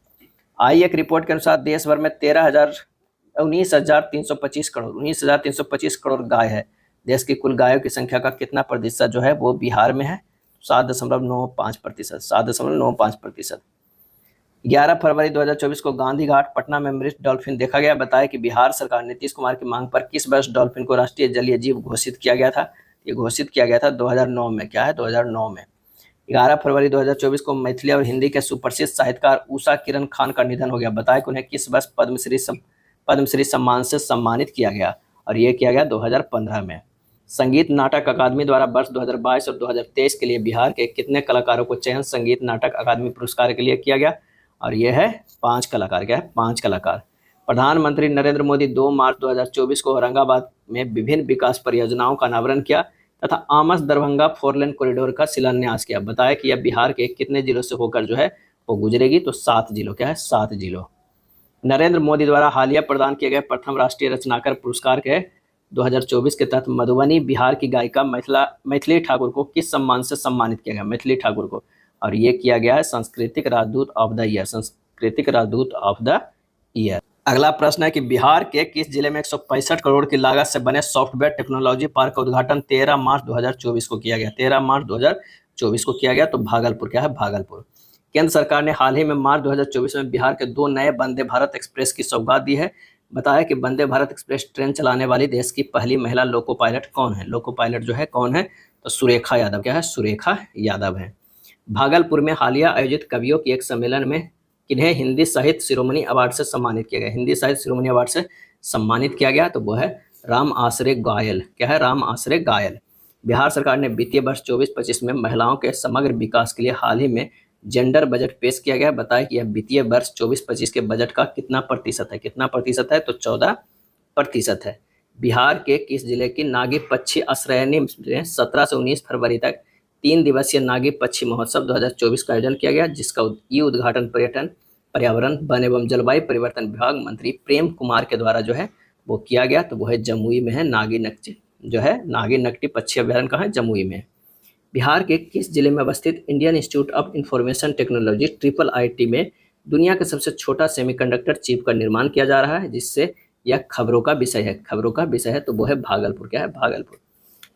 आई एक रिपोर्ट के अनुसार देश भर में 19,325 करोड़ गाय है। देश की कुल गायों की संख्या का कितना प्रतिशत जो है वो बिहार में है? 7.95%। 7.95%। 11 फरवरी 2024 को गांधी घाट पटना में मृत डॉल्फिन देखा गया। बताया कि बिहार सरकार नीतीश कुमार की मांग पर किस वर्ष डॉल्फिन को राष्ट्रीय जलीय जीव घोषित किया गया था? ये घोषित किया गया था 2009 में। क्या है? 2009 में। 11 फरवरी 2024 को मैथिली और हिंदी के सुप्रसिद्ध साहित्यकार उषा किरण खान का निधन हो गया। बताया कि उन्हें किस वर्ष पद्मश्री सम्मान से सम्मानित किया गया? और ये किया गया 2015 में। संगीत नाटक अकादमी द्वारा वर्ष 2022 और 2023 के लिए बिहार के कितने कलाकारों को चयन संगीत नाटक अकादमी पुरस्कार के लिए किया गया? और यह है 5 कलाकार। क्या है? 5 कलाकार। प्रधानमंत्री नरेंद्र मोदी 2 मार्च 2024 को औरंगाबाद में विभिन्न विकास परियोजनाओं का अनावरण किया तथा आमस दरभंगा 4 लेन कॉरिडोर का शिलान्यास किया। बताया कि यह बिहार के कितने जिलों से होकर जो है वो गुजरेगी? तो 7 जिलों। क्या है? 7 जिलों। नरेंद्र मोदी द्वारा हालिया प्रदान किए गए प्रथम राष्ट्रीय रचनाकार पुरस्कार के 2024 के तहत मधुबनी बिहार की गायिका मैथिली ठाकुर को किस सम्मान से सम्मानित किया गया? मैथिली ठाकुर को। और ये किया गया है सांस्कृतिक राजदूत ऑफ द ईयर। सांस्कृतिक राजदूत ऑफ द ईयर। अगला प्रश्न है कि बिहार के किस जिले में 165 करोड़ की लागत से बने सॉफ्टवेयर टेक्नोलॉजी पार्क का उद्घाटन 13 मार्च 2024 को किया गया? 13 मार्च 2024 को किया गया। तो भागलपुर। क्या है? भागलपुर। केंद्र सरकार ने हाल ही में मार्च 2024 में बिहार के 2 नए वंदे भारत एक्सप्रेस की सौगात दी है। बताया कि वंदे भारत एक्सप्रेस ट्रेन चलाने वाली देश की पहली महिला लोको पायलट कौन है? लोको पायलट जो है कौन है? तो सुरेखा यादव। क्या है? सुरेखा यादव है। भागलपुर में हालिया आयोजित कवियों की एक सम्मेलन में किन्हें हिंदी साहित्य शिरोमणि अवार्ड से सम्मानित किया गया? हिंदी साहित्य शिरोमणि अवार्ड से सम्मानित किया गया। तो वो है राम आश्रय घायल। क्या है? राम आश्रय घायल। बिहार सरकार ने वित्तीय वर्ष 24-25 में महिलाओं के समग्र विकास के लिए हाल ही में जेंडर बजट पेश किया गया। बताया कि यह वित्तीय वर्ष 24-25 के बजट का कितना प्रतिशत है? कितना प्रतिशत है? तो 14% है। बिहार के किस जिले की नागी पक्षी आश्रयनी में 17 से 19 फरवरी तक 3 दिवसीय नागी पक्षी महोत्सव 2024 का आयोजन किया गया, जिसका उद्घाटन पर्यटन, पर्यावरण, वन एवं जलवायु परिवर्तन विभाग मंत्री प्रेम कुमार के द्वारा जो है वो किया गया। तो वो है जमुई में है। नागी नकटी जो है नागी नकटी पक्षी अभ्यारण्य कहाँ है? जमुई में। बिहार के किस जिले में अवस्थित Indian institute of information technology IIIT में दुनिया का सबसे छोटा सेमीकंडक्टर चिप का निर्माण किया जा रहा है, जिससे यह खबरों का विषय है? खबरों का विषय है। तो वो है भागलपुर। क्या है? भागलपुर।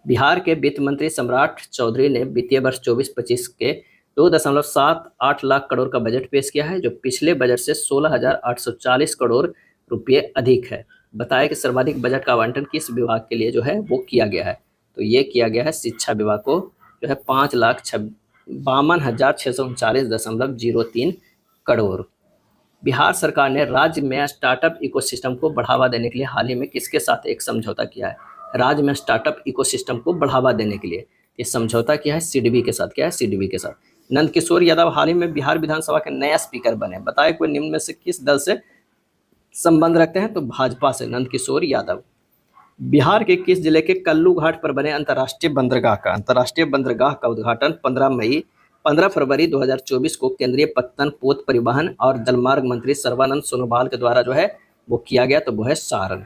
बिहार के वित्त मंत्री सम्राट चौधरी ने वित्तीय वर्ष 24-25 के 2.78 लाख करोड़ का बजट पेश किया है, जो पिछले बजट से 16,840 करोड़ रुपये अधिक है। बताया कि सर्वाधिक बजट का आवंटन किस विभाग के लिए जो है वो किया गया है? तो ये किया गया है शिक्षा विभाग को, जो है 5,52,639.03 करोड़। बिहार सरकार ने राज्य में स्टार्टअप इकोसिस्टम को बढ़ावा देने के लिए हाल ही में किसके साथ एक समझौता किया है? राज्य में स्टार्टअप इकोसिस्टम को बढ़ावा देने के लिए ये समझौता किया है सिडबी के साथ। क्या है? सिडबी के साथ। नंदकिशोर यादव हाल ही में बिहार विधानसभा के नया स्पीकर बने। बताए कोई निम्न में से किस दल से संबंध रखते हैं? तो भाजपा से नंदकिशोर यादव। बिहार के किस जिले के कल्लू घाट पर बने अंतर्राष्ट्रीय बंदरगाह का उद्घाटन 15 फरवरी 2024 को केंद्रीय पत्तन, पोत परिवहन और जलमार्ग मंत्री सर्बानंद सोनोवाल के द्वारा जो है वो किया गया। तो वो है सारण।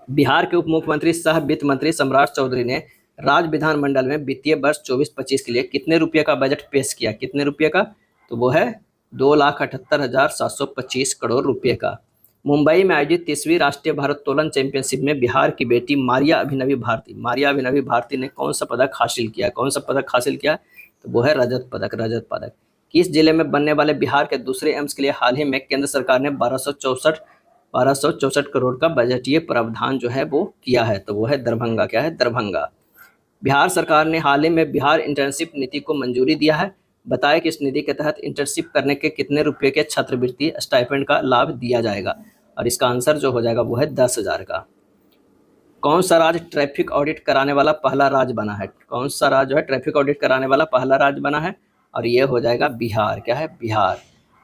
बिहार के उप मुख्यमंत्री सह वित्त मंत्री सम्राट चौधरी ने राज्य विधानमंडल में वित्तीय वर्ष 24-25 के लिए कितने रुपये का बजट पेश किया? कितने रुपये का? तो वो है 2,78,725 करोड़ रुपये का। मुंबई में आयोजित 30वीं राष्ट्रीय भारोत्तोलन चैंपियनशिप में बिहार की बेटी मारिया अभिनवी भारती ने कौन सा पदक हासिल किया? तो वो है रजत पदक। किस जिले में बनने वाले बिहार के दूसरे एम्स के लिए हाल ही में केंद्र सरकार ने 1264 करोड़ का बजटीय प्रावधान जो है वो किया है? तो वो है दरभंगा। क्या है? दरभंगा। बिहार सरकार ने हाल ही में बिहार इंटर्नशिप नीति को मंजूरी दिया है। बताया कि इस निधि के तहत इंटर्नशिप करने के कितने रुपए के छात्रवृत्ति स्टाइपेंड का लाभ दिया जाएगा? और इसका आंसर जो हो जाएगा वो है 10,000 का। कौन सा राज्य ट्रैफिक ऑडिट कराने वाला पहला राज्य बना है? कौन सा राज्य जो है ट्रैफिक ऑडिट कराने वाला पहला राज्य बना है? और ये हो जाएगा बिहार। क्या है? बिहार।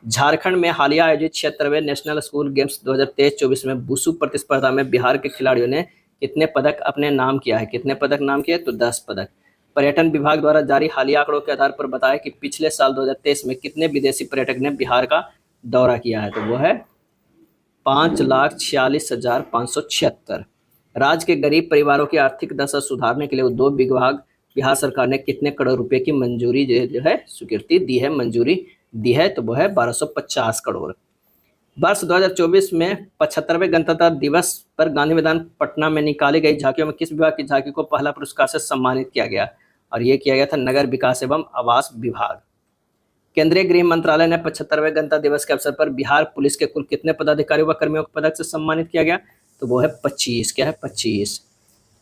झारखंड में हालिया आयोजित 76वें नेशनल स्कूल गेम्स 2023-24 में वुशु प्रतिस्पर्धा में बिहार के खिलाड़ियों ने कितने पदक अपने नाम किया है? कितने पदक नाम किए? तो 10 पदक। पर्यटन विभाग द्वारा जारी हालिया आंकड़ों के आधार पर बताया कि पिछले साल 2023 में कितने विदेशी पर्यटक ने बिहार का दौरा किया है? तो वो है 5,46,576। राज्य के गरीब परिवारों की आर्थिक दशा सुधारने के लिए उद्योग विभाग बिहार सरकार ने कितने करोड़ रुपए की मंजूरी जो है स्वीकृति दी है, मंजूरी दी है? तो वो है 1250 करोड़। वर्ष 2024 में 75वें गणतंत्र दिवस पर गांधी मैदान पटना में निकाली गई झांकियों में किस विभाग की झांकी को पहला पुरस्कार से सम्मानित किया गया? और ये किया गया था नगर विकास एवं आवास विभाग। केंद्रीय गृह मंत्रालय ने 75वें गणतंत्र दिवस के अवसर पर बिहार पुलिस के कुल कितने पदाधिकारियों व कर्मियों को पदक से सम्मानित किया गया? तो वो है 25। क्या है? 25।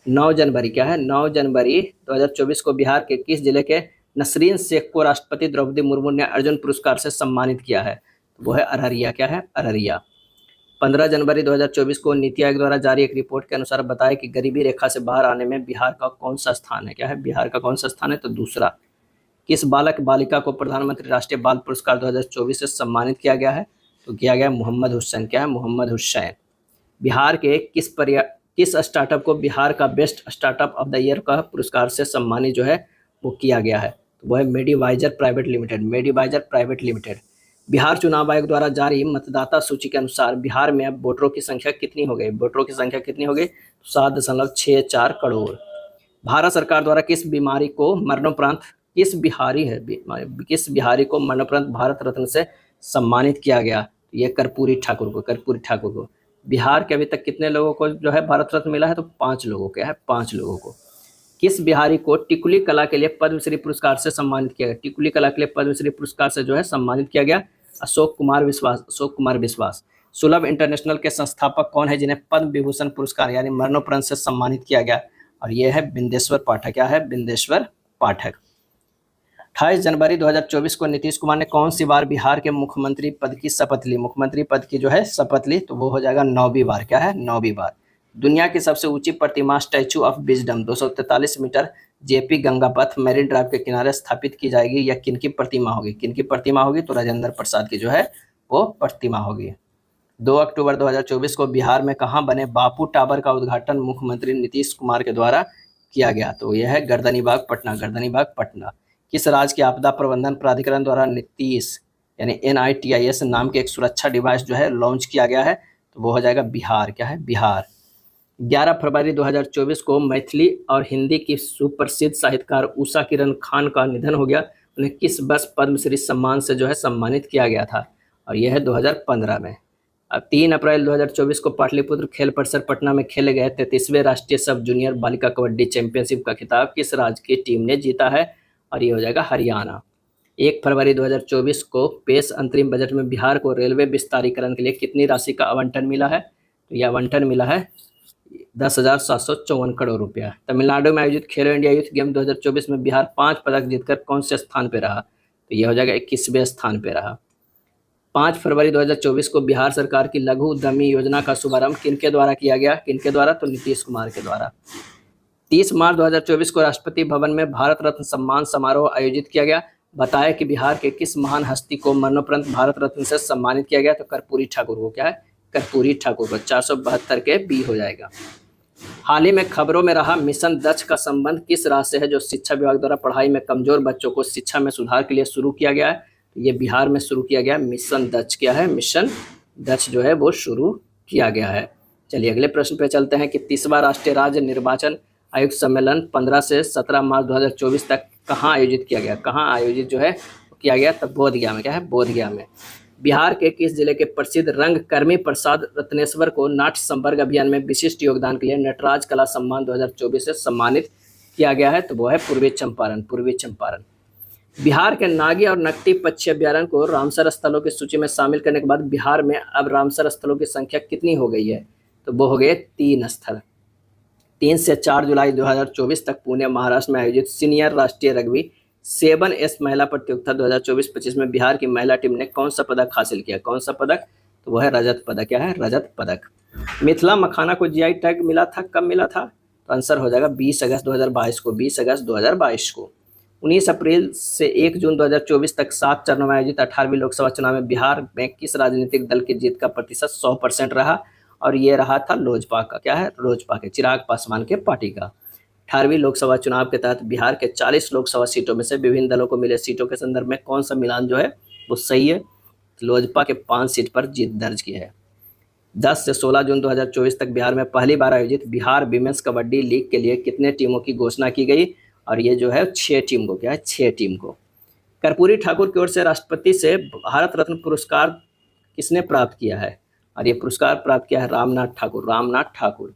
9 जनवरी। क्या है? 9 जनवरी 2024 को बिहार के किस जिले के नसरीन शेख को राष्ट्रपति द्रौपदी मुर्मू ने अर्जुन पुरस्कार से सम्मानित किया है? तो वो है अररिया। क्या है? अररिया। 15 जनवरी 2024 को नीति आयोग द्वारा जारी एक रिपोर्ट के अनुसार बताया कि गरीबी रेखा से बाहर आने में बिहार का कौन सा स्थान है? क्या है? बिहार का कौन सा स्थान है? तो दूसरा। किस बालक बालिका को प्रधानमंत्री राष्ट्रीय बाल पुरस्कार 2024 से सम्मानित किया गया है? तो किया गया मोहम्मद हुसैन। क्या है? मोहम्मद हुसैन। बिहार के किस स्टार्टअप को बिहार का best startup of the year का पुरस्कार से सम्मानित जो है वो किया गया है? तो वो है Medivizor private limited. Medivizor private limited. Bihar चुनाव आयोग द्वारा जारी मतदाता सूची के अनुसार बिहार में अब वोटरों की संख्या कितनी हो गई? वोटरों की संख्या कितनी हो गई? 7.64 करोड़। भारत सरकार द्वारा किस बिहारी को मरणोपरांत भारत रत्न से सम्मानित किया गया? ये कर्पूरी ठाकुर को। कर्पूरी ठाकुर को। बिहार के अभी तक कितने लोगों को जो है भारत रत्न मिला है? तो 5 लोगों को। है 5 लोगों को। किस बिहारी को टिकुली कला के लिए पद्मश्री पुरस्कार से सम्मानित किया गया? टिकुली कला के लिए पद्मश्री पुरस्कार से जो है सम्मानित किया गया? अशोक कुमार विश्वास। अशोक कुमार विश्वास। सुलभ इंटरनेशनल के संस्थापक कौन है जिन्हें पद्म विभूषण पुरस्कार यानी मरणोपरांत से सम्मानित किया गया? और यह है बिंदेश्वर पाठक। क्या है? बिंदेश्वर पाठक। 28 जनवरी 2024 को नीतीश कुमार ने कौन सी बार बिहार के मुख्यमंत्री पद की शपथ ली? मुख्यमंत्री पद की जो है शपथ ली? तो वो हो जाएगा 9वीं बार। क्या है? 9वीं बार। दुनिया की सबसे ऊंची प्रतिमा statue of wisdom 243 metre JP Gangapath marine drive के किनारे स्थापित की जाएगी। यह किनकी प्रतिमा होगी? किनकी प्रतिमा होगी? तो राजेंद्र प्रसाद की जो है वो प्रतिमा होगी। 2 अक्टूबर 2024 को बिहार में कहाँ बने बापू टावर का उद्घाटन मुख्यमंत्री नीतीश कुमार के द्वारा किया गया? तो यह है गर्दनीबाग पटना। गर्दनीबाग पटना। किस राज्य के आपदा प्रबंधन प्राधिकरण द्वारा नीतीश यानी NITIS नाम के एक सुरक्षा डिवाइस जो है लॉन्च किया गया है? तो वो हो जाएगा बिहार। क्या है? बिहार। 11 फरवरी 2024 को मैथिली और हिंदी की सुप्रसिद्ध साहित्यकार उषा किरण खान का निधन हो गया। उन्हें किस वर्ष पद्मश्री सम्मान से जो है सम्मानित किया गया था? और यह है 2015 में। अब 3 अप्रैल 2024 को पाटलिपुत्र खेल परिसर पटना में खेले गए 33वें राष्ट्रीय सब जूनियर बालिका कबड्डी चैंपियनशिप का खिताब किस राज्य की टीम ने जीता है? और ये हो जाएगा हरियाणा। 1 फरवरी 2024 को पेश अंतरिम बजट में बिहार को रेलवे विस्तारीकरण के लिए कितनी राशि का आवंटन मिला है? तो यह आवंटन मिला है 10,754 करोड़ रुपया। तमिलनाडु में आयोजित खेलो इंडिया यूथ गेम 2024 में बिहार 5 पदक जीतकर कौन से स्थान पर रहा? तो यह हो जाएगा 21वें स्थान पर रहा। 5 फरवरी 2024 को बिहार सरकार की लघु उद्यमी योजना का शुभारंभ किनके द्वारा किया गया? किनके द्वारा? तो नीतीश कुमार के द्वारा। 30 मार्च 2024 को राष्ट्रपति भवन में भारत रत्न सम्मान समारोह आयोजित किया गया। बताया कि बिहार के किस महान हस्ती को मरणोपरांत भारत रत्न से सम्मानित किया गया? तो कर्पूरी ठाकुर को। क्या है? कर्पूरी ठाकुर को। 472 के बी हो जाएगा। हाल ही में खबरों में रहा मिशन दक्ष का संबंध किस राज्य से है जो शिक्षा विभाग द्वारा पढ़ाई में कमजोर बच्चों को शिक्षा में सुधार के लिए शुरू किया गया है? ये बिहार में शुरू किया गया मिशन दक्ष। क्या है? मिशन दक्ष जो है वो शुरू किया गया है। चलिए अगले प्रश्न पे चलते हैं कि 30वां राष्ट्रीय राज्य निर्वाचन आयोग सम्मेलन 15 से 17 मार्च 2024 तक कहाँ आयोजित किया गया? कहाँ आयोजित जो है किया गया? तब बोधगया में। क्या है? बोधगया में। बिहार के किस जिले के प्रसिद्ध रंगकर्मी प्रसाद रत्नेश्वर को नाट्य संवर्ग अभियान में विशिष्ट योगदान के लिए नटराज कला सम्मान 2024 से सम्मानित किया गया है? तो वो है पूर्वी चंपारण। पूर्वी चंपारण। बिहार के नागी और नकटी पक्षी अभ्यारण्य को रामसर स्थलों की सूची में शामिल करने के बाद बिहार में अब रामसर स्थलों की संख्या कितनी हो गई है? तो वो हो गए 3 स्थल। 3 से 4 जुलाई 2024 तक पुणे महाराष्ट्र में आयोजित सीनियर राष्ट्रीय रग्बी 7S महिला प्रतियोगिता 2024-25 में बिहार की महिला टीम ने कौन सा पदक हासिल किया? कौन सा पदक तो वह है रजत पदक। क्या है? रजत पदक। मिथिला मखाना को जीआई टैग मिला था, कब मिला था? तो आंसर हो जाएगा 20 अगस्त 2022 को। 20 अगस्त 2022 को। 19 अप्रैल से 1 जून 2024 तक 7 चरणों में आयोजित 18वीं लोकसभा चुनाव में बिहार में किस राजनीतिक दल की जीत का प्रतिशत 100% रहा? और ये रहा था लोजपा का। क्या है? लोजपा के, चिराग पासवान के पार्टी का। 18वीं लोकसभा चुनाव के तहत बिहार के 40 लोकसभा सीटों में से विभिन्न दलों को मिले सीटों के संदर्भ में कौन सा मिलान जो है वो सही है? लोजपा के 5 सीट पर जीत दर्ज की है। 10 से 16 जून 2024 तक बिहार में पहली बार आयोजित बिहार विमेंस कबड्डी लीग के लिए कितने टीमों की घोषणा की गई? और ये जो है 6 टीम को। क्या है? 6 टीम को। कर्पूरी ठाकुर की ओर से राष्ट्रपति से भारत रत्न पुरस्कार किसने प्राप्त किया है? और ये पुरस्कार प्राप्त किया है रामनाथ ठाकुर। रामनाथ ठाकुर।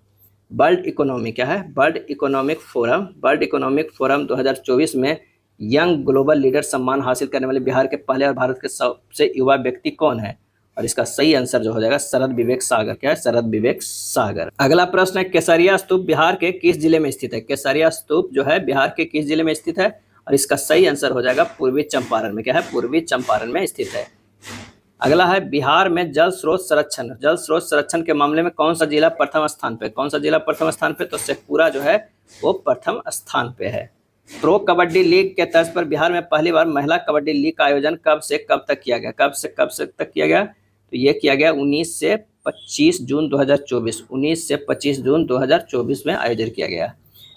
World economy. क्या है? World economic forum. World economic forum 2024 में यंग ग्लोबल लीडर सम्मान हासिल करने वाले बिहार के पहले और भारत के सबसे युवा व्यक्ति कौन है? और इसका सही आंसर जो हो जाएगा शरद विवेक सागर। क्या है? शरद विवेक सागर। अगला प्रश्न है, केसरिया स्तूप बिहार के किस जिले में स्थित है? केसरिया स्तूप जो है बिहार के किस जिले में स्थित है? और इसका सही आंसर हो जाएगा पूर्वी चंपारण में। क्या है? पूर्वी चंपारण में स्थित है। अगला है, बिहार में जल स्रोत संरक्षण। जल स्रोत संरक्षण के मामले में कौन सा जिला प्रथम स्थान पे? कौन सा जिला प्रथम स्थान पे? तो शेखपुरा जो है वो प्रथम स्थान पे है। प्रो कबड्डी लीग के तर्ज पर बिहार में पहली बार महिला कबड्डी लीग का आयोजन कब से कब तक किया गया? कब से तक किया गया? तो ये किया गया 19 से 25 जून 2024। 19 से 25 जून 2024 में आयोजन किया गया।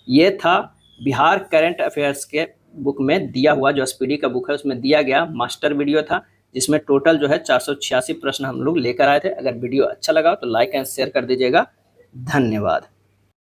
ये था बिहार करंट अफेयर्स के बुक में दिया हुआ, जो एसपीडी का बुक है उसमें दिया गया मास्टर वीडियो था, जिसमें टोटल जो है 486 प्रश्न हम लोग लेकर आए थे। अगर वीडियो अच्छा लगा तो लाइक एंड शेयर कर दीजिएगा। धन्यवाद।